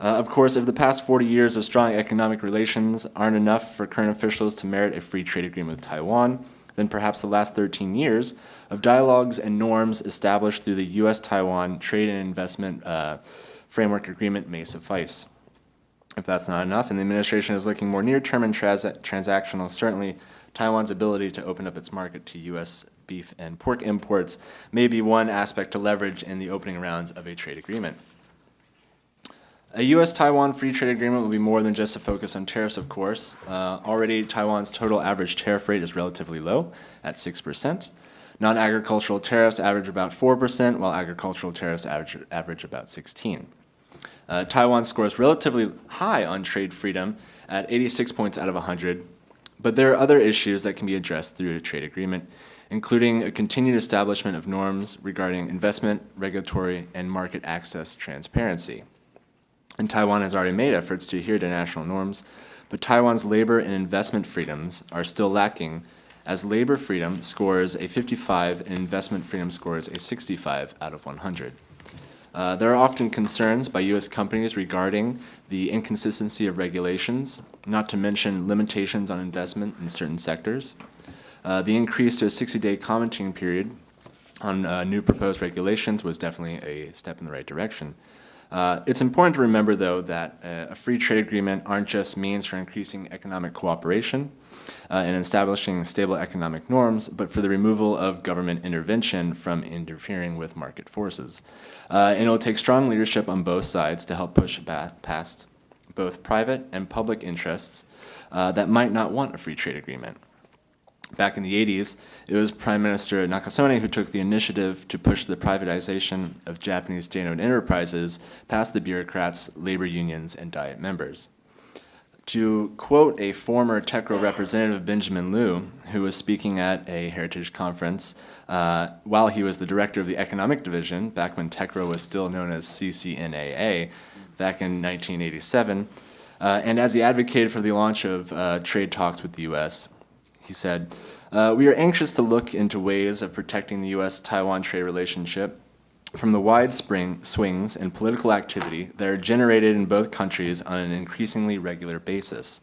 Of course, if the past 40 years of strong economic relations aren't enough for current officials to merit a free trade agreement with Taiwan, then perhaps the last 13 years of dialogues and norms established through the U.S.-Taiwan Trade and Investment Framework Agreement may suffice. If that's not enough, and the administration is looking more near-term and transactional, certainly Taiwan's ability to open up its market to U.S. beef and pork imports may be one aspect to leverage in the opening rounds of a trade agreement. A U.S.-Taiwan free trade agreement will be more than just a focus on tariffs, of course. Already, Taiwan's total average tariff rate is relatively low, at 6%. Non-agricultural tariffs average about 4%, while agricultural tariffs average about 16%. Taiwan scores relatively high on trade freedom at 86 points out of 100, but there are other issues that can be addressed through a trade agreement, including a continued establishment of norms regarding investment, regulatory, and market access transparency. And Taiwan has already made efforts to adhere to national norms, but Taiwan's labor and investment freedoms are still lacking, as labor freedom scores a 55 and investment freedom scores a 65 out of 100. There are often concerns by U.S. companies regarding the inconsistency of regulations, not to mention limitations on investment in certain sectors. The increase to a 60-day commenting period on new proposed regulations was definitely a step in the right direction. It's important to remember, though, that a free trade agreement aren't just means for increasing economic cooperation and establishing stable economic norms, but for the removal of government intervention from interfering with market forces. And it will take strong leadership on both sides to help push past both private and public interests that might not want a free trade agreement. Back in the 80s, it was Prime Minister Nakasone who took the initiative to push the privatization of Japanese state-owned enterprises past the bureaucrats, labor unions, and Diet members. To quote a former TECRO representative, Benjamin Liu, who was speaking at a heritage conference while he was the director of the economic division, back when TECRO was still known as CCNAA, back in 1987, and as he advocated for the launch of trade talks with the U.S., he said, "We are anxious to look into ways of protecting the U.S.-Taiwan trade relationship from the wide swings in political activity that are generated in both countries on an increasingly regular basis.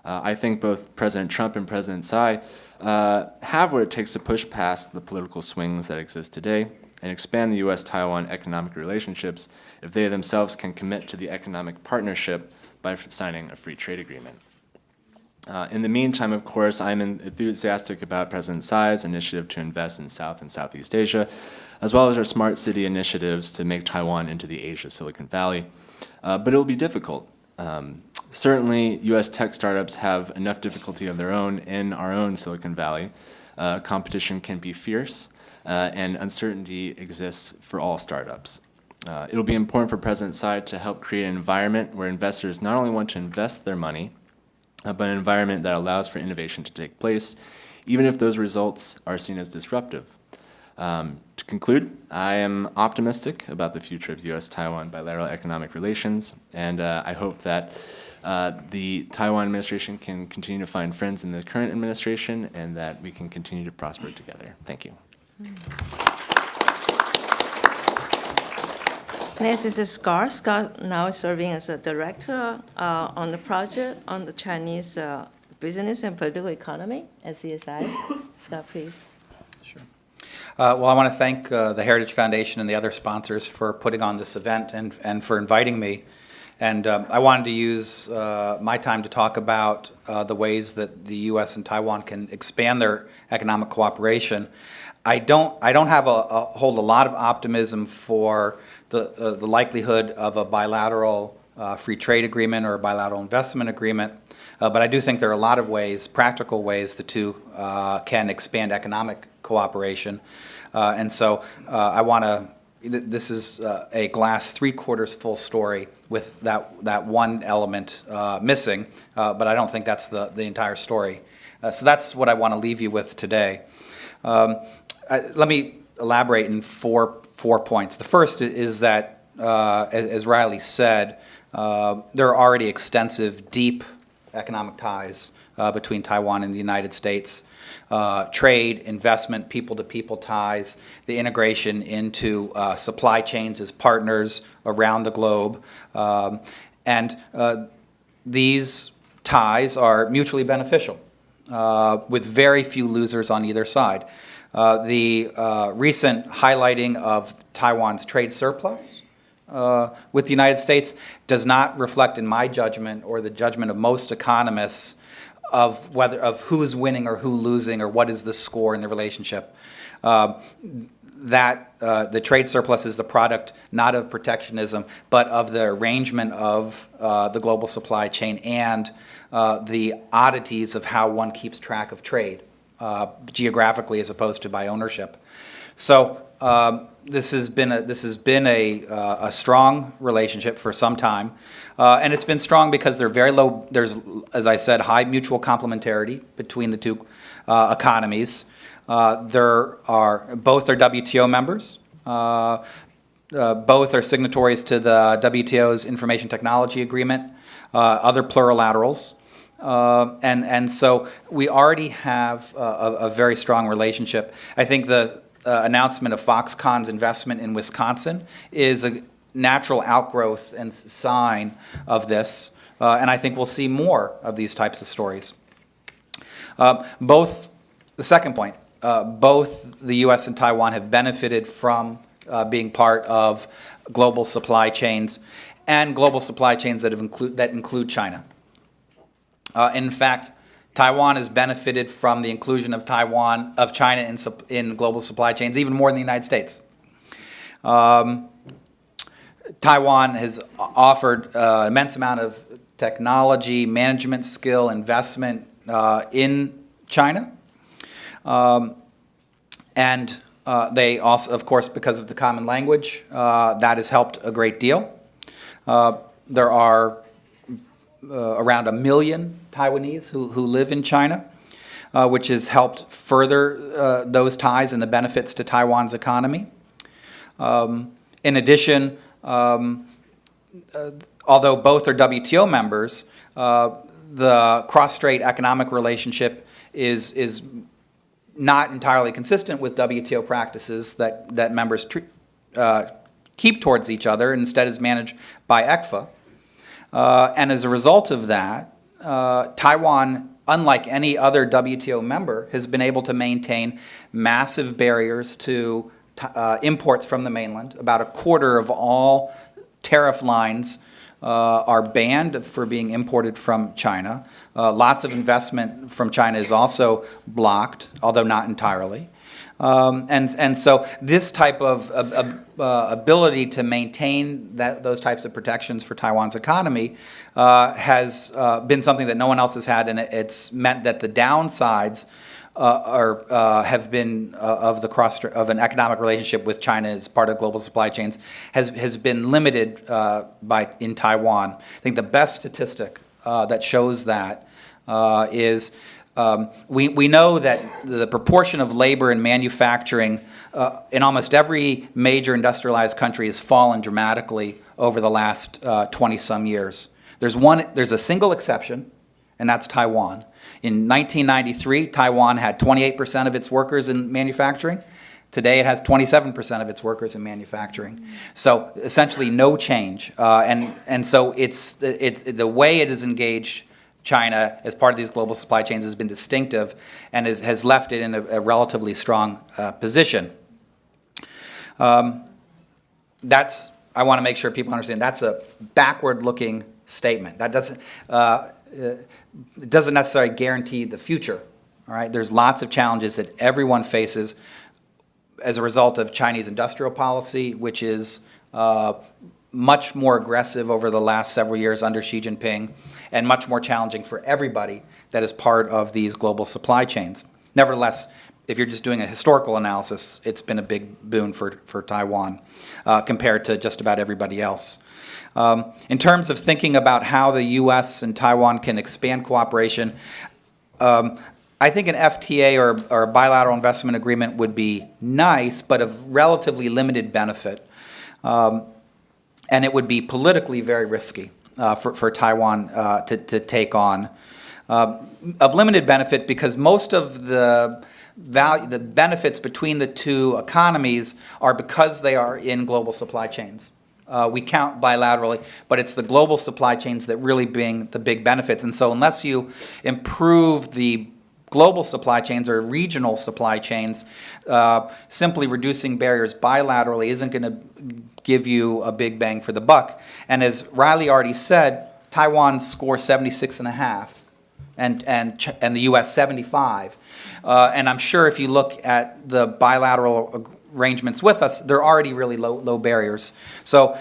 I think both President Trump and President Tsai have what it takes to push past the political swings that exist today and expand the U.S.-Taiwan economic relationships if they themselves can commit to the economic partnership by signing a free trade agreement." In the meantime, of course, I'm enthusiastic about President Tsai's initiative to invest in South and Southeast Asia, as well as our smart city initiatives to make Taiwan into the Asia Silicon Valley. But it will be difficult. Certainly, U.S. tech startups have enough difficulty of their own in our own Silicon Valley. Competition can be fierce, and uncertainty exists for all startups. It'll be important for President Tsai to help create an environment where investors not only want to invest their money, but an environment that allows for innovation to take place, even if those results are seen as disruptive. To conclude, I am optimistic about the future of U.S.-Taiwan bilateral economic relations, and I hope that the Taiwan administration can continue to find friends in the current administration and that we can continue to prosper together. Thank you. Next is Scott. Scott now is serving as a director on the project on the Chinese business and political economy at CSI. Scott, please. Well, I want to thank the Heritage Foundation and the other sponsors for putting on this event and for inviting me. And I wanted to use my time to talk about the ways that the U.S. and Taiwan can expand their economic cooperation. I don't have hold a lot of optimism for the likelihood of a bilateral free trade agreement or a bilateral investment agreement. But I do think there are a lot of ways, practical ways, the two can expand economic cooperation. And so I want to, this is a glass 3/4 full story with that one element missing, but I don't think that's the entire story. So that's what I want to leave you with today. Let me elaborate in four points. The first is that, as Riley said, there are already extensive, deep economic ties between Taiwan and the United States. Trade, investment, people-to-people ties, the integration into supply chains as partners around the globe. And these ties are mutually beneficial, with very few losers on either side. The recent highlighting of Taiwan's trade surplus with the United States does not reflect, in my judgment, or the judgment of most economists, of who's winning or who losing or what is the score in the relationship. The trade surplus is the product not of protectionism, but of the arrangement of the global supply chain and the oddities of how one keeps track of trade, geographically as opposed to by ownership. So this has been a strong relationship for some time, and it's been strong because there's, as I said, high mutual complementarity between the two economies. Both are WTO members. Both are signatories to the WTO's Information Technology Agreement, other plurilaterals. And so we already have a very strong relationship. I think the announcement of Foxconn's investment in Wisconsin is a natural outgrowth and sign of this, and I think we'll see more of these types of stories. The second point, both the U.S. and Taiwan have benefited from being part of global supply chains, and global supply chains that include China. In fact, Taiwan has benefited from the inclusion of China in global supply chains even more than the United States. Taiwan has offered an immense amount of technology, management skill, investment in China. And they also, of course, because of the common language, that has helped a great deal. There are around 1 million Taiwanese who live in China, which has helped further those ties and the benefits to Taiwan's economy. In addition, although both are WTO members, the cross-strait economic relationship is not entirely consistent with WTO practices that members keep towards each other, and instead is managed by ECFA. And as a result of that, Taiwan, unlike any other WTO member, has been able to maintain massive barriers to imports from the mainland. About 1/4 of all tariff lines are banned for being imported from China. Lots of investment from China is also blocked, although not entirely. And so this type of ability to maintain those types of protections for Taiwan's economy has been something that no one else has had, and it's meant that the downsides have been of an economic relationship with China as part of global supply chains has been limited in Taiwan. I think the best statistic that shows that is we know that the proportion of labor in manufacturing in almost every major industrialized country has fallen dramatically over the last 20-some years. There's a single exception, and that's Taiwan. In 1993, Taiwan had 28% of its workers in manufacturing. Today, it has 27% of its workers in manufacturing. So essentially, no change. And so it's the way it is engaged. China, as part of these global supply chains, has been distinctive and has left it in a relatively strong position. I want to make sure people understand that's a backward-looking statement. That it doesn't necessarily guarantee the future. All right, there's lots of challenges that everyone faces as a result of Chinese industrial policy, which is much more aggressive over the last several years under Xi Jinping, and much more challenging for everybody that is part of these global supply chains. Nevertheless, if you're just doing a historical analysis, it's been a big boon for Taiwan compared to just about everybody else. In terms of thinking about how the U.S. and Taiwan can expand cooperation, I think an FTA or a bilateral investment agreement would be nice, but of relatively limited benefit. And it would be politically very risky for Taiwan to take on. Of limited benefit because most of the benefits between the two economies are because they are in global supply chains. We count bilaterally, but it's the global supply chains that really bring the big benefits. And so unless you improve the global supply chains or regional supply chains, simply reducing barriers bilaterally isn't going to give you a big bang for the buck. And as Riley already said, Taiwan scores 76.5 and the U.S. 75. And I'm sure if you look at the bilateral arrangements with us, they're already really low barriers. So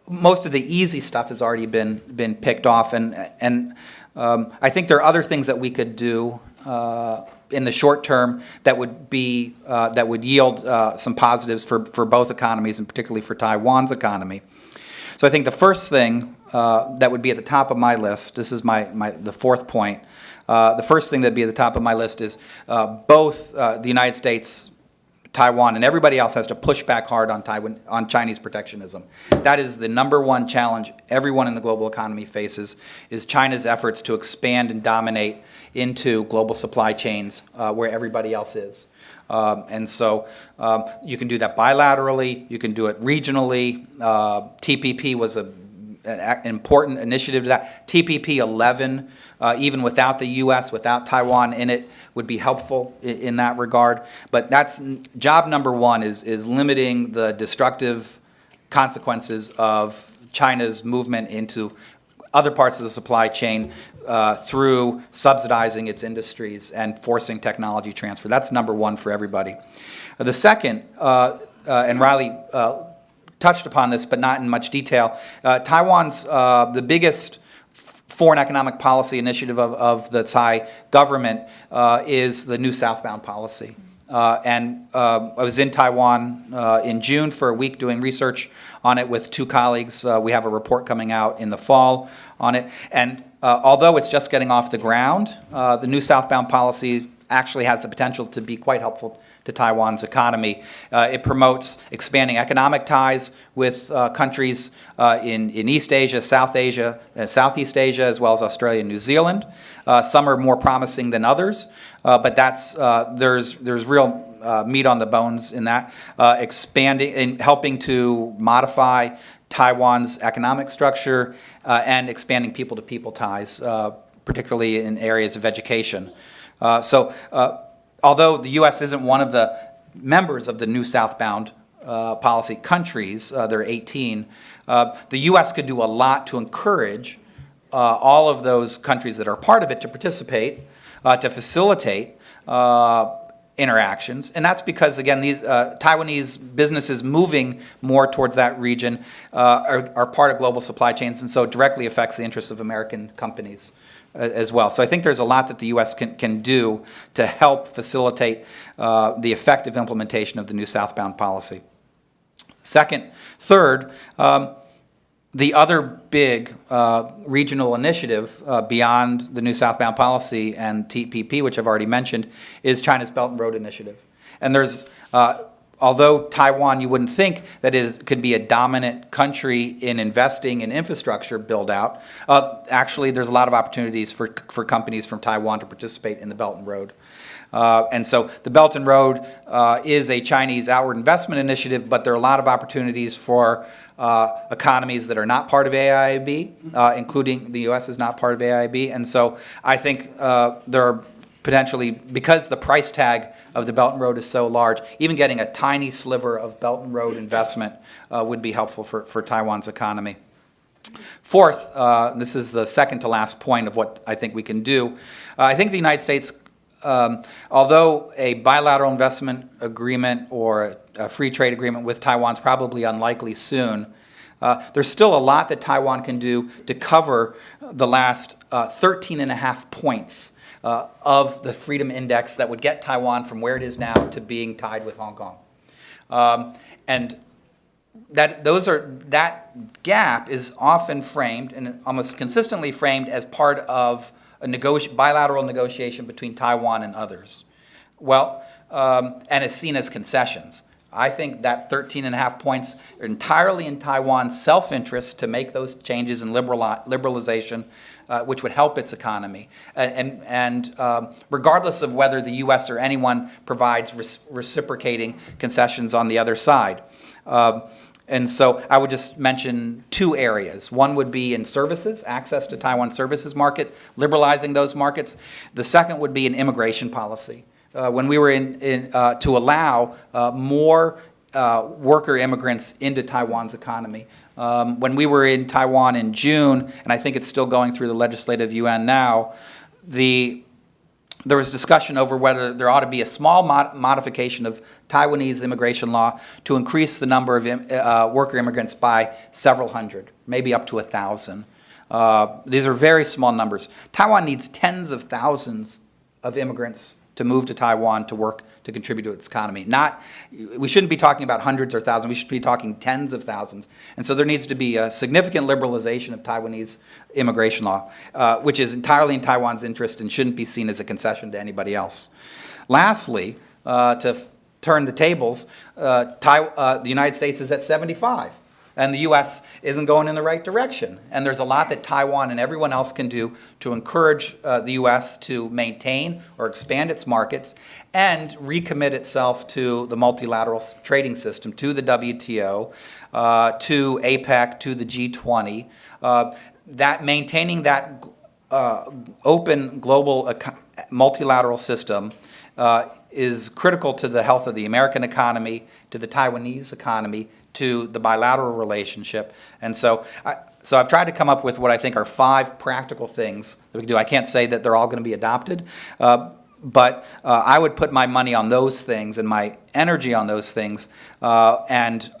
most of the easy stuff has already been picked off. And I think there are other things that we could do in the short term that would yield some positives for both economies, and particularly for Taiwan's economy. So I think the first thing that would be at the top of my list, this is the fourth point, the first thing that would be at the top of my list is both the United States, Taiwan, and everybody else has to push back hard on Chinese protectionism. That is the number one challenge everyone in the global economy faces, is China's efforts to expand and dominate into global supply chains where everybody else is. And so you can do that bilaterally, you can do it regionally. TPP was an important initiative to that. TPP 11, even without the U.S., without Taiwan in it, would be helpful in that regard. But that's job number one, is limiting the destructive consequences of China's movement into other parts of the supply chain through subsidizing its industries and forcing technology transfer. That's number one for everybody. The second, and Riley touched upon this, but not in much detail, Taiwan's the biggest foreign economic policy initiative of the Tsai government is the new southbound policy. And I was in Taiwan in June for a week doing research on it with two colleagues. We have a report coming out in the fall on it. And although it's just getting off the ground, the new southbound policy actually has the potential to be quite helpful to Taiwan's economy. It promotes expanding economic ties with countries in East Asia, South Asia, Southeast Asia, as well as Australia and New Zealand. Some are more promising than others, but there's real meat on the bones in that. Expanding and helping to modify Taiwan's economic structure and expanding people-to-people ties, particularly in areas of education. Although the U.S. isn't one of the members of the new southbound policy countries, there are 18, the U.S. could do a lot to encourage all of those countries that are part of it to participate, to facilitate interactions. And that's because, again, these Taiwanese businesses moving more towards that region are part of global supply chains, and so it directly affects the interests of American companies as well. So I think there's a lot that the U.S. can do to help facilitate the effective implementation of the new southbound policy. Third, the other big regional initiative beyond the new southbound policy and TPP, which I've already mentioned, is China's Belt and Road Initiative. And there's although Taiwan, you wouldn't think that could be a dominant country in investing in infrastructure build-out, actually there's a lot of opportunities for companies from Taiwan to participate in the Belt and Road. And so the Belt and Road is a Chinese outward investment initiative, but there are a lot of opportunities for economies that are not part of AIIB, including the U.S. is not part of AIIB. And so I think there are potentially, because the price tag of the Belt and Road is so large, even getting a tiny sliver of Belt and Road investment would be helpful for Taiwan's economy. Fourth, this is the second to last point of what I think we can do. I think the United States, although a bilateral investment agreement or a free trade agreement with Taiwan is probably unlikely soon, there's still a lot that Taiwan can do to cover the last 13.5 points of the Freedom Index that would get Taiwan from where it is now to being tied with Hong Kong. And that gap is often framed and almost consistently framed as part of a bilateral negotiation between Taiwan and others. Well, and is seen as concessions. I think that 13.5 points are entirely in Taiwan's self-interest to make those changes in liberalization, which would help its economy. And regardless of whether the U.S. or anyone provides reciprocating concessions on the other side. And so I would just mention two areas. One would be in services, access to Taiwan's services market, liberalizing those markets. The second would be in immigration policy. When we were to allow more worker immigrants into Taiwan's economy. When we were in Taiwan in June, and I think it's still going through the legislative UN now, there was discussion over whether there ought to be a small modification of Taiwanese immigration law to increase the number of worker immigrants by several hundred, maybe up to 1,000. These are very small numbers. Taiwan needs tens of thousands of immigrants to move to Taiwan to work, to contribute to its economy. We shouldn't be talking about hundreds or thousands, we should be talking tens of thousands. And so there needs to be a significant liberalization of Taiwanese immigration law, which is entirely in Taiwan's interest and shouldn't be seen as a concession to anybody else. Lastly, to turn the tables, the United States is at 75. And the U.S. isn't going in the right direction. And there's a lot that Taiwan and everyone else can do to encourage the U.S. to maintain or expand its markets and recommit itself to the multilateral trading system, to the WTO, to APEC, to the G20. Maintaining that open global multilateral system is critical to the health of the American economy, to the Taiwanese economy, to the bilateral relationship. And so I've tried to come up with what I think are 5 practical things that we can do. I can't say that they're all going to be adopted, but I would put my money on those things and my energy on those things and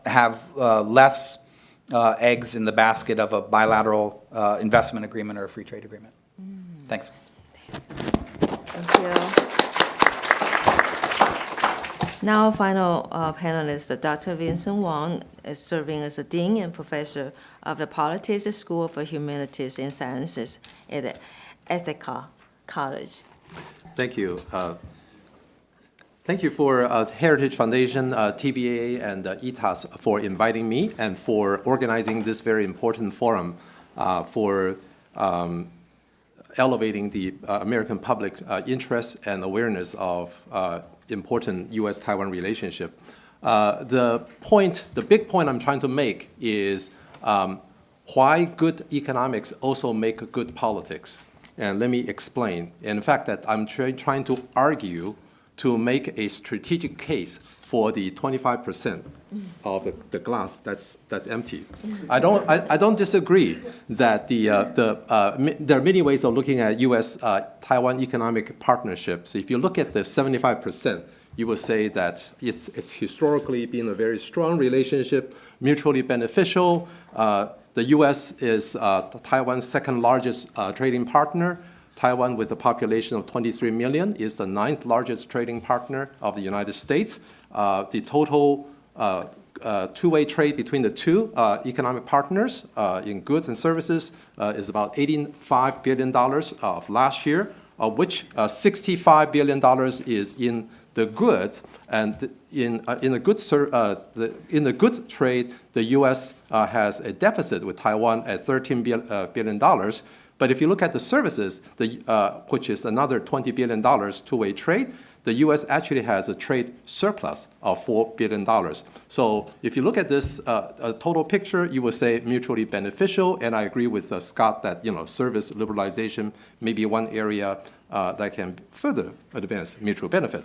have less eggs in the basket of a bilateral investment agreement or a free trade agreement. Thanks. Thank you. Now, final panelist, Dr. Vincent Wang is serving as a Dean and Professor of the Politics School for Humanities and Sciences at Ithaca College. Thank you. Thank you for Heritage Foundation, TBA, and ITAS for inviting me and for organizing this very important forum for elevating the American public's interest and awareness of important U.S.-Taiwan relationship. The big point I'm trying to make is why good economics also make good politics. And let me explain. In fact, that I'm trying to argue to make a strategic case for the 25% of the glass that's empty. I don't disagree that there are many ways of looking at U.S.-Taiwan economic partnerships. If you look at the 75%, you will say that it's historically been a very strong relationship, mutually beneficial. The U.S. is Taiwan's second largest trading partner. Taiwan, with a population of 23 million, is the 9th largest trading partner of the United States. The total two-way trade between the two economic partners in goods and services is about $85 billion of last year, of which $65 billion is in the goods, and in the goods trade, the U.S. Has a deficit with Taiwan at $13 billion. But if you look at the services, which is another $20 billion two-way trade, the U.S. actually has a trade surplus of $4 billion. So if you look at this total picture, you will say mutually beneficial. And I agree with Scott that service liberalization may be one area that can further advance mutual benefit.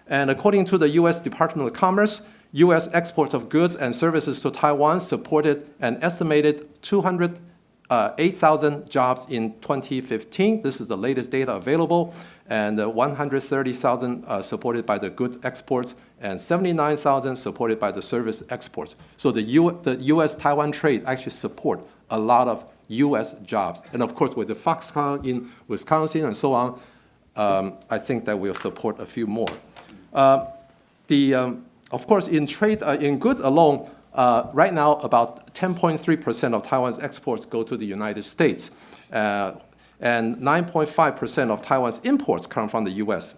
And according to the U.S. Department of Commerce, U.S. exports of goods and services to Taiwan supported an estimated 208,000 jobs in 2015. This is the latest data available. And 130,000 supported by the goods exports, and 79,000 supported by the service exports. So the U.S.-Taiwan trade actually support a lot of U.S. jobs. And of course, with the Foxconn in Wisconsin and so on, I think that we'll support a few more. Of course, in trade, in goods alone, right now about 10.3% of Taiwan's exports go to the United States. And 9.5% of Taiwan's imports come from the U.S.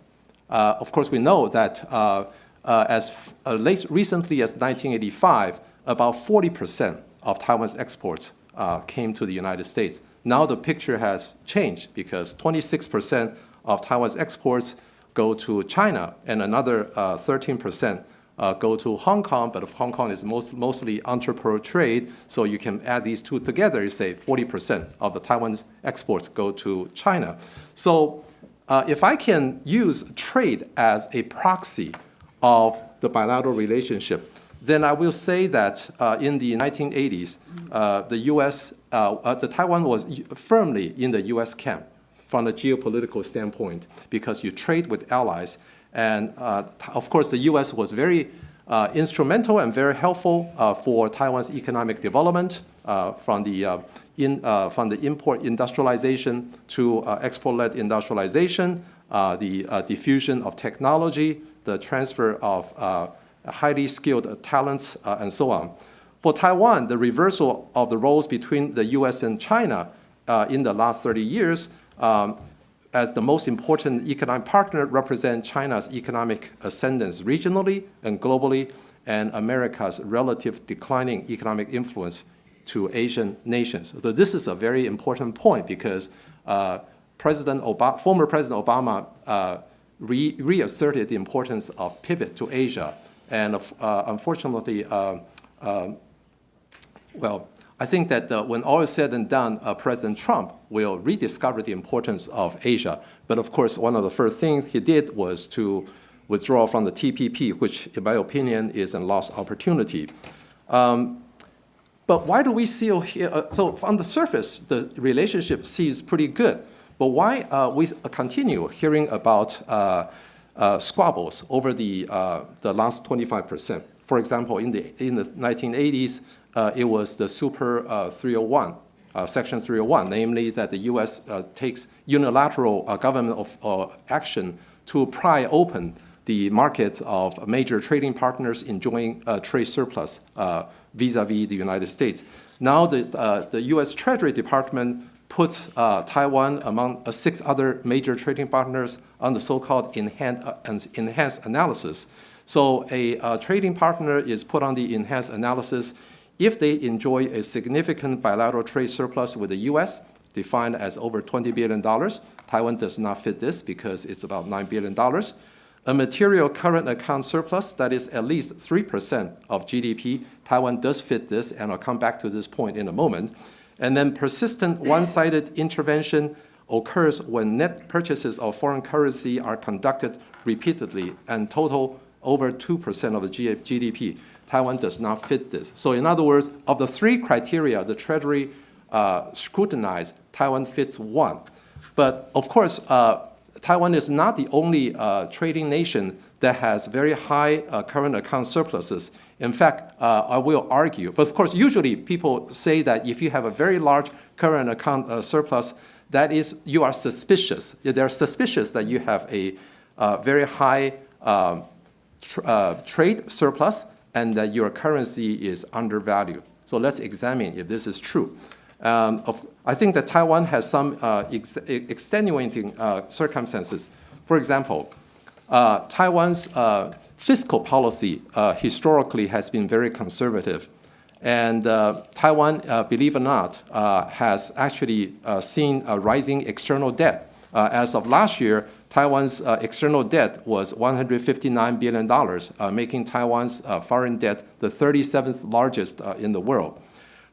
Of course, we know that as recently as 1985, about 40% of Taiwan's exports came to the United States. Now the picture has changed because 26% of Taiwan's exports go to China, and another 13% go to Hong Kong, but Hong Kong is mostly entrepreneur trade, so you can add these two together, you say 40% of the Taiwan's exports go to China. So if I can use trade as a proxy of the bilateral relationship, then I will say that in the 1980s, the Taiwan was firmly in the U.S. camp from a geopolitical standpoint because you trade with allies. And of course, the U.S. was very instrumental and very helpful for Taiwan's economic development from the import industrialization to export-led industrialization, the diffusion of technology, the transfer of highly skilled talents, and so on. For Taiwan, the reversal of the roles between the U.S. and China in the last 30 years as the most important economic partner represent China's economic ascendance regionally and globally, and America's relative declining economic influence to Asian nations. So this is a very important point because former President Obama reasserted the importance of pivot to Asia. And unfortunately, I think that when all is said and done, President Trump will rediscover the importance of Asia. But of course, one of the first things he did was to withdraw from the TPP, which, in my opinion, is a lost opportunity. But why do we see here? So on the surface, the relationship seems pretty good. But why we continue hearing about squabbles over the last 25%? For example, in the 1980s, it was the Super 301, Section 301, namely that the U.S. takes unilateral government action to pry open the markets of major trading partners enjoying trade surplus vis-a-vis the United States. Now the U.S. Treasury Department puts Taiwan among 6 other major trading partners on the so-called enhanced analysis. So a trading partner is put on the enhanced analysis if they enjoy a significant bilateral trade surplus with the U.S., defined as over $20 billion. Taiwan does not fit this because it's about $9 billion. A material current account surplus that is at least 3% of GDP. Taiwan does fit this, and I'll come back to this point in a moment. And then persistent one-sided intervention occurs when net purchases of foreign currency are conducted repeatedly and total over 2% of the GDP. Taiwan does not fit this. So in other words, of the 3 criteria the Treasury scrutinized, Taiwan fits 1. But of course, Taiwan is not the only trading nation that has very high current account surpluses. In fact, I will argue, but of course, usually people say that if you have a very large current account surplus, that is, you are suspicious. They're suspicious that you have a very high trade surplus and that your currency is undervalued. So let's examine if this is true. I think that Taiwan has some extenuating circumstances. For example, Taiwan's fiscal policy historically has been very conservative. And Taiwan, believe it or not, has actually seen a rising external debt. As of last year, Taiwan's external debt was $159 billion, making Taiwan's foreign debt the 37th largest in the world.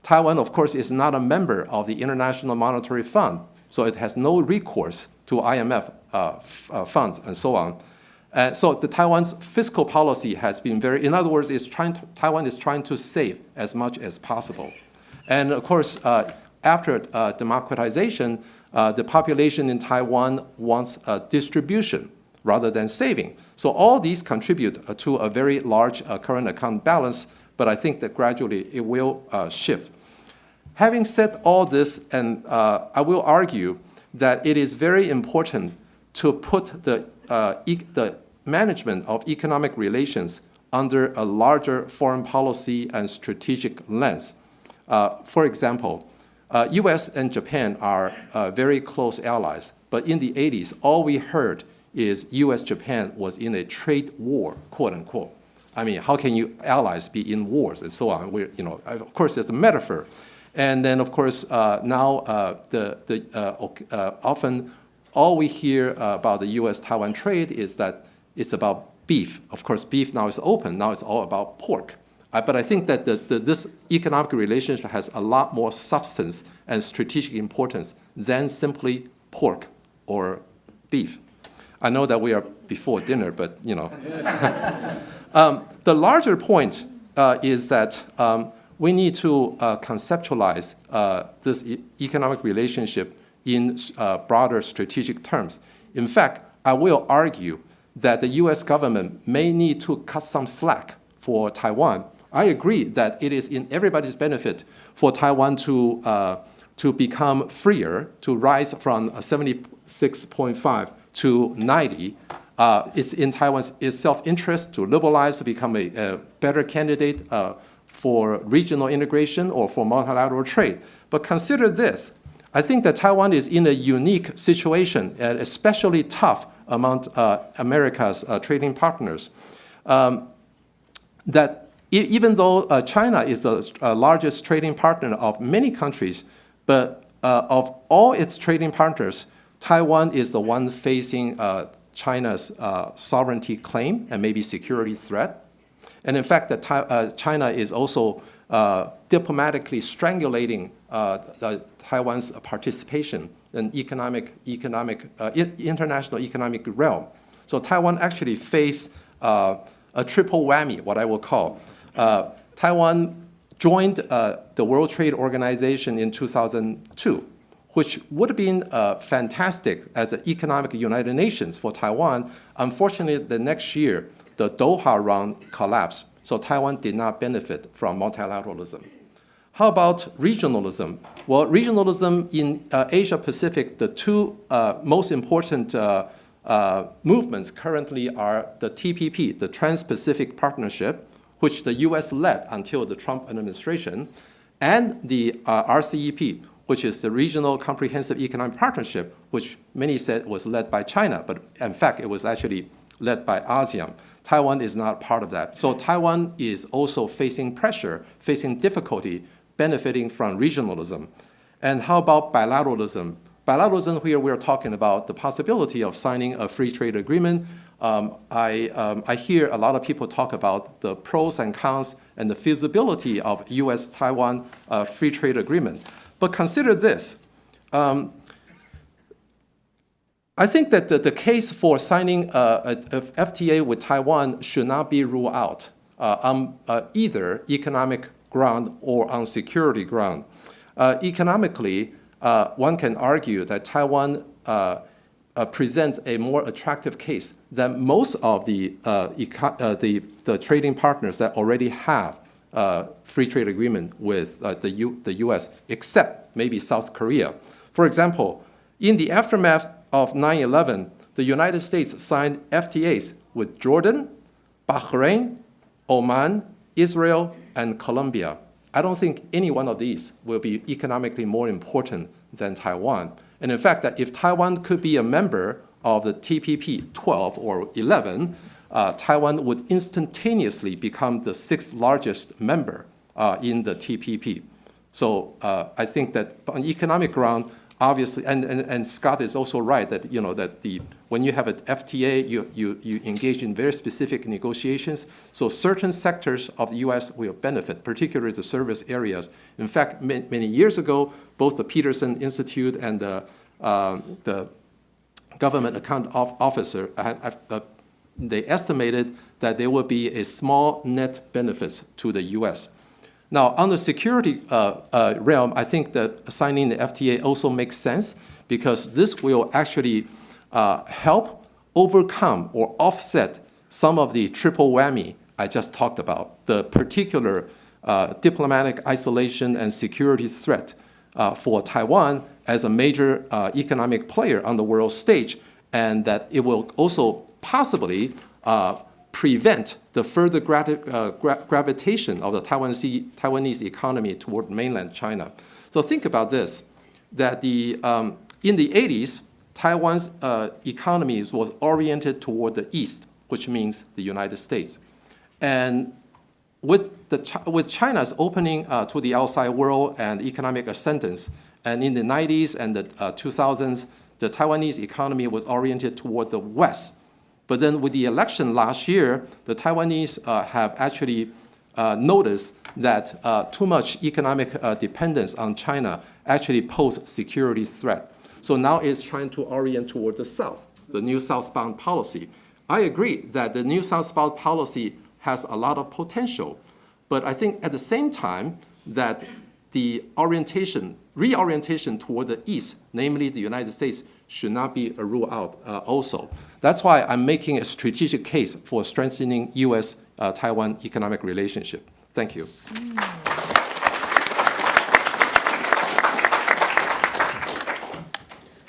Taiwan, of course, is not a member of the International Monetary Fund, so it has no recourse to IMF funds and so on. So the Taiwan's fiscal policy has been in other words, Taiwan is trying to save as much as possible. And of course, after democratization, the population in Taiwan wants distribution rather than saving. So all these contribute to a very large current account balance, but I think that gradually it will shift. Having said all this, and I will argue that it is very important to put the management of economic relations under a larger foreign policy and strategic lens. For example, US and Japan are very close allies, but in the 80s, all we heard is US-Japan was in a trade war, quote unquote. I mean, how can you allies be in wars and so on? Of course, it's a metaphor. And then, of course, now often all we hear about the US-Taiwan trade is that it's about beef. Of course, beef now is open. Now it's all about pork. But I think that this economic relationship has a lot more substance and strategic importance than simply pork or beef. I know that we are before dinner, but the larger point is that we need to conceptualize this economic relationship in broader strategic terms. In fact, I will argue that the US government may need to cut some slack for Taiwan. I agree that it is in everybody's benefit for Taiwan to become freer, to rise from 76.5 to 90. It's in Taiwan's self-interest to liberalize, to become a better candidate for regional integration or for multilateral trade. But consider this. I think that Taiwan is in a unique situation, and especially tough among America's trading partners. That even though China is the largest trading partner of many countries, but of all its trading partners, Taiwan is the one facing China's sovereignty claim and maybe security threat. And in fact, China is also diplomatically strangulating Taiwan's participation in international economic realm. So Taiwan actually faced a triple whammy, what I will call. Taiwan joined the World Trade Organization in 2002, which would have been fantastic as an economic United Nations for Taiwan. Unfortunately, the next year, the Doha round collapsed, so Taiwan did not benefit from multilateralism. How about regionalism? Well, regionalism in Asia-Pacific, the two most important movements currently are the TPP, the Trans-Pacific Partnership, which the US led until the Trump administration, and the RCEP, which is the Regional Comprehensive Economic Partnership, which many said was led by China, but in fact, it was actually led by ASEAN. Taiwan is not part of that. So Taiwan is also facing pressure, facing difficulty, benefiting from regionalism. And how about bilateralism? Bilateralism, here we're talking about the possibility of signing a free trade agreement. I hear a lot of people talk about the pros and cons and the feasibility of US-Taiwan free trade agreement. But consider this. I think that the case for signing a FTA with Taiwan should not be ruled out on either economic ground or on security ground. Economically, one can argue that Taiwan presents a more attractive case than most of the trading partners that already have free trade agreement with the US, except maybe South Korea. For example, in the aftermath of 9/11, the United States signed FTAs with Jordan, Bahrain, Oman, Israel, and Colombia. I don't think any one of these will be economically more important than Taiwan. And in fact, that if Taiwan could be a member of the TPP 12 or 11, Taiwan would instantaneously become the 6th largest member in the TPP. So I think that on economic ground, obviously, and Scott is also right that when you have an FTA, you engage in very specific negotiations. So certain sectors of the U.S. will benefit, particularly the service areas. In fact, many years ago, both the Peterson Institute and the Government Account Officer, they estimated that there will be a small net benefits to the U.S. Now, on the security realm, I think that signing the FTA also makes sense because this will actually help overcome or offset some of the triple whammy I just talked about, the particular diplomatic isolation and security threat for Taiwan as a major economic player on the world stage, and that it will also possibly prevent the further gravitation of the Taiwanese economy toward mainland China. So think about this, that in the 80s, Taiwan's economy was oriented toward the east, which means the United States. And with China's opening to the outside world and economic ascendance, and in the 90s and the 2000s, the Taiwanese economy was oriented toward the west. But then with the election last year, the Taiwanese have actually noticed that too much economic dependence on China actually poses security threat. So now it's trying to orient toward the south, the new southbound policy. I agree that the new southbound policy has a lot of potential, but I think at the same time that the reorientation toward the east, namely the United States, should not be a rule out also. That's why I'm making a strategic case for strengthening U.S.-Taiwan economic relationship. Thank you.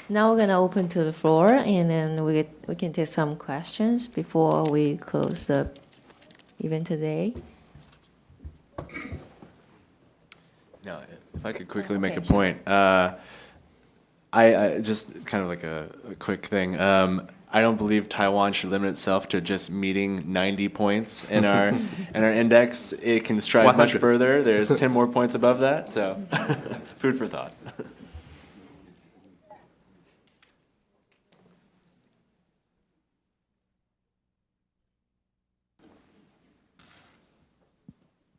Now we're going to open to the floor, and then we can take some questions before we close the event today. No, if I could quickly make a point. I just kind of like a quick thing. I don't believe Taiwan should limit itself to just meeting 90 points in our index. It can strive 100. much further. There's 10 more points above that, so food for thought.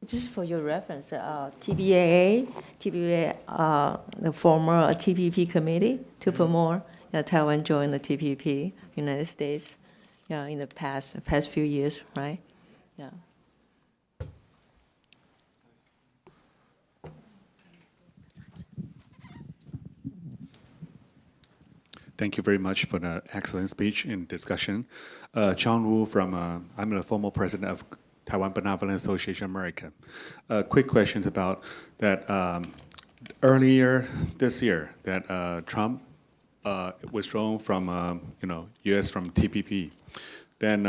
Just for your reference, TBA, the former TPP committee to promote Taiwan join the TPP, United States, in the past few years, right? Yeah. Thank you very much for the excellent speech and discussion. John Wu from, I'm the former president of Taiwan Benevolent Association America. Quick questions about that. Earlier this year, that Trump withdrawn from U.S. from TPP. Then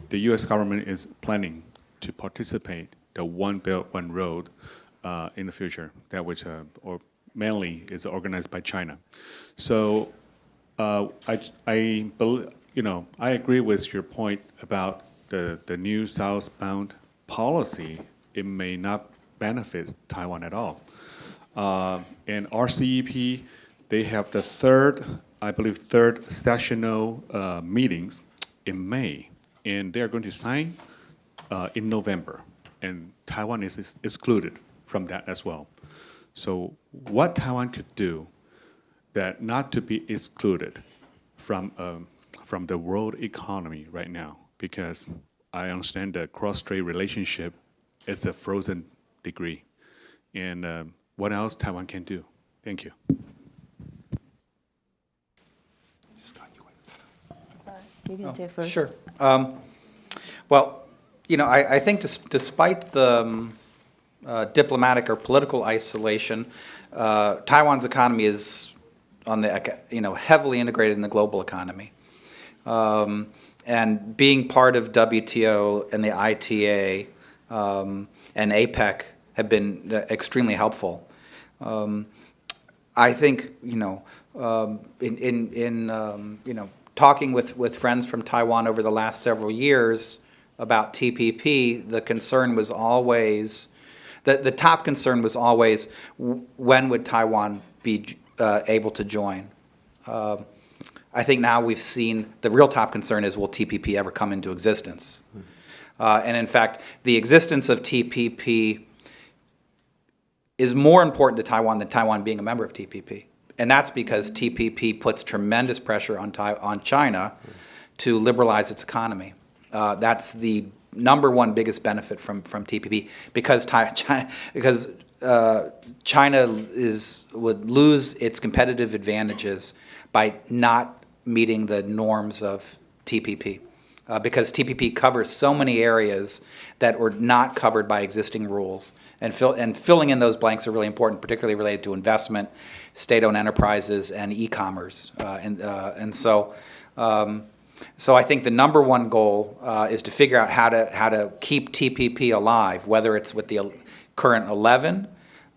the U.S. government is planning to participate the One Belt One Road in the future. That which or mainly is organized by China. So I believe, I agree with your point about the new southbound policy. It may not benefit Taiwan at all. And RCEP, they have the third sessional meetings in May, and they're going to sign in November, and Taiwan is excluded from that as well. So what Taiwan could do that not to be excluded from the world economy right now? Because I understand the cross-strait relationship is a frozen degree. And what else Taiwan can do? Thank you. You can take first. Sure. Well, I think despite the diplomatic or political isolation, Taiwan's economy is on the heavily integrated in the global economy. And being part of WTO and the ITA and APEC have been extremely helpful. I think, talking with friends from Taiwan over the last several years about TPP, the concern was always, the top concern was always, when would Taiwan be able to join? I think now we've seen the real top concern is, will TPP ever come into existence? And in fact, the existence of TPP is more important to Taiwan than Taiwan being a member of TPP. And that's because TPP puts tremendous pressure on China to liberalize its economy. That's the number one biggest benefit from TPP, because China would lose its competitive advantages by not meeting the norms of TPP. Because TPP covers so many areas that were not covered by existing rules. And filling in those blanks are really important, particularly related to investment, state-owned enterprises, and e-commerce. So I think the number one goal is to figure out how to keep TPP alive, whether it's with the current 11,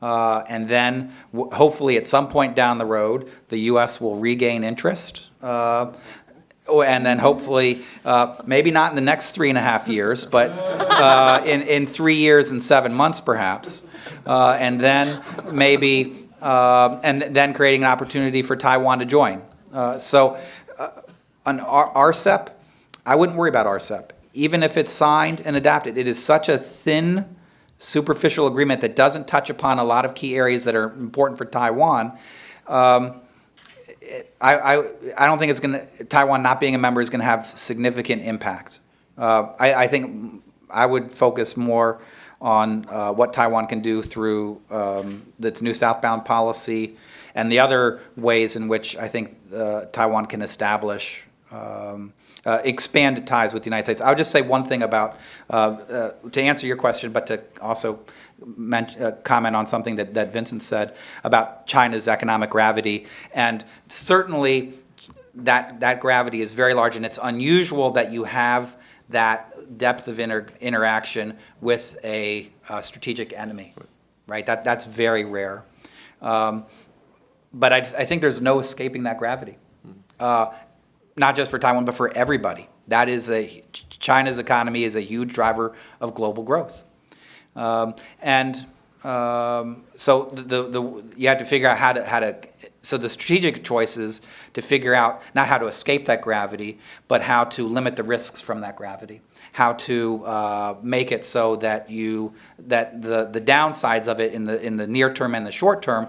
and then hopefully at some point down the road, the U.S. will regain interest. And then hopefully, maybe not in the next 3.5 years, but in 3 years and 7 months perhaps, and then maybe, and then creating an opportunity for Taiwan to join. So on RCEP, I wouldn't worry about RCEP. Even if it's signed and adopted, it is such a thin, superficial agreement that doesn't touch upon a lot of key areas that are important for Taiwan. I don't think Taiwan not being a member is going to have significant impact. I think I would focus more on what Taiwan can do through its new southbound policy and the other ways in which I think Taiwan can establish expanded ties with the United States. I'll just say one thing about, to answer your question, but to also comment on something that Vincent said about China's economic gravity. And certainly that gravity is very large, and it's unusual that you have that depth of interaction with a strategic enemy, right? That's very rare. But I think there's no escaping that gravity. Not just for Taiwan, but for everybody. China's economy is a huge driver of global growth. So you have to figure out how to, so the strategic choice is to figure out not how to escape that gravity, but how to limit the risks from that gravity. How to make it so that the downsides of it in the near term and the short term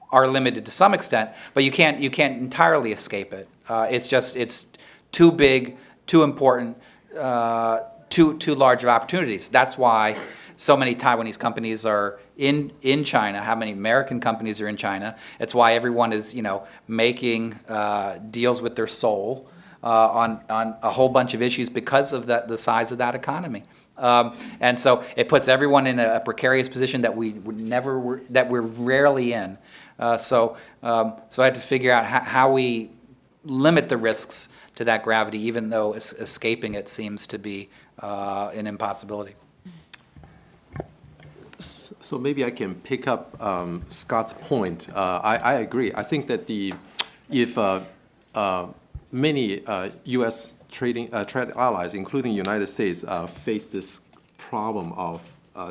are limited to some extent, but you can't entirely escape it. It's too big, too important, too large of opportunities. That's why so many Taiwanese companies are in China, how many American companies are in China. It's why everyone is, making deals with their soul on a whole bunch of issues because of the size of that economy. And so it puts everyone in a precarious position that we're rarely in. So I had to figure out how we limit the risks to that gravity, even though escaping it seems to be an impossibility. So maybe I can pick up Scott's point. I agree. I think that if many U.S. trade allies, including the United States, face this problem of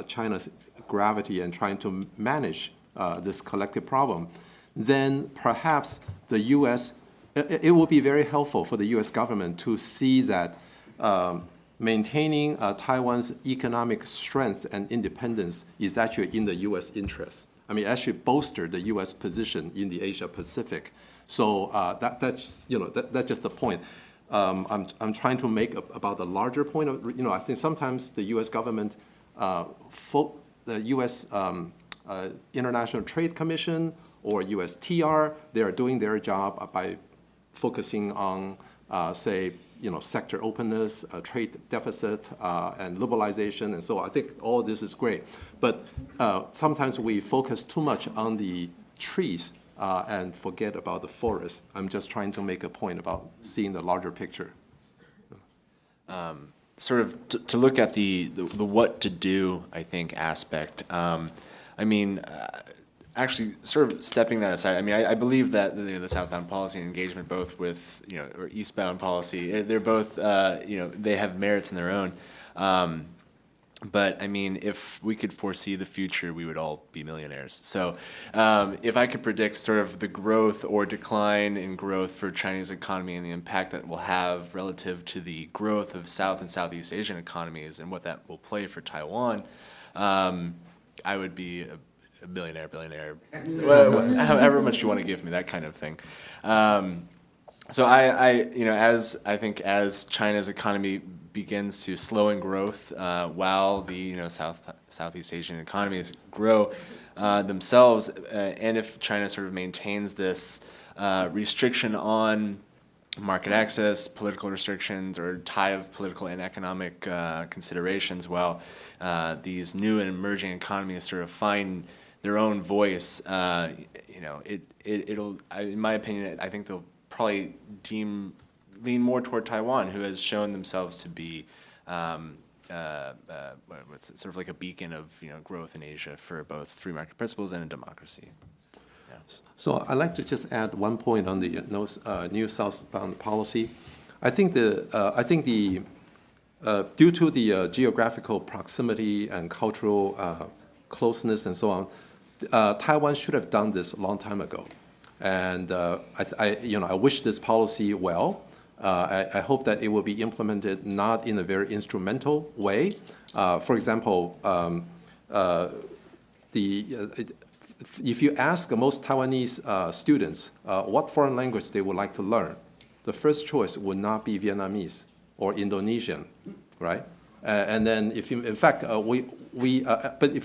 China's gravity and trying to manage this collective problem, then perhaps the U.S. It will be very helpful for the U.S. government to see that maintaining Taiwan's economic strength and independence is actually in the U.S. interest. I mean, actually bolster the U.S. position in the Asia Pacific. So that's just the point. I'm trying to make about the larger point of, I think sometimes the U.S. government, the U.S. International Trade Commission or USTR, they are doing their job by focusing on, say, sector openness, trade deficit, and liberalization, and so I think all this is great. But sometimes we focus too much on the trees and forget about the forest. I'm just trying to make a point about seeing the larger picture. Sort of to look at the what to do, I think, aspect. actually sort of stepping that aside, I mean, I believe that the southbound policy and engagement, both with, or eastbound policy, they're both, they have merits in their own. But I mean, if we could foresee the future, we would all be millionaires. So if I could predict sort of the growth or decline in growth for Chinese economy and the impact that will have relative to the growth of South and Southeast Asian economies and what that will play for Taiwan, I would be a billionaire, however much you want to give me, that kind of thing. So as China's economy begins to slow in growth, while the Southeast Asian economies grow themselves, and if China sort of maintains this restriction on market access, political restrictions, or tie of political and economic considerations, while these new and emerging economies sort of find their own voice, it'll, in my opinion, I think they'll probably lean more toward Taiwan, who has shown themselves to be sort of like a beacon of growth in Asia for both free market principles and a democracy. Yeah. So I'd like to just add one point on the new southbound policy. I think due to the geographical proximity and cultural closeness and so on, Taiwan should have done this a long time ago. And I wish this policy well. I hope that it will be implemented not in a very instrumental way. For example, if you ask most Taiwanese students what foreign language they would like to learn, the first choice would not be Vietnamese or Indonesian, right? And then, but if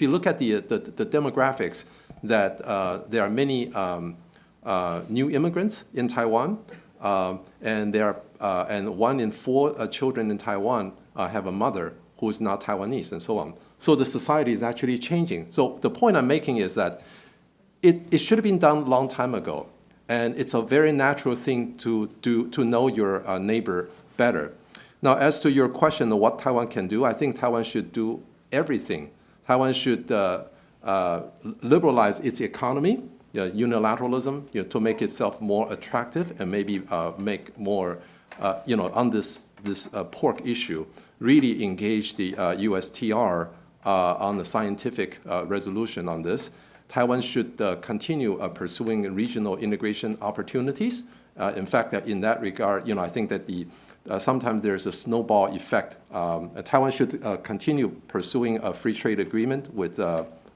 you look at the demographics, that there are many new immigrants in Taiwan, and 1 in 4 children in Taiwan have a mother who is not Taiwanese, and so on. So the society is actually changing. So the point I'm making is that it should have been done a long time ago, and it's a very natural thing to know your neighbor better. Now, as to your question of what Taiwan can do, I think Taiwan should do everything. Taiwan should liberalize its economy, unilateralism, to make itself more attractive, and maybe make more, on this pork issue, really engage the USTR on the scientific resolution on this. Taiwan should continue pursuing regional integration opportunities. In fact, in that regard, I think that sometimes there's a snowball effect. Taiwan should continue pursuing a free trade agreement with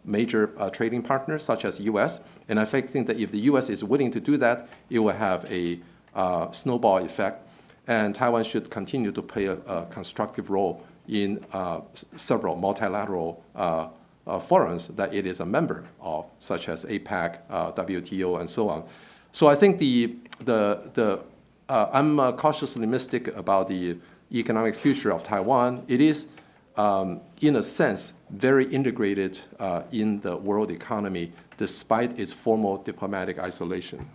major trading partners such as U.S. And I think that if the U.S. is willing to do that, it will have a snowball effect. And Taiwan should continue to play a constructive role in several multilateral forums that it is a member of, such as APEC, WTO, and so on. So I think I'm cautiously optimistic about the economic future of Taiwan. It is, in a sense, very integrated in the world economy, despite its formal diplomatic isolation.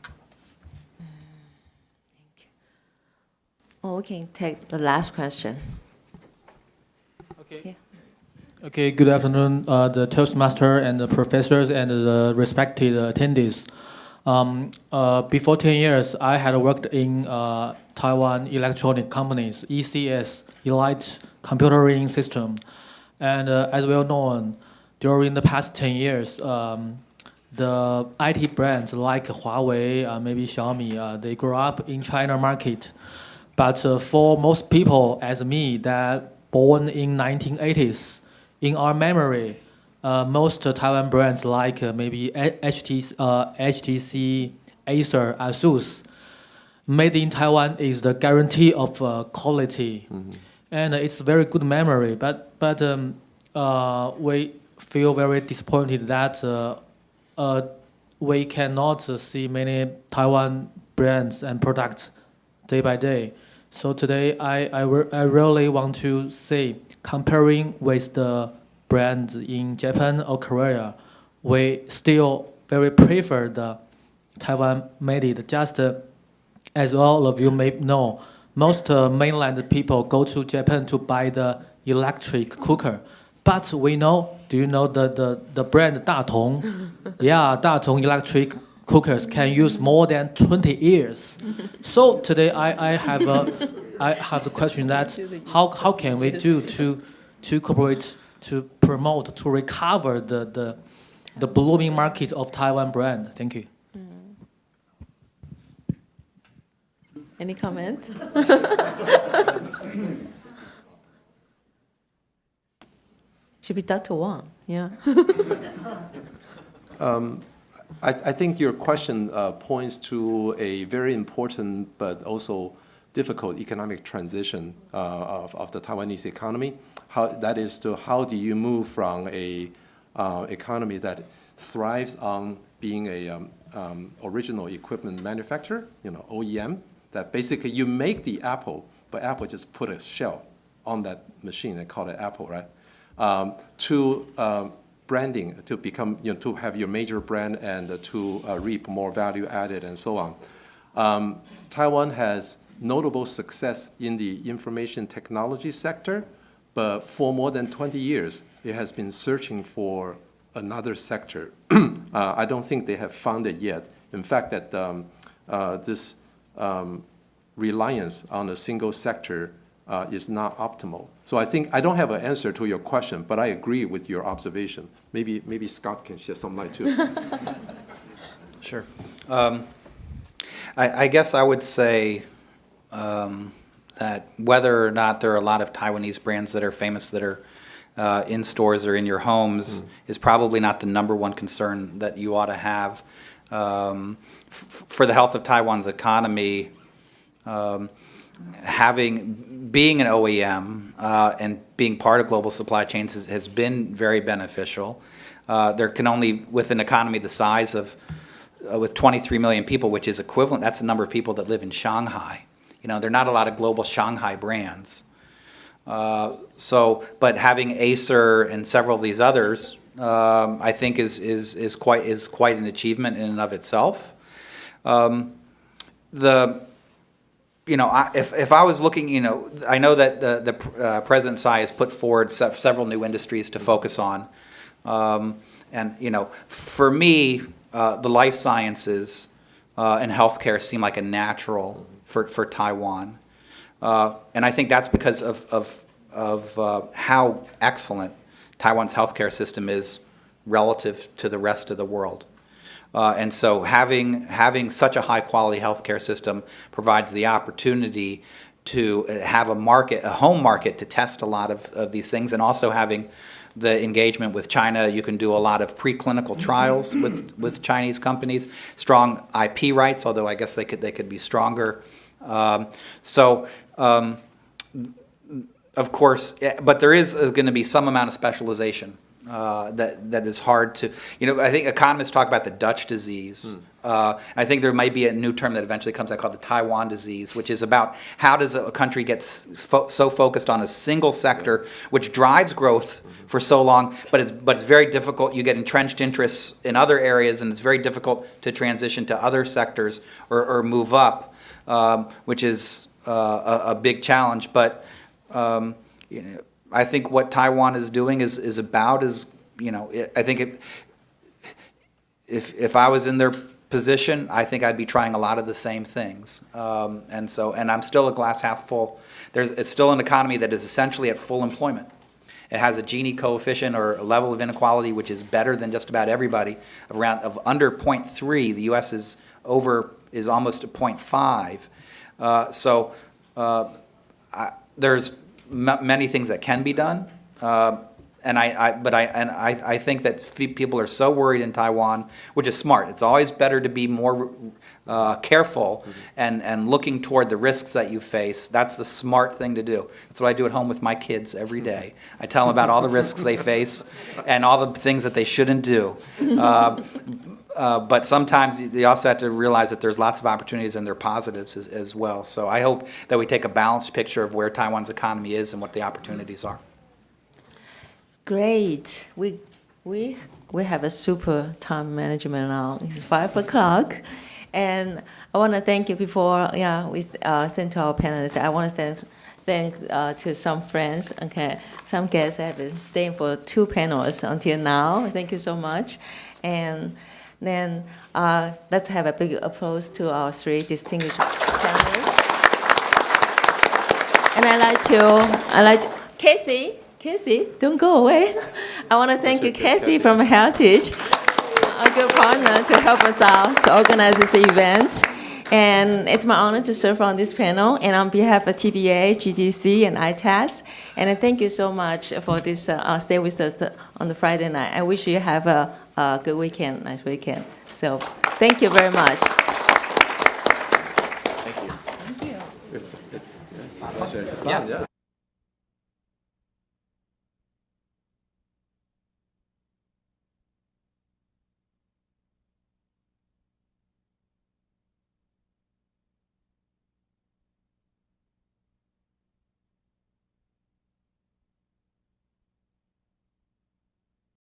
Thank you. Oh, we can take the last question. Okay. Yeah. Okay, good afternoon, the Toastmaster and the professors and the respected attendees. Before 10 years, I had worked in Taiwan electronic companies, ECS, Elite Computing System. And as well known, during the past 10 years, the IT brands like Huawei, maybe Xiaomi, they grew up in China market. But for most people, as me, that born in 1980s, in our memory, most Taiwan brands like maybe HTC, Acer, Asus, made in Taiwan is the guarantee of quality. Mm-hmm. And it's very good memory, but we feel very disappointed that we cannot see many Taiwan brands and products day by day. So today, I really want to say, comparing with the brands in Japan or Korea, we still very prefer the Taiwan made. Just as all of you may know, most mainland people go to Japan to buy the electric cooker. But we know do you know the brand Datong? Yeah, Datong electric cookers can use more than 20 years. So today I have the question that how can we do to cooperate, to promote, to recover the blooming market of Taiwan brand? Thank you. Any comment? Should be Dr. Wang. Yeah. I think your question points to a very important but also difficult economic transition of the Taiwanese economy. That is to how do you move from a economy that thrives on being a original equipment manufacturer, OEM, that basically you make the Apple, but Apple just put a shell on that machine and call it Apple, right? To branding, to become, to have your major brand and to reap more value added and so on. Taiwan has notable success in the information technology sector, but for more than 20 years, it has been searching for another sector. I don't think they have found it yet. In fact, that this reliance on a single sector is not optimal. So I think I don't have an answer to your question, but I agree with your observation. Maybe Scott can shed some light too. Sure. I guess I would say that whether or not there are a lot of Taiwanese brands that are famous that are in stores or in your homes is probably not the number one concern that you ought to have. For the health of Taiwan's economy, being an OEM and being part of global supply chains has been very beneficial. There can only, with an economy the size of, with 23 million people, which is equivalent, that's the number of people that live in Shanghai. There are not a lot of global Shanghai brands. But having Acer and several of these others, I think is quite an achievement in and of itself. If I was looking, I know that the President Tsai has put forward several new industries to focus on, and for me, the life sciences and healthcare seem like a natural for Taiwan, and I think that's because of how excellent Taiwan's healthcare system is relative to the rest of the world. And so having such a high-quality healthcare system provides the opportunity to have a home market to test a lot of these things, and also having the engagement with China. You can do a lot of preclinical trials with Chinese companies, strong IP rights, although I guess they could be stronger. Of course, but there is going to be some amount of specialization. That is hard to, I think economists talk about the Dutch disease. I think there might be a new term that eventually comes out called the Taiwan disease, which is about how does a country get so focused on a single sector, which drives growth for so long, but it's very difficult. You get entrenched interests in other areas, and it's very difficult to transition to other sectors or move up, which is a big challenge. But I think what Taiwan is doing is about as, I think if I was in their position, I think I'd be trying a lot of the same things. And I'm still a glass half full. It's still an economy that is essentially at full employment. It has a Gini coefficient or a level of inequality which is better than just about everybody, of under 0.3. The U.S. is almost at 0.5. There's many things that can be done, and I think that people are so worried in Taiwan, which is smart. It's always better to be more careful and looking toward the risks that you face. That's the smart thing to do. That's what I do at home with my kids every day. I tell them about all the risks they face and all the things that they shouldn't do. But sometimes you also have to realize that there's lots of opportunities and there are positives as well. So I hope that we take a balanced picture of where Taiwan's economy is and what the opportunities are. Great. We have a super time management now. It's 5 o'clock. And I want to thank you before, we thank to our panelists. I want to thank to some friends. Okay, some guests have been staying for 2 panels until now. Thank you so much. And then let's have a big applause to our 3 distinguished panelists. And I like Kathy, don't go away. I want to thank you, Kathy from Heritage, a good partner to help us out to organize this event. And it's my honor to serve on this panel, and on behalf of TBA, GDC, and ITAS. And thank you so much for this stay with us on the Friday night. I wish you have a good weekend, nice weekend. So thank you very much. Thank you. Thank you. It's a pleasure. It's fun. Yes. Yeah.